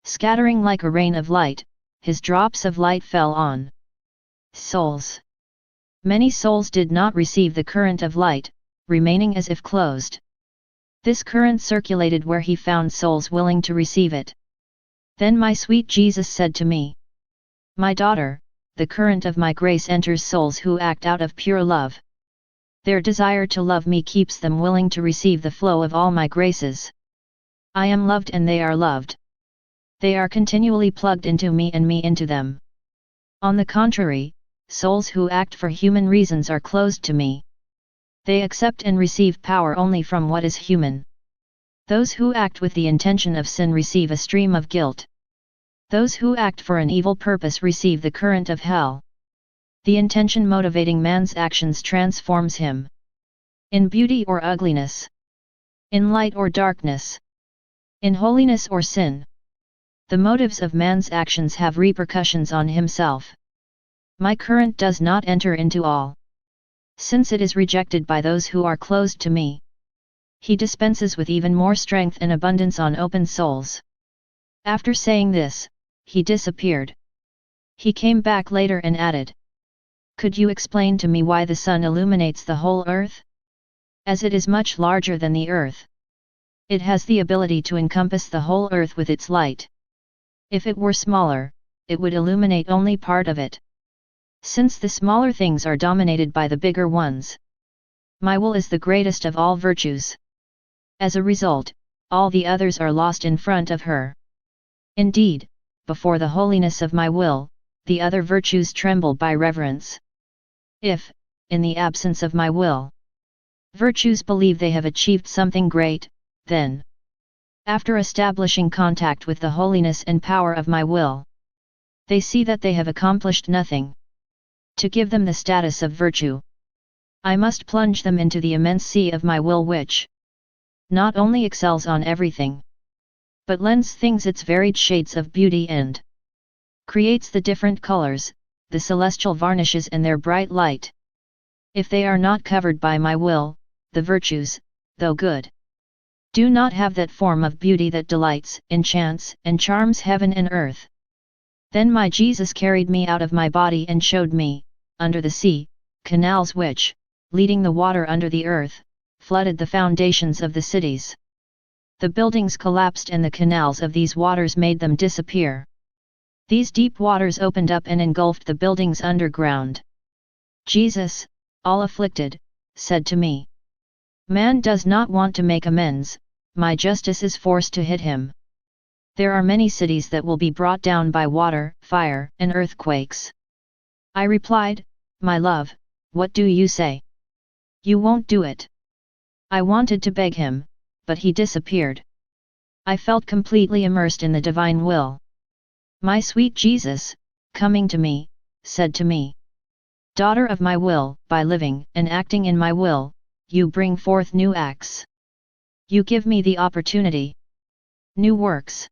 Scattering like a rain of light, his drops of light fell on souls. Many souls did not receive the current of light, remaining as if closed. This current circulated where he found souls willing to receive it. Then my sweet Jesus said to me, "My daughter, the current of my grace enters souls who act out of pure love. Their desire to love me keeps them willing to receive the flow of all my graces. I am loved and they are loved. They are continually plugged into me and me into them. On the contrary, souls who act for human reasons are closed to me. They accept and receive power only from what is human. Those who act with the intention of sin receive a stream of guilt. Those who act for an evil purpose receive the current of hell. The intention motivating man's actions transforms him. In beauty or ugliness. In light or darkness. In holiness or sin. The motives of man's actions have repercussions on himself. My current does not enter into all. Since it is rejected by those who are closed to me. He dispenses with even more strength and abundance on open souls." After saying this, he disappeared. He came back later and added, "Could you explain to me why the sun illuminates the whole earth? As it is much larger than the earth. It has the ability to encompass the whole earth with its light. If it were smaller, it would illuminate only part of it. Since the smaller things are dominated by the bigger ones. My will is the greatest of all virtues. As a result, all the others are lost in front of her. Indeed, before the holiness of my will, the other virtues tremble by reverence. If, in the absence of my will, virtues believe they have achieved something great, then, after establishing contact with the holiness and power of my will, they see that they have accomplished nothing. To give them the status of virtue, I must plunge them into the immense sea of my will, which not only excels on everything, but lends things its varied shades of beauty and creates the different colors, the celestial varnishes and their bright light. If they are not covered by my will, the virtues, though good, do not have that form of beauty that delights, enchants, and charms heaven and earth. Then my Jesus carried me out of my body and showed me, under the sea, canals which, leading the water under the earth, flooded the foundations of the cities. The buildings collapsed and the canals of these waters made them disappear. These deep waters opened up and engulfed the buildings underground. Jesus, all afflicted, said to me, "Man does not want to make amends, my justice is forced to hit him. There are many cities that will be brought down by water, fire, and earthquakes." I replied, "My love, what do you say? You won't do it." I wanted to beg him, but he disappeared. I felt completely immersed in the divine will. My sweet Jesus, coming to me, said to me, "Daughter of my will, by living and acting in my will, you bring forth new acts. You give me the opportunity. New works.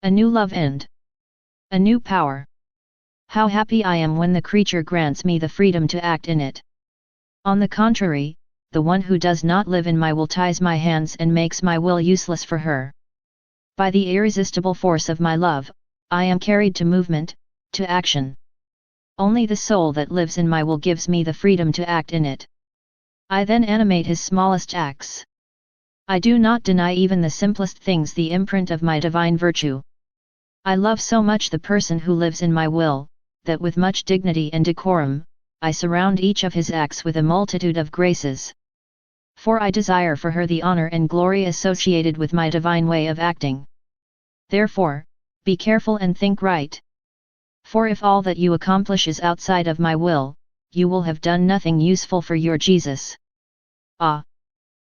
A new love and a new power. How happy I am when the creature grants me the freedom to act in it. On the contrary, the one who does not live in my will ties my hands and makes my will useless for her. By the irresistible force of my love, I am carried to movement, to action. Only the soul that lives in my will gives me the freedom to act in it. I then animate his smallest acts. I do not deny even the simplest things the imprint of my divine virtue. I love so much the person who lives in my will, that with much dignity and decorum, I surround each of his acts with a multitude of graces. For I desire for her the honor and glory associated with my divine way of acting. Therefore, be careful and think right. For if all that you accomplish is outside of my will, you will have done nothing useful for your Jesus. Ah!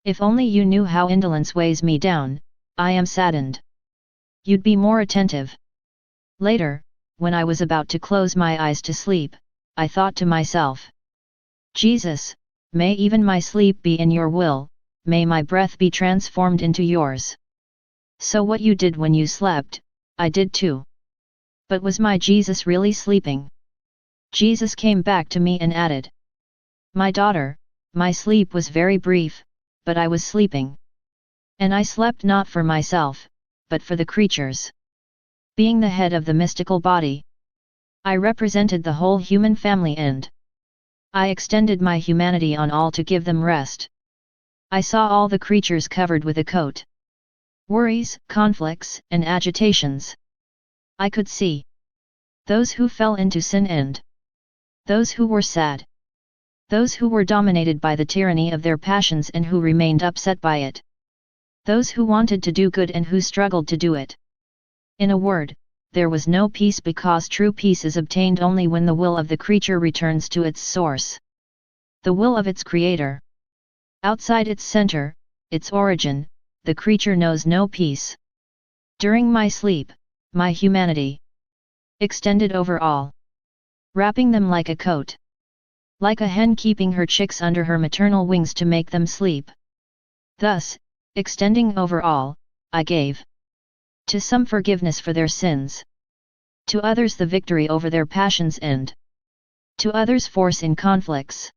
If only you knew how indolence weighs me down, I am saddened. You'd be more attentive. Later, when I was about to close my eyes to sleep, I thought to myself, Jesus, may even my sleep be in your will, may my breath be transformed into yours. So what you did when you slept, I did too. But was my Jesus really sleeping? Jesus came back to me and added, my daughter, my sleep was very brief, but I was sleeping. And I slept not for myself, but for the creatures. Being the head of the mystical body, I represented the whole human family and I extended my humanity on all to give them rest. I saw all the creatures covered with a coat. Worries, conflicts, and agitations. I could see those who fell into sin and those who were sad. Those who were dominated by the tyranny of their passions and who remained upset by it. Those who wanted to do good and who struggled to do it. In a word, there was no peace because true peace is obtained only when the will of the creature returns to its source. The will of its creator. Outside its center, its origin, the creature knows no peace. During my sleep, my humanity extended over all, wrapping them like a coat. Like a hen keeping her chicks under her maternal wings to make them sleep. Thus, extending over all, I gave to some forgiveness for their sins. To others the victory over their passions and to others force in conflicts.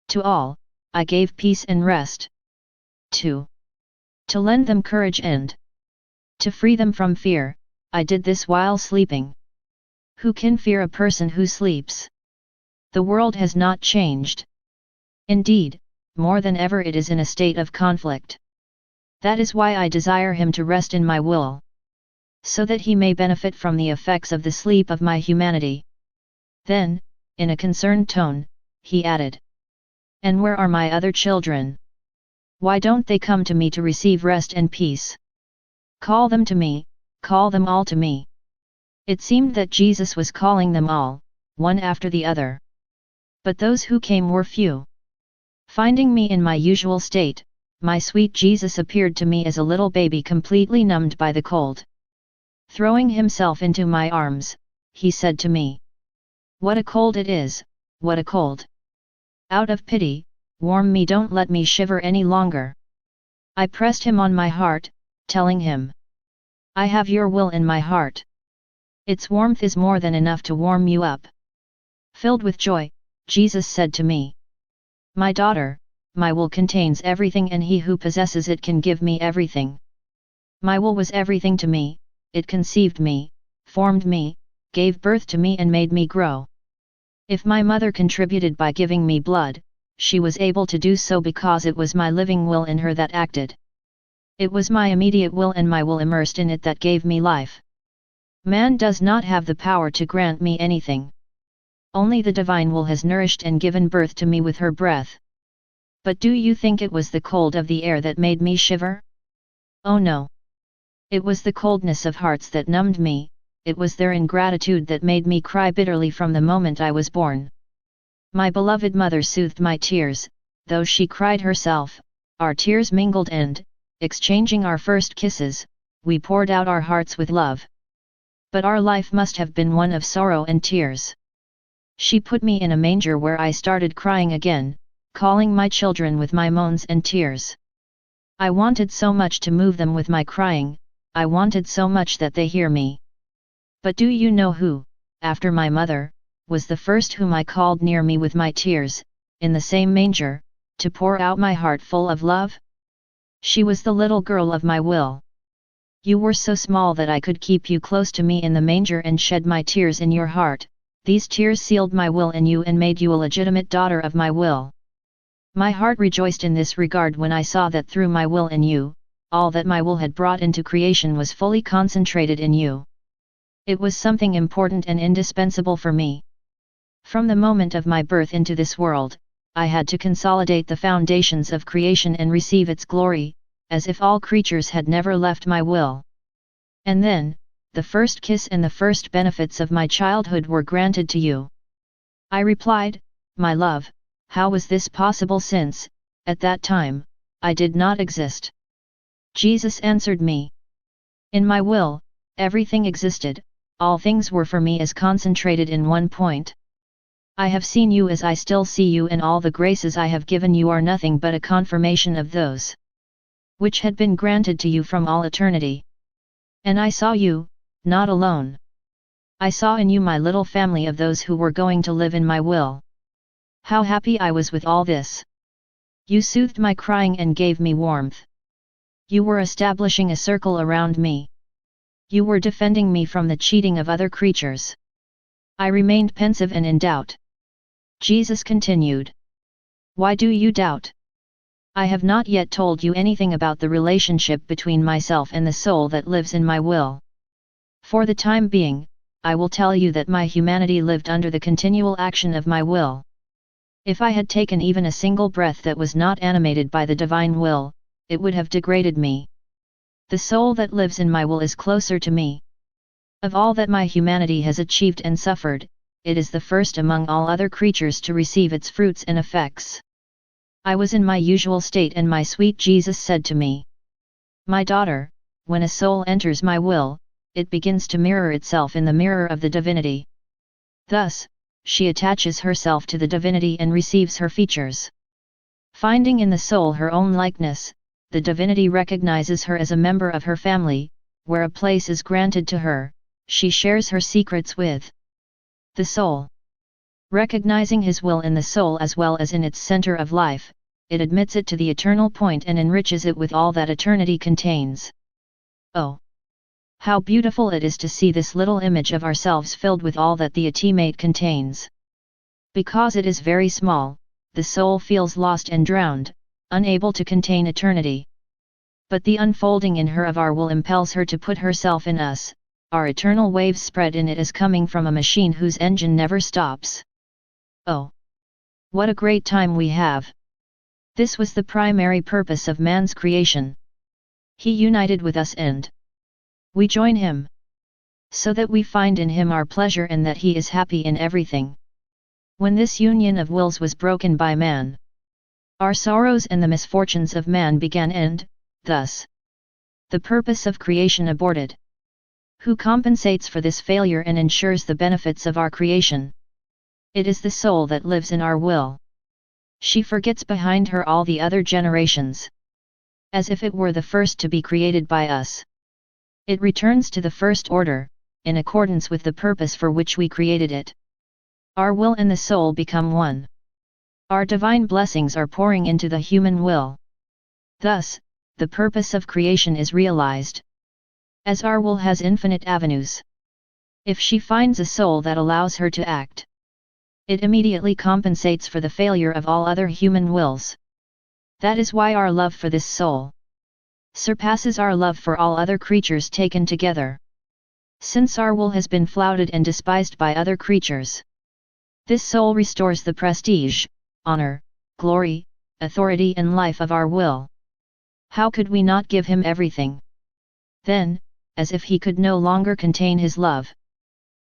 To all, I gave peace and rest. To lend them courage and to free them from fear, I did this while sleeping. Who can fear a person who sleeps? The world has not changed. Indeed, more than ever it is in a state of conflict. That is why I desire him to rest in my will, so that he may benefit from the effects of the sleep of my humanity. Then, in a concerned tone, he added, and where are my other children? Why don't they come to me to receive rest and peace? Call them to me, call them all to me. It seemed that Jesus was calling them all, one after the other. But those who came were few. Finding me in my usual state, my sweet Jesus appeared to me as a little baby completely numbed by the cold. Throwing himself into my arms, he said to me, what a cold it is, what a cold. Out of pity, warm me, don't let me shiver any longer. I pressed him on my heart, telling him, I have your will in my heart. Its warmth is more than enough to warm you up. Filled with joy, Jesus said to me, my daughter, my will contains everything and he who possesses it can give me everything. My will was everything to me, it conceived me, formed me, gave birth to me and made me grow. If my mother contributed by giving me blood, she was able to do so because it was my living will in her that acted. It was my immediate will and my will immersed in it that gave me life. Man does not have the power to grant me anything. Only the divine will has nourished and given birth to me with her breath. But do you think it was the cold of the air that made me shiver? Oh no. It was the coldness of hearts that numbed me, it was their ingratitude that made me cry bitterly from the moment I was born. My beloved mother soothed my tears, though she cried herself, our tears mingled and, exchanging our first kisses, we poured out our hearts with love. But our life must have been one of sorrow and tears. She put me in a manger where I started crying again, calling my children with my moans and tears. I wanted so much to move them with my crying, I wanted so much that they hear me. But do you know who, after my mother, was the first whom I called near me with my tears, in the same manger, to pour out my heart full of love? She was the little girl of my will. You were so small that I could keep you close to me in the manger and shed my tears in your heart. These tears sealed my will in you and made you a legitimate daughter of my will. My heart rejoiced in this regard when I saw that through my will in you, all that my will had brought into creation was fully concentrated in you. It was something important and indispensable for me. From the moment of my birth into this world, I had to consolidate the foundations of creation and receive its glory, as if all creatures had never left my will. And then, the first kiss and the first benefits of my childhood were granted to you. I replied, my love, how was this possible since, at that time, I did not exist? Jesus answered me. In my will, everything existed, all things were for me as concentrated in one point. I have seen you as I still see you, and all the graces I have given you are nothing but a confirmation of those which had been granted to you from all eternity. And I saw you, not alone. I saw in you my little family of those who were going to live in my will. How happy I was with all this! You soothed my crying and gave me warmth. You were establishing a circle around me. You were defending me from the cheating of other creatures. I remained pensive and in doubt. Jesus continued. Why do you doubt? I have not yet told you anything about the relationship between myself and the soul that lives in my will. For the time being, I will tell you that my humanity lived under the continual action of my will. If I had taken even a single breath that was not animated by the divine will, it would have degraded me. The soul that lives in my will is closer to me. Of all that my humanity has achieved and suffered, it is the first among all other creatures to receive its fruits and effects. I was in my usual state, and my sweet Jesus said to me, "My daughter, when a soul enters my will, it begins to mirror itself in the mirror of the divinity. Thus, she attaches herself to the divinity and receives her features. Finding in the soul her own likeness, the divinity recognizes her as a member of her family, where a place is granted to her. She shares her secrets with the soul. Recognizing his will in the soul as well as in its center of life, it admits it to the eternal point and enriches it with all that eternity contains. Oh! How beautiful it is to see this little image of ourselves filled with all that the ultimate contains. Because it is very small, the soul feels lost and drowned, unable to contain eternity. But the unfolding in her of our will impels her to put herself in us. Our eternal waves spread in it as coming from a machine whose engine never stops. Oh! What a great time we have! This was the primary purpose of man's creation. He united with us and we join him, so that we find in him our pleasure and that he is happy in everything. When this union of wills was broken by man, our sorrows and the misfortunes of man began, and, thus, the purpose of creation aborted. Who compensates for this failure and ensures the benefits of our creation? It is the soul that lives in our will. She forgets behind her all the other generations, as if it were the first to be created by us. It returns to the first order, in accordance with the purpose for which we created it. Our will and the soul become one. Our divine blessings are pouring into the human will. Thus, the purpose of creation is realized. As our will has infinite avenues, if she finds a soul that allows her to act, it immediately compensates for the failure of all other human wills. That is why our love for this soul surpasses our love for all other creatures taken together. Since our will has been flouted and despised by other creatures, this soul restores the prestige, honor, glory, authority and life of our will. How could we not give him everything? Then, as if he could no longer contain his love,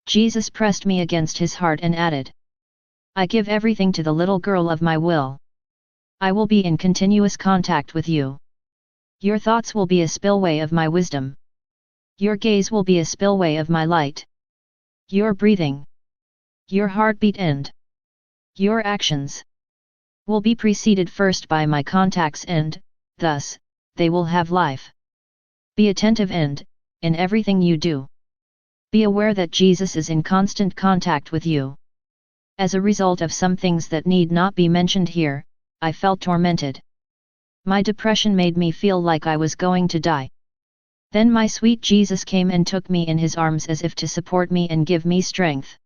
Jesus pressed me against his heart and added, "I give everything to the little girl of my will. I will be in continuous contact with you. Your thoughts will be a spillway of my wisdom. Your gaze will be a spillway of my light. Your breathing, your heartbeat and your actions will be preceded first by my contacts and, thus, they will have life. Be attentive and, in everything you do, be aware that Jesus is in constant contact with you." As a result of some things that need not be mentioned here, I felt tormented. My depression made me feel like I was going to die. Then my sweet Jesus came and took me in his arms as if to support me and give me strength.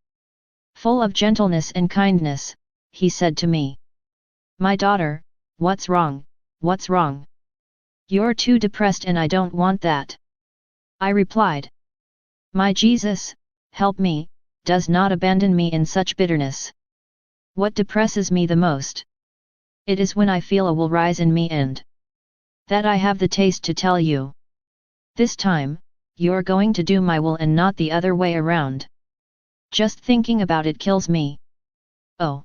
Full of gentleness and kindness, he said to me, "My daughter, what's wrong, what's wrong? You're too depressed and I don't want that." I replied, "My Jesus, help me, does not abandon me in such bitterness. What depresses me the most? It is when I feel a will rise in me and that I have the taste to tell you. This time, you're going to do my will and not the other way around. Just thinking about it kills me. Oh!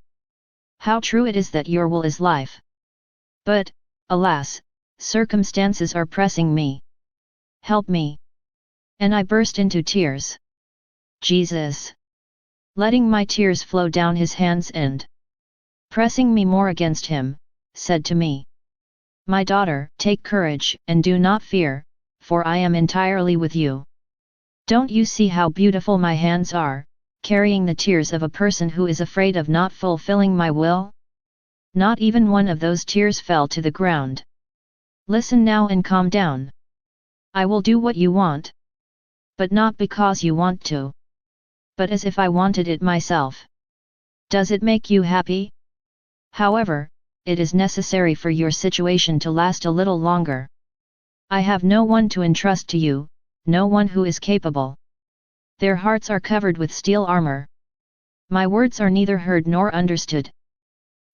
How true it is that your will is life. But, alas, circumstances are pressing me. Help me." And I burst into tears. Jesus. Letting my tears flow down his hands and pressing me more against him, said to me, "My daughter, take courage and do not fear, for I am entirely with you. Don't you see how beautiful my hands are, carrying the tears of a person who is afraid of not fulfilling my will?" Not even one of those tears fell to the ground. Listen now and calm down. I will do what you want. But not because you want to, but as if I wanted it myself. Does it make you happy? However, it is necessary for your situation to last a little longer. I have no one to entrust to you, no one who is capable. Their hearts are covered with steel armor. My words are neither heard nor understood.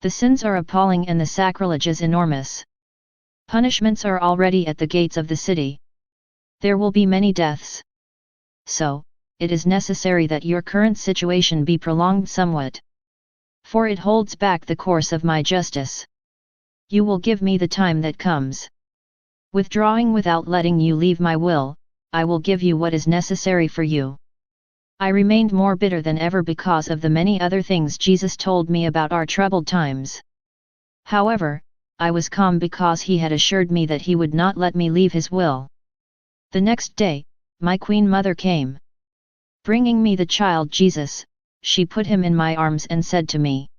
The sins are appalling and the sacrilege is enormous. Punishments are already at the gates of the city. There will be many deaths. So, it is necessary that your current situation be prolonged somewhat. For it holds back the course of my justice. You will give me the time that comes. Withdrawing without letting you leave my will, I will give you what is necessary for you. I remained more bitter than ever because of the many other things Jesus told me about our troubled times. However, I was calm because he had assured me that he would not let me leave his will. The next day, my Queen Mother came. Bringing me the child Jesus, she put him in my arms and said to me,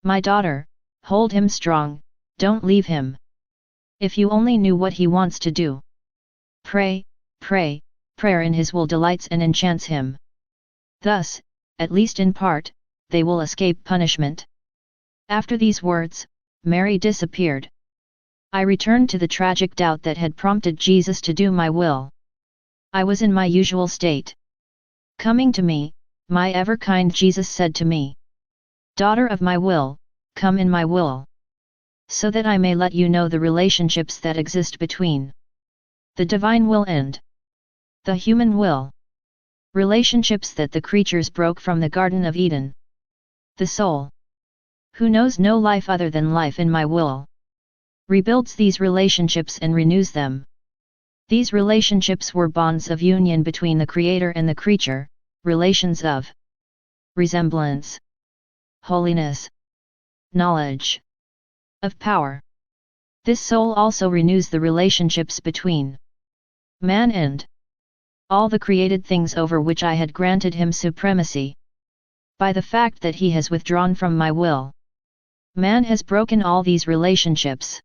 "My daughter, hold him strong, don't leave him. If you only knew what he wants to do. Pray, pray, prayer in his will delights and enchants him. Thus, at least in part, they will escape punishment." After these words, Mary disappeared. I returned to the tragic doubt that had prompted Jesus to do my will. I was in my usual state. Coming to me, my ever-kind Jesus said to me, "Daughter of my will, come in my will. So that I may let you know the relationships that exist between the divine will and the human will. Relationships that the creatures broke from the Garden of Eden. The soul, who knows no life other than life in my will, rebuilds these relationships and renews them. These relationships were bonds of union between the Creator and the creature, relations of resemblance, holiness, knowledge, of power. This soul also renews the relationships between man and all the created things over which I had granted him supremacy. By the fact that he has withdrawn from my will, man has broken all these relationships,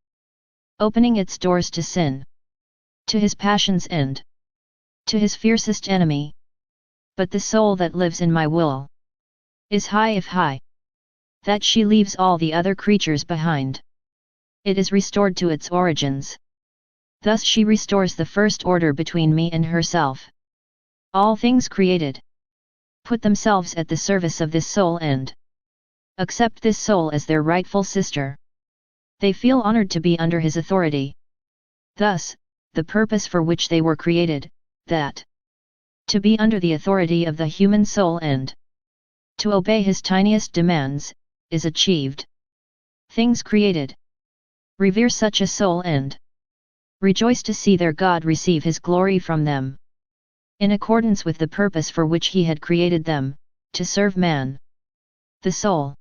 opening its doors to sin, to his passions and to his fiercest enemy. But the soul that lives in my will is high if high, that she leaves all the other creatures behind. It is restored to its origins. Thus she restores the first order between me and herself. All things created put themselves at the service of this soul and accept this soul as their rightful sister. They feel honored to be under his authority. Thus, the purpose for which they were created, that to be under the authority of the human soul and to obey his tiniest demands, is achieved. Things created revere such a soul and rejoice to see their God receive his glory from them. In accordance with the purpose for which he had created them, to serve man. The soul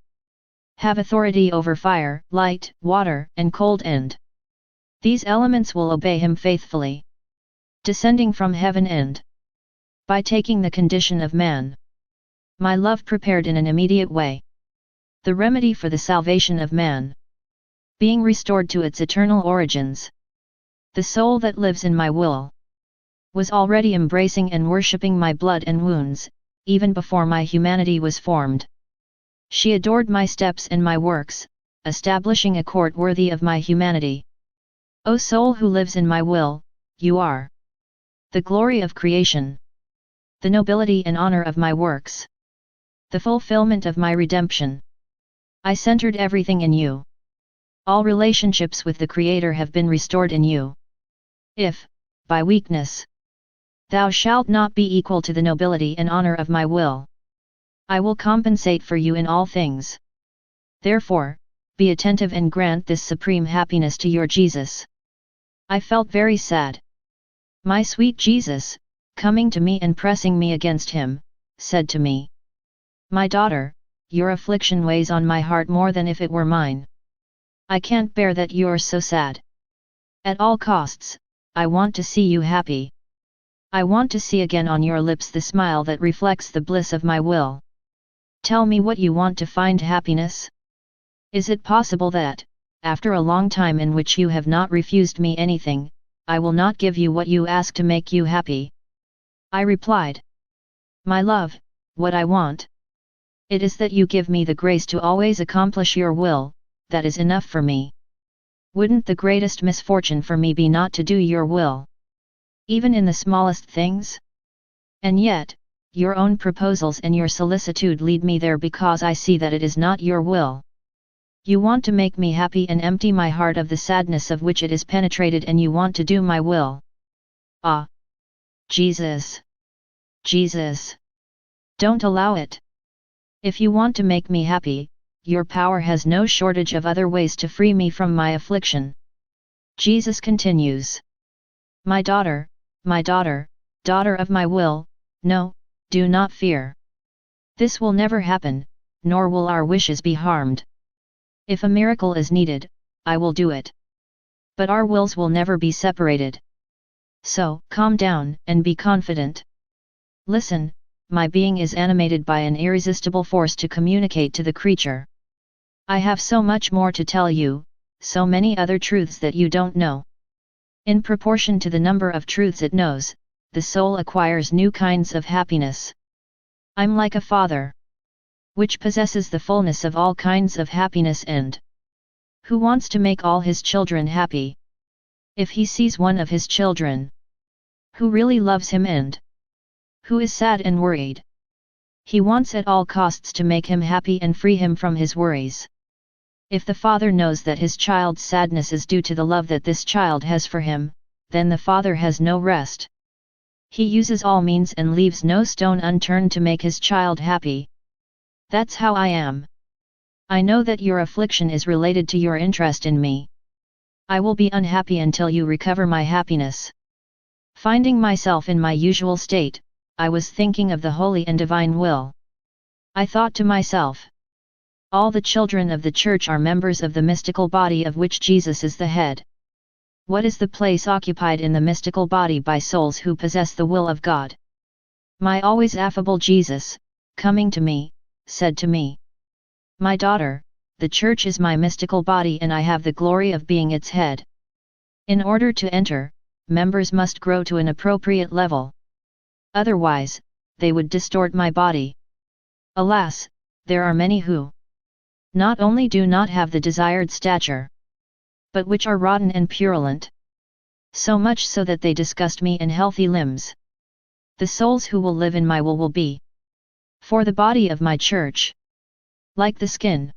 have authority over fire, light, water, and cold, and these elements will obey him faithfully, descending from heaven and by taking the condition of man. My love prepared in an immediate way the remedy for the salvation of man, being restored to its eternal origins. The soul that lives in my will was already embracing and worshipping my blood and wounds, even before my humanity was formed. She adored my steps and my works, establishing a court worthy of my humanity. O soul who lives in my will, you are the glory of creation, the nobility and honor of my works, the fulfillment of my redemption. I centered everything in you. All relationships with the Creator have been restored in you. If, by weakness, thou shalt not be equal to the nobility and honor of my will, I will compensate for you in all things. Therefore, be attentive and grant this supreme happiness to your Jesus. I felt very sad. My sweet Jesus, coming to me and pressing me against him, said to me, "My daughter, your affliction weighs on my heart more than if it were mine. I can't bear that you're so sad. At all costs, I want to see you happy. I want to see again on your lips the smile that reflects the bliss of my will. Tell me what you want to find happiness? Is it possible that, after a long time in which you have not refused me anything, I will not give you what you ask to make you happy?" I replied, "My love, what I want? It is that you give me the grace to always accomplish your will, that is enough for me. Wouldn't the greatest misfortune for me be not to do your will? Even in the smallest things? And yet, your own proposals and your solicitude lead me there because I see that it is not your will. You want to make me happy and empty my heart of the sadness of which it is penetrated, and you want to do my will. Ah! Jesus! Jesus! Don't allow it! If you want to make me happy, your power has no shortage of other ways to free me from my affliction." Jesus continues, my daughter, daughter of my will, no, do not fear. This will never happen, nor will our wishes be harmed. If a miracle is needed, I will do it. But our wills will never be separated. So, calm down and be confident. Listen, my being is animated by an irresistible force to communicate to the creature. I have so much more to tell you, so many other truths that you don't know. In proportion to the number of truths it knows, the soul acquires new kinds of happiness. I'm like a father, which possesses the fullness of all kinds of happiness and who wants to make all his children happy. If he sees one of his children who really loves him and who is sad and worried, he wants at all costs to make him happy and free him from his worries. If the father knows that his child's sadness is due to the love that this child has for him, then the father has no rest. He uses all means and leaves no stone unturned to make his child happy. That's how I am. I know that your affliction is related to your interest in me. I will be unhappy until you recover my happiness. Finding myself in my usual state, I was thinking of the holy and divine will. I thought to myself, all the children of the Church are members of the mystical body of which Jesus is the head. What is the place occupied in the mystical body by souls who possess the will of God? My always affable Jesus, coming to me, said to me, my daughter, the Church is my mystical body and I have the glory of being its head. In order to enter, members must grow to an appropriate level. Otherwise, they would distort my body. Alas, there are many who not only do not have the desired stature, but which are rotten and purulent. So much so that they disgust me and healthy limbs. The souls who will live in my will be for the body of my Church. Like the skin.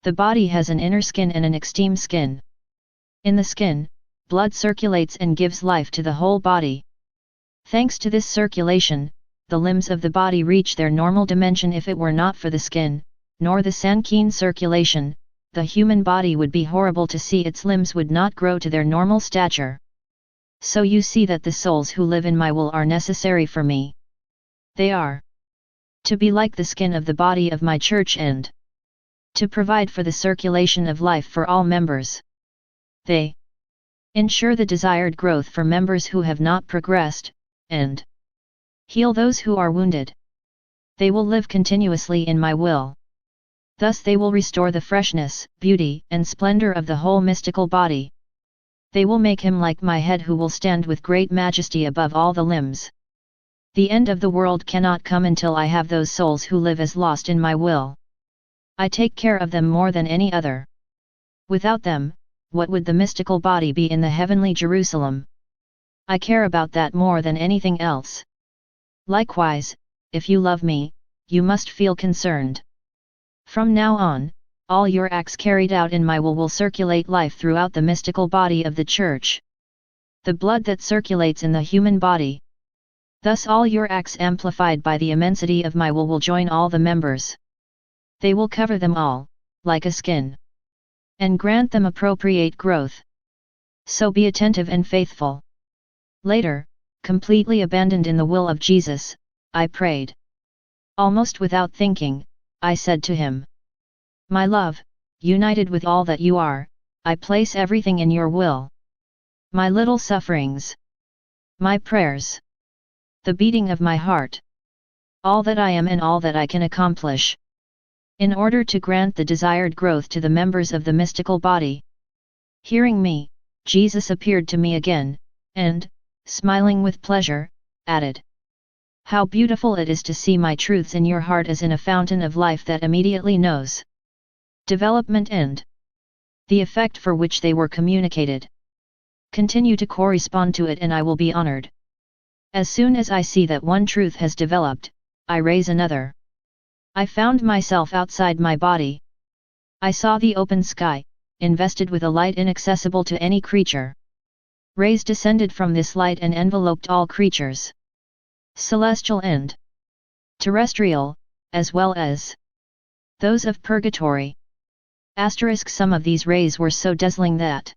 The body has an inner skin and an exteme skin. In the skin, blood circulates and gives life to the whole body. Thanks to this circulation, the limbs of the body reach their normal dimension. If it were not for the skin, nor the sanguine circulation, the human body would be horrible to see. Its limbs would not grow to their normal stature. So you see that the souls who live in my will are necessary for me. They are to be like the skin of the body of my Church and to provide for the circulation of life for all members. They ensure the desired growth for members who have not progressed, and heal those who are wounded. They will live continuously in my will. Thus they will restore the freshness, beauty, and splendor of the whole mystical body. They will make him like my head who will stand with great majesty above all the limbs. The end of the world cannot come until I have those souls who live as lost in my will. I take care of them more than any other. Without them, what would the mystical body be in the heavenly Jerusalem? I care about that more than anything else. Likewise, if you love me, you must feel concerned. From now on, all your acts carried out in my will circulate life throughout the mystical body of the Church. The blood that circulates in the human body. Thus all your acts amplified by the immensity of my will join all the members. They will cover them all, like a skin, and grant them appropriate growth. So be attentive and faithful. Later, completely abandoned in the will of Jesus, I prayed. Almost without thinking, I said to him, "My love, united with all that you are, I place everything in your will. My little sufferings, my prayers, the beating of my heart, all that I am and all that I can accomplish, in order to grant the desired growth to the members of the mystical body." Hearing me, Jesus appeared to me again, and, smiling with pleasure, added, "How beautiful it is to see my truths in your heart as in a fountain of life that immediately knows development and the effect for which they were communicated. Continue to correspond to it and I will be honored. As soon as I see that one truth has developed, I raise another. I found myself outside my body. I saw the open sky, invested with a light inaccessible to any creature. Rays descended from this light and enveloped all creatures, celestial and terrestrial, as well as those of purgatory. Some of these rays were so dazzling that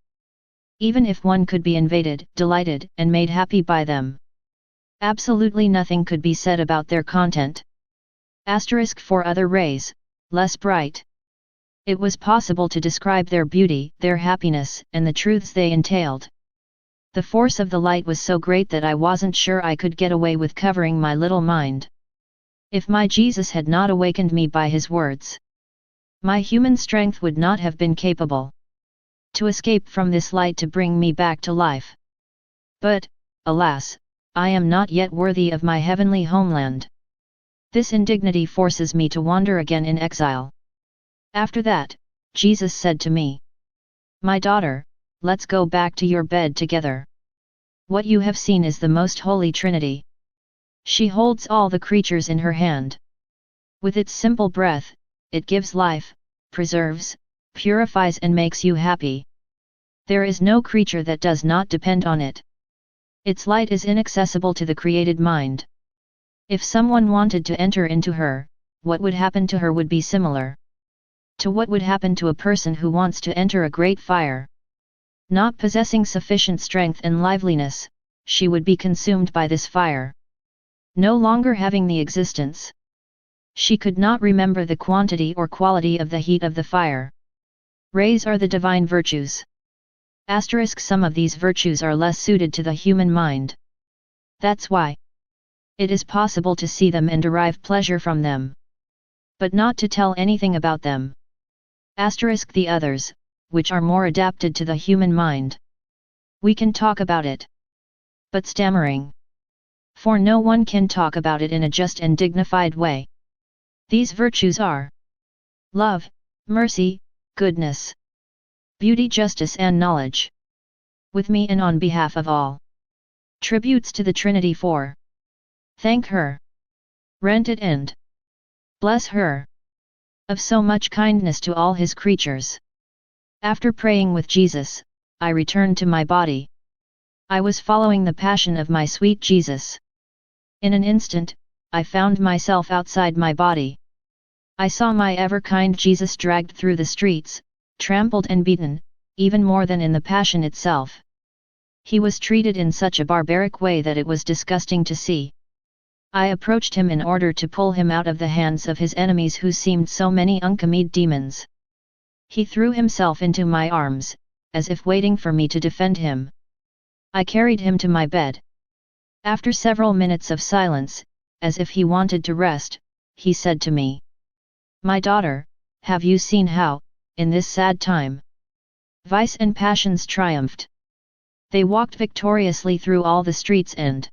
even if one could be invaded, delighted, and made happy by them, absolutely nothing could be said about their content. For other rays, less bright, it was possible to describe their beauty, their happiness, and the truths they entailed. The force of the light was so great that I wasn't sure I could get away with covering my little mind. If my Jesus had not awakened me by his words, my human strength would not have been capable to escape from this light to bring me back to life. But, alas, I am not yet worthy of my heavenly homeland. This indignity forces me to wander again in exile. After that, Jesus said to me, "My daughter, let's go back to your bed together. What you have seen is the most holy Trinity. She holds all the creatures in her hand. With its simple breath, it gives life, preserves, purifies and makes you happy. There is no creature that does not depend on it. Its light is inaccessible to the created mind. If someone wanted to enter into her, what would happen to her would be similar to what would happen to a person who wants to enter a great fire. Not possessing sufficient strength and liveliness, she would be consumed by this fire. No longer having the existence, she could not remember the quantity or quality of the heat of the fire. Rays are the divine virtues. Some of these virtues are less suited to the human mind. That's why it is possible to see them and derive pleasure from them, but not to tell anything about them. The others, which are more adapted to the human mind, we can talk about it, but stammering, for no one can talk about it in a just and dignified way. These virtues are love, mercy, goodness, beauty, justice and knowledge. With me and on behalf of all, tributes to the Trinity for thank her, rent it and bless her, of so much kindness to all his creatures. After praying with Jesus, I returned to my body. I was following the passion of my sweet Jesus. In an instant, I found myself outside my body. I saw my ever-kind Jesus dragged through the streets, trampled and beaten, even more than in the passion itself. He was treated in such a barbaric way that it was disgusting to see. I approached him in order to pull him out of the hands of his enemies who seemed so many uncommon demons. He threw himself into my arms, as if waiting for me to defend him. I carried him to my bed. After several minutes of silence, as if he wanted to rest, he said to me, "My daughter, have you seen how, in this sad time, vice and passions triumphed? They walked victoriously through all the streets and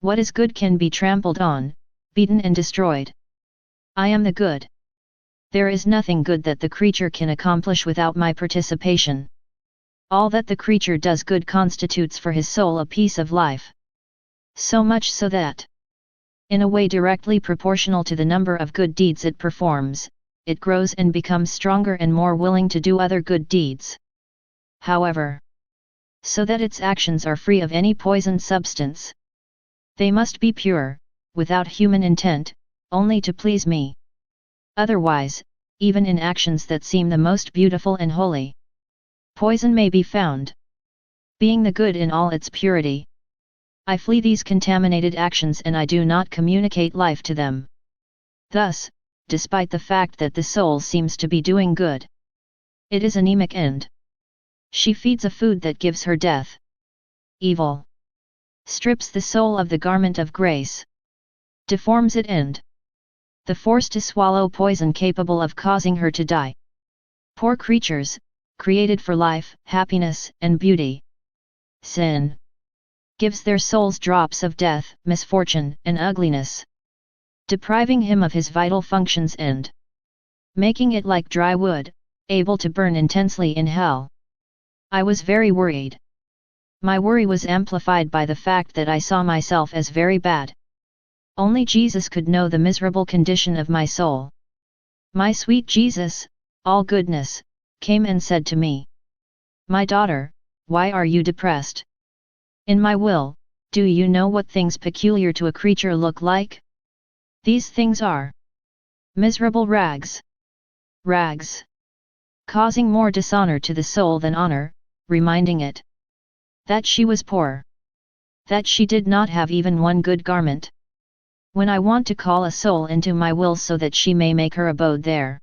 what is good can be trampled on, beaten and destroyed. I am the good. There is nothing good that the creature can accomplish without my participation. All that the creature does good constitutes for his soul a piece of life. So much so that, in a way directly proportional to the number of good deeds it performs, it grows and becomes stronger and more willing to do other good deeds. However, so that its actions are free of any poison substance. They must be pure, without human intent, only to please me. Otherwise, even in actions that seem the most beautiful and holy, poison may be found. Being the good in all its purity, I flee these contaminated actions and I do not communicate life to them. Thus, despite the fact that the soul seems to be doing good, it is anemic and she feeds a food that gives her death. Evil strips the soul of the garment of grace, deforms it and the force to swallow poison capable of causing her to die. Poor creatures, created for life, happiness, and beauty. Sin gives their souls drops of death, misfortune, and ugliness, depriving him of his vital functions and making it like dry wood, able to burn intensely in hell. I was very worried. My worry was amplified by the fact that I saw myself as very bad. Only Jesus could know the miserable condition of my soul. My sweet Jesus, all goodness, came and said to me, "My daughter, why are you depressed? In my will, do you know what things peculiar to a creature look like? These things are miserable rags. Rags. Causing more dishonor to the soul than honor, reminding it that she was poor. That she did not have even one good garment. When I want to call a soul into my will so that she may make her abode there,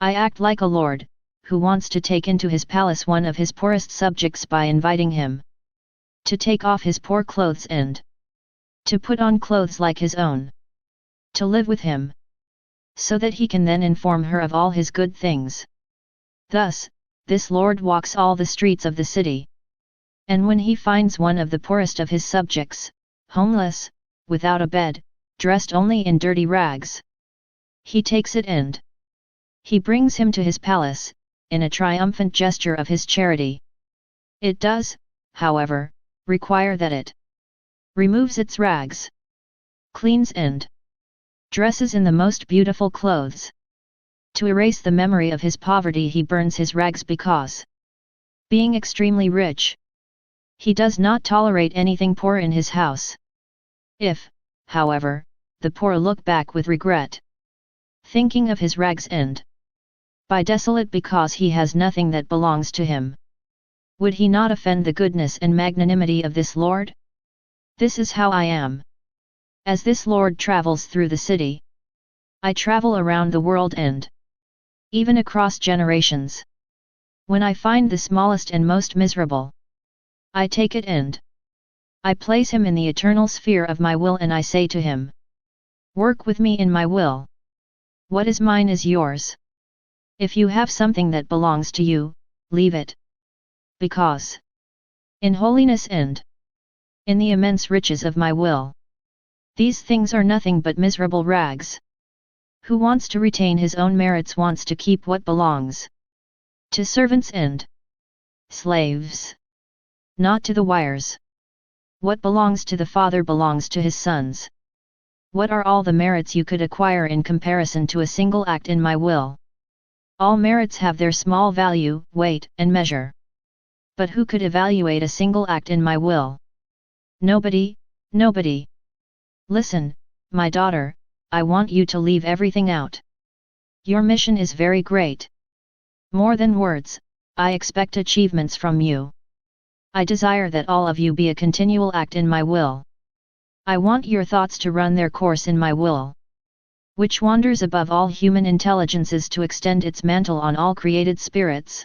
I act like a lord, who wants to take into his palace one of his poorest subjects by inviting him to take off his poor clothes and to put on clothes like his own, to live with him, so that he can then inform her of all his good things. Thus, this lord walks all the streets of the city. And when he finds one of the poorest of his subjects, homeless, without a bed, dressed only in dirty rags, he takes it and he brings him to his palace, in a triumphant gesture of his charity. It does, however, require that it removes its rags, cleans and dresses in the most beautiful clothes. To erase the memory of his poverty he burns his rags because, being extremely rich, he does not tolerate anything poor in his house. If, however, the poor look back with regret, thinking of his rags and be desolate because he has nothing that belongs to him, would he not offend the goodness and magnanimity of this Lord? This is how I am. As this Lord travels through the city, I travel around the world and even across generations. When I find the smallest and most miserable, I take it and I place him in the eternal sphere of my will and I say to him, "Work with me in my will. What is mine is yours. If you have something that belongs to you, leave it. Because in holiness and in the immense riches of my will, these things are nothing but miserable rags. Who wants to retain his own merits wants to keep what belongs to servants and slaves, not to the wires. What belongs to the Father belongs to his sons. What are all the merits you could acquire in comparison to a single act in my will? All merits have their small value, weight, and measure. But who could evaluate a single act in my will? Nobody, nobody. Listen, my daughter, I want you to leave everything out. Your mission is very great. More than words, I expect achievements from you. I desire that all of you be a continual act in my will. I want your thoughts to run their course in my will, which wanders above all human intelligences to extend its mantle on all created spirits.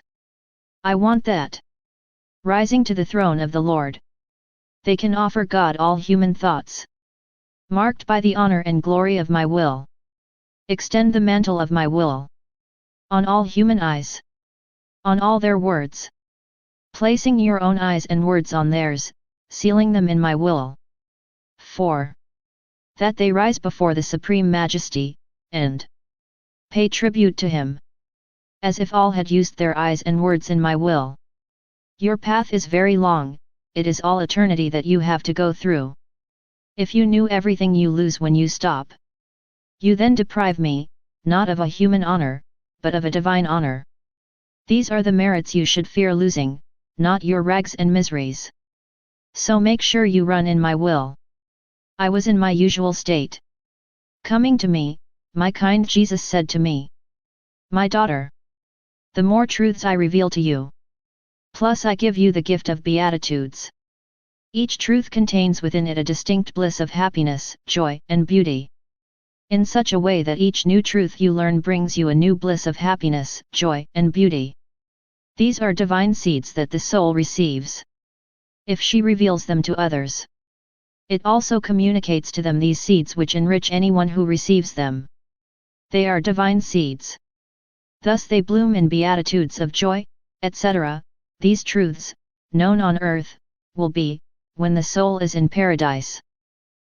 I want that, rising to the throne of the Lord, they can offer God all human thoughts, marked by the honor and glory of my will. Extend the mantle of my will on all human eyes, on all their words, placing your own eyes and words on theirs, sealing them in my will. 4. That they rise before the Supreme Majesty, and pay tribute to Him, as if all had used their eyes and words in my will. Your path is very long, it is all eternity that you have to go through. If you knew everything you lose when you stop, you then deprive me, not of a human honor, but of a divine honor. These are the merits you should fear losing, not your rags and miseries. So make sure you run in my will. I was in my usual state. Coming to me, my kind Jesus said to me, "My daughter, the more truths I reveal to you, plus I give you the gift of Beatitudes. Each truth contains within it a distinct bliss of happiness, joy, and beauty. in such a way that each new truth you learn brings you a new bliss of happiness, joy, and beauty. These are divine seeds that the soul receives. If she reveals them to others, it also communicates to them these seeds which enrich anyone who receives them. They are divine seeds. Thus they bloom in beatitudes of joy, etc. These truths, known on earth, will be, when the soul is in paradise.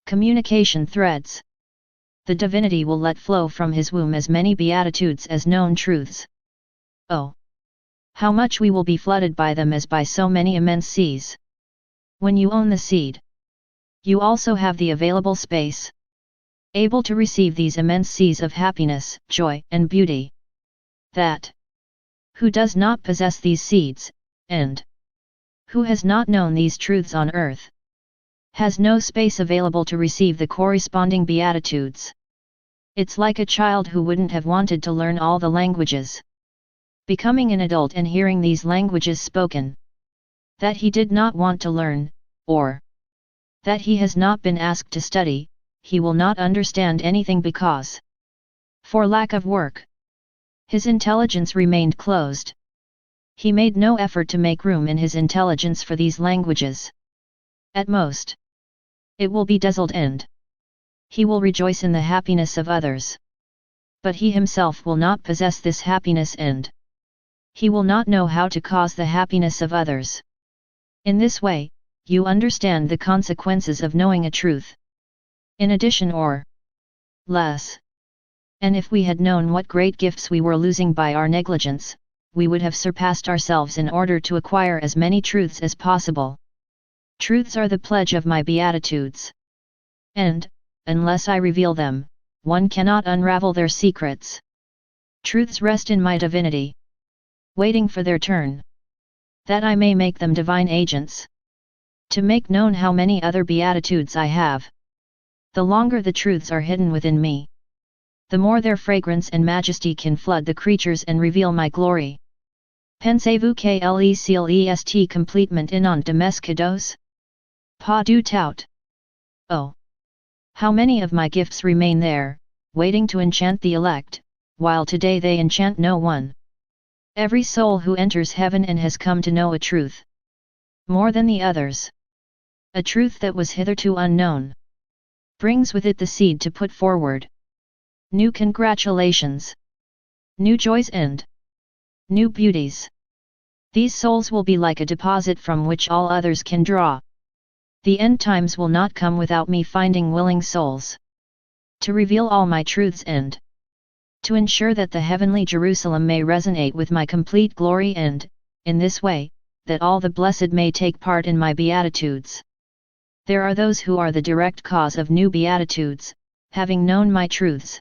Communication threads. The divinity will let flow from his womb as many beatitudes as known truths. Oh! How much we will be flooded by them as by so many immense seas. When you own the seed, you also have the available space, able to receive these immense seas of happiness, joy, and beauty. That who does not possess these seeds, and who has not known these truths on earth, has no space available to receive the corresponding beatitudes. It's like a child who wouldn't have wanted to learn all the languages, becoming an adult and hearing these languages spoken, that he did not want to learn, or that he has not been asked to study, he will not understand anything because, for lack of work, his intelligence remained closed. He made no effort to make room in his intelligence for these languages. At most, it will be dazzled and he will rejoice in the happiness of others. But he himself will not possess this happiness and he will not know how to cause the happiness of others. In this way, you understand the consequences of knowing a truth. In addition or less. And if we had known what great gifts we were losing by our negligence, we would have surpassed ourselves in order to acquire as many truths as possible. Truths are the pledge of my beatitudes. And, unless I reveal them, one cannot unravel their secrets. Truths rest in my divinity, waiting for their turn, that I may make them divine agents, to make known how many other beatitudes I have. The longer the truths are hidden within me, the more their fragrance and majesty can flood the creatures and reveal my glory. Pensez-vous que l'est completement inond de mes cadeaux? Pas du tout. Oh! How many of my gifts remain there, waiting to enchant the elect, while today they enchant no one. Every soul who enters heaven and has come to know a truth more than the others, a truth that was hitherto unknown, brings with it the seed to put forward new congratulations, new joys and new beauties. These souls will be like a deposit from which all others can draw. The end times will not come without me finding willing souls to reveal all my truths and to ensure that the heavenly Jerusalem may resonate with my complete glory and, in this way, that all the blessed may take part in my beatitudes. There are those who are the direct cause of new beatitudes, having known my truths.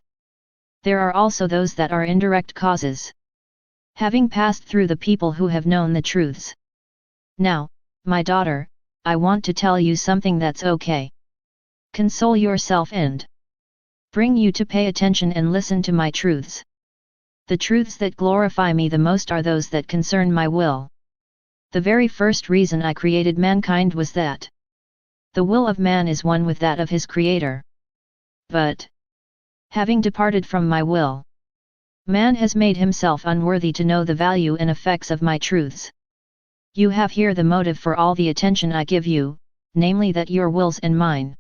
There are also those that are indirect causes, having passed through the people who have known the truths. Now, my daughter, I want to tell you something that's okay. Console yourself and bring you to pay attention and listen to my truths. The truths that glorify me the most are those that concern my will. The very first reason I created mankind was that the will of man is one with that of his Creator. But, having departed from my will, man has made himself unworthy to know the value and effects of my truths. You have here the motive for all the attention I give you, namely that your wills and mine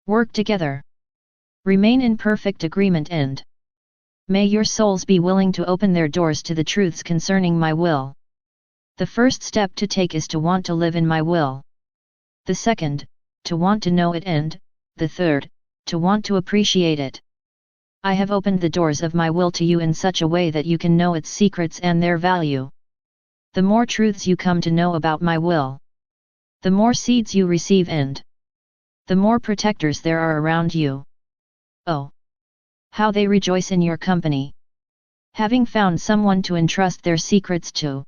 work together, remain in perfect agreement and may your souls be willing to open their doors to the truths concerning my will. The first step to take is to want to live in my will. The second, to want to know it and, the third, to want to appreciate it. I have opened the doors of my will to you in such a way that you can know its secrets and their value. The more truths you come to know about my will, the more seeds you receive and the more protectors there are around you. Oh! How they rejoice in your company! Having found someone to entrust their secrets to,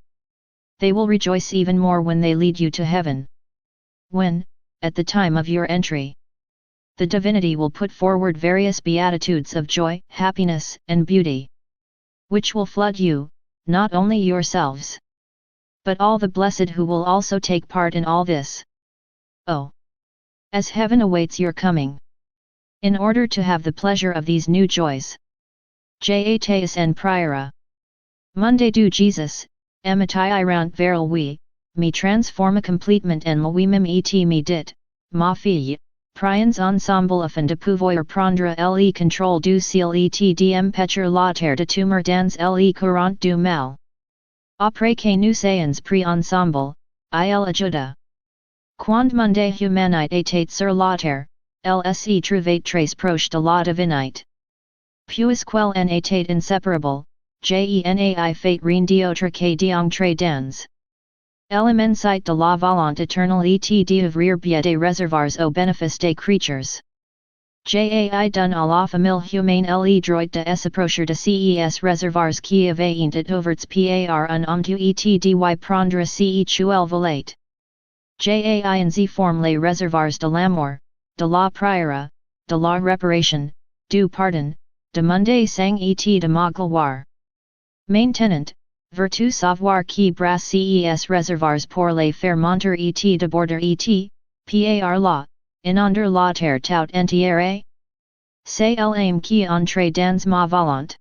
they will rejoice even more when they lead you to heaven. When, at the time of your entry, the divinity will put forward various beatitudes of joy, happiness, and beauty, which will flood you, not only yourselves, but all the blessed who will also take part in all this. Oh! As heaven awaits your coming, in order to have the pleasure of these new joys. Jaateus en priora. Monday do Jesus, emitai rant veril we, me transforma completement en mim et me dit, ma fille, prions ensemble afin de pouvoir prendre le contrôle du ciel et dm pecher la terre de tumeur dans le courant du mal. Après que nous ayons pris ensemble, il ajuda. Quand monde humanite était sur la terre, lse trouvait très proche de la divinite. Puisqu'elle en était inséparable, genai fait rien d'autre que d'entrer dans l'immensite de la volonté éternelle et d'ouvrir bien des réservoirs au bénéfice des creatures. Jai donne à la famille humaine le droit de s'approcher de ces réservoirs qui avaient été ouverts par un homme et dy prendre ce qu'elle voulait. Jai ainsi forme les réservoirs de l'amour, de la prière, de la réparation, du pardon, de monde sang et de ma gloire. Maintenant, vertu savoir qui brasse ces réservoirs pour les faire monter et déborder et, par là, inonder la terre tout entière? C'est l'aime qui entre dans ma volonté.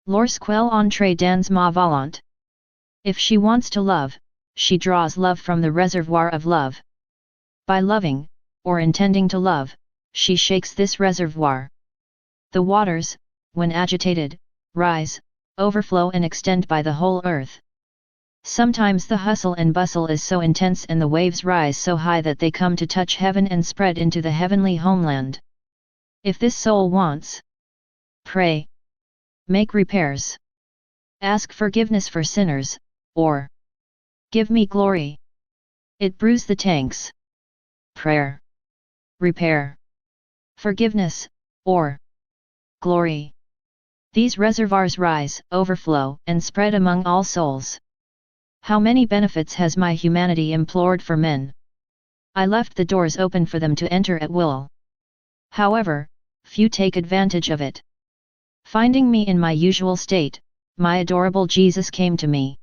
Lorsqu'elle entre dans ma volonté. If she wants to love, she draws love from the reservoir of love. By loving, or intending to love, she shakes this reservoir. The waters, when agitated, rise, overflow and extend by the whole earth. Sometimes the hustle and bustle is so intense and the waves rise so high that they come to touch heaven and spread into the heavenly homeland. If this soul wants, pray, make repairs, ask forgiveness for sinners, or give me glory, it brews the tanks. Prayer, repair, forgiveness, or glory. These reservoirs rise, overflow, and spread among all souls. How many benefits has my humanity implored for men? I left the doors open for them to enter at will. However, few take advantage of it. Finding me in my usual state, my adorable Jesus came to me.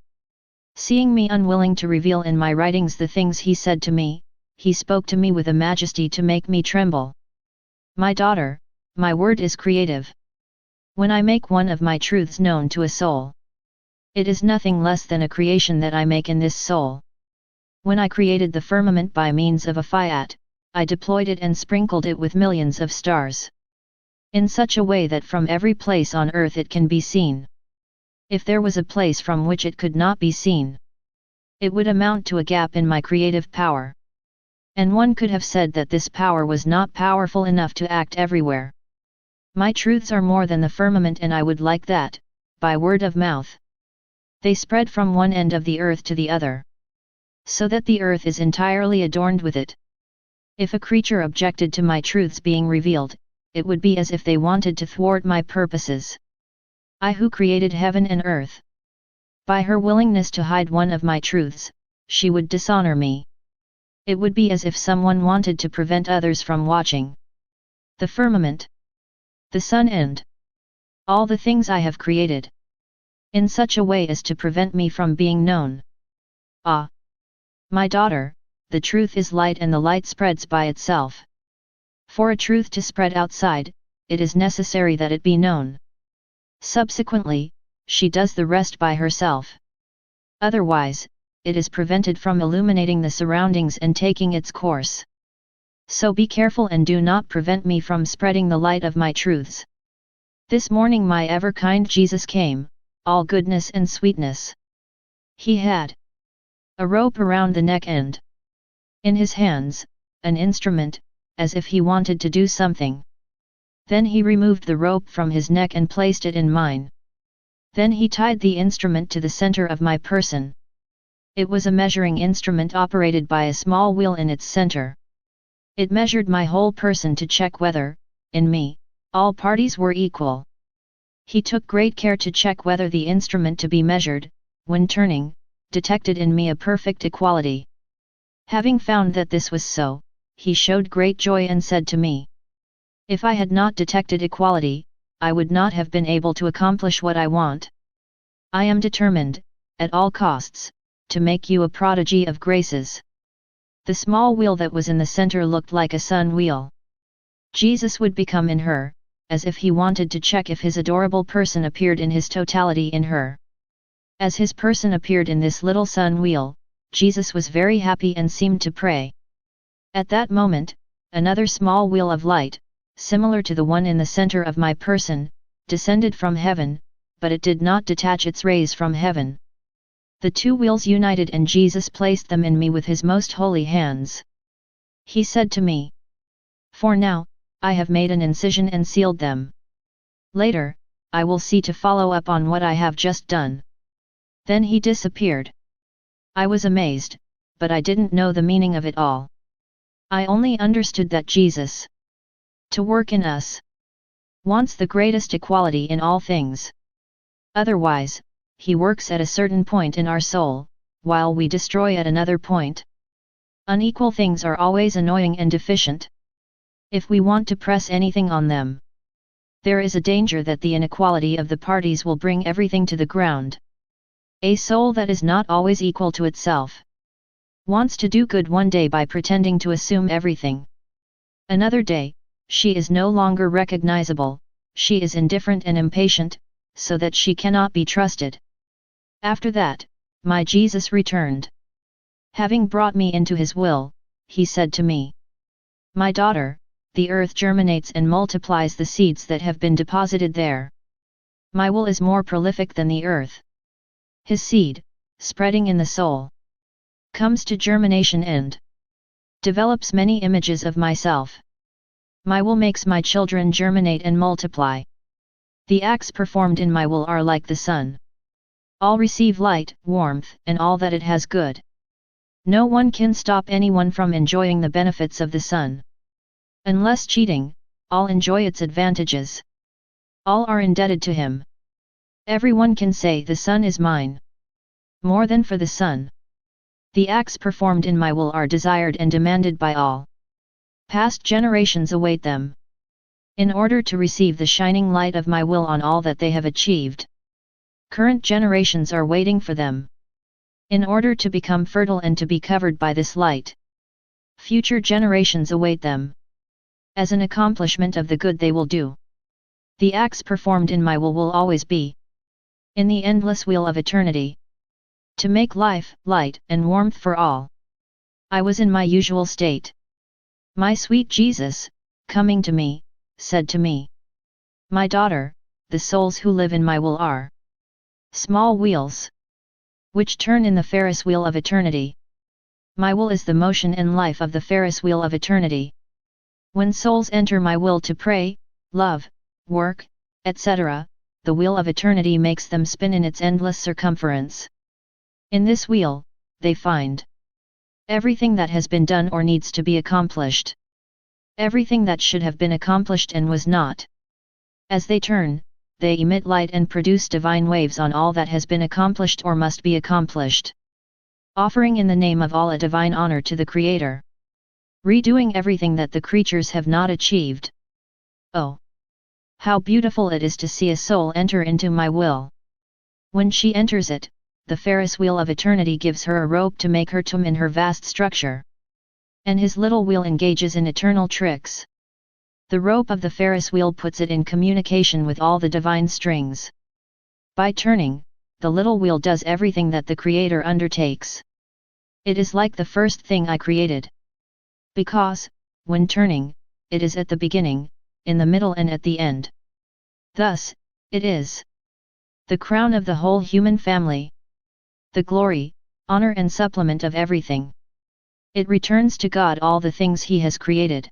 Seeing me unwilling to reveal in my writings the things he said to me, he spoke to me with a majesty to make me tremble. My daughter, my word is creative. When I make one of my truths known to a soul, it is nothing less than a creation that I make in this soul. When I created the firmament by means of a fiat, I deployed it and sprinkled it with millions of stars. In such a way that from every place on earth it can be seen. If there was a place from which it could not be seen, it would amount to a gap in my creative power. And one could have said that this power was not powerful enough to act everywhere. My truths are more than the firmament, and I would like that, by word of mouth, they spread from one end of the earth to the other, so that the earth is entirely adorned with it. If a creature objected to my truths being revealed, it would be as if they wanted to thwart my purposes. I who created heaven and earth. By her willingness to hide one of my truths, she would dishonor me. It would be as if someone wanted to prevent others from watching the firmament, the sun, and all the things I have created, in such a way as to prevent me from being known. Ah! My daughter, the truth is light, and the light spreads by itself. For a truth to spread outside, it is necessary that it be known. Subsequently, she does the rest by herself. Otherwise, it is prevented from illuminating the surroundings and taking its course. So be careful and do not prevent me from spreading the light of my truths. This morning my ever-kind Jesus came, all goodness and sweetness. He had a rope around the neck and, in his hands, an instrument, as if he wanted to do something. Then he removed the rope from his neck and placed it in mine. Then he tied the instrument to the center of my person. It was a measuring instrument operated by a small wheel in its center. It measured my whole person to check whether, in me, all parties were equal. He took great care to check whether the instrument to be measured, when turning, detected in me a perfect equality. Having found that this was so, he showed great joy and said to me, "If I had not detected equality, I would not have been able to accomplish what I want. I am determined, at all costs, to make you a prodigy of graces." The small wheel that was in the center looked like a sun wheel. Jesus would become in her, as if he wanted to check if his adorable person appeared in his totality in her. As his person appeared in this little sun wheel, Jesus was very happy and seemed to pray. At that moment, another small wheel of light, similar to the one in the center of my person, descended from heaven, but it did not detach its rays from heaven. The two wheels united and Jesus placed them in me with his most holy hands. He said to me, "For now, I have made an incision and sealed them. Later, I will see to follow up on what I have just done." Then he disappeared. I was amazed, but I didn't know the meaning of it all. I only understood that Jesus, to work in us, wants the greatest equality in all things. Otherwise, he works at a certain point in our soul, while we destroy at another point. Unequal things are always annoying and deficient. If we want to press anything on them, there is a danger that the inequality of the parties will bring everything to the ground. A soul that is not always equal to itself wants to do good one day by pretending to assume everything. Another day, she is no longer recognizable, she is indifferent and impatient, so that she cannot be trusted. After that, my Jesus returned. Having brought me into his will, he said to me, "My daughter, the earth germinates and multiplies the seeds that have been deposited there. My will is more prolific than the earth. His seed, spreading in the soul, comes to germination and develops many images of myself. My will makes my children germinate and multiply. The acts performed in my will are like the sun. All receive light, warmth, and all that it has good. No one can stop anyone from enjoying the benefits of the sun. Unless cheating, all enjoy its advantages. All are indebted to him. Everyone can say the sun is mine. More than for the sun. The acts performed in my will are desired and demanded by all. Past generations await them, in order to receive the shining light of my will on all that they have achieved. Current generations are waiting for them, in order to become fertile and to be covered by this light. Future generations await them, as an accomplishment of the good they will do. The acts performed in my will always be, in the endless wheel of eternity, to make life, light, and warmth for all. I was in my usual state. My sweet Jesus, coming to me, said to me, "My daughter, the souls who live in my will are small wheels, which turn in the Ferris wheel of eternity. My will is the motion and life of the Ferris wheel of eternity. When souls enter my will to pray, love, work, etc., the wheel of eternity makes them spin in its endless circumference. In this wheel, they find everything that has been done or needs to be accomplished. Everything that should have been accomplished and was not. As they turn, they emit light and produce divine waves on all that has been accomplished or must be accomplished. Offering in the name of all a divine honor to the Creator. Redoing everything that the creatures have not achieved. Oh! How beautiful it is to see a soul enter into my will. When she enters it, the Ferris wheel of eternity gives her a rope to make her tomb in her vast structure. And his little wheel engages in eternal tricks. The rope of the Ferris wheel puts it in communication with all the divine strings. By turning, the little wheel does everything that the Creator undertakes. It is like the first thing I created. Because, when turning, it is at the beginning, in the middle and at the end. Thus, it is the crown of the whole human family. The glory, honor and supplement of everything. It returns to God all the things He has created.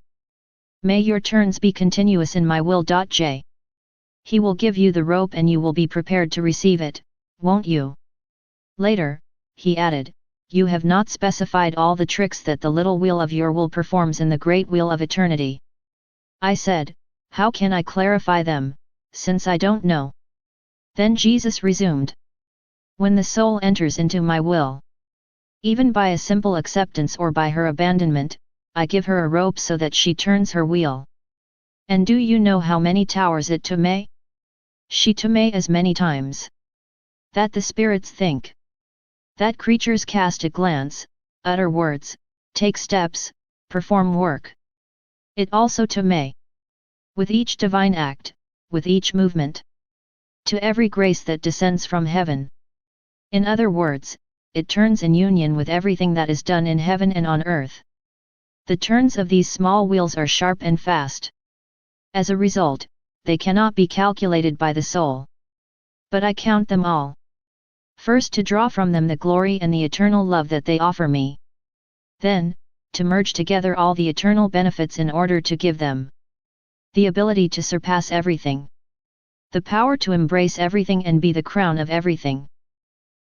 May your turns be continuous in my will. J. He will give you the rope and you will be prepared to receive it, won't you? Later, he added, you have not specified all the tricks that the little wheel of your will performs in the great wheel of eternity. I said, how can I clarify them, since I don't know? Then Jesus resumed. When the soul enters into my will, even by a simple acceptance or by her abandonment, I give her a rope so that she turns her wheel. And do you know how many towers it to me? She to me as many times. That the spirits think. That creatures cast a glance, utter words, take steps, perform work. It also to me. With each divine act, with each movement. To every grace that descends from heaven. In other words, it turns in union with everything that is done in heaven and on earth. The turns of these small wheels are sharp and fast. As a result, they cannot be calculated by the soul. But I count them all. First to draw from them the glory and the eternal love that they offer me. Then, to merge together all the eternal benefits in order to give them the ability to surpass everything. The power to embrace everything and be the crown of everything.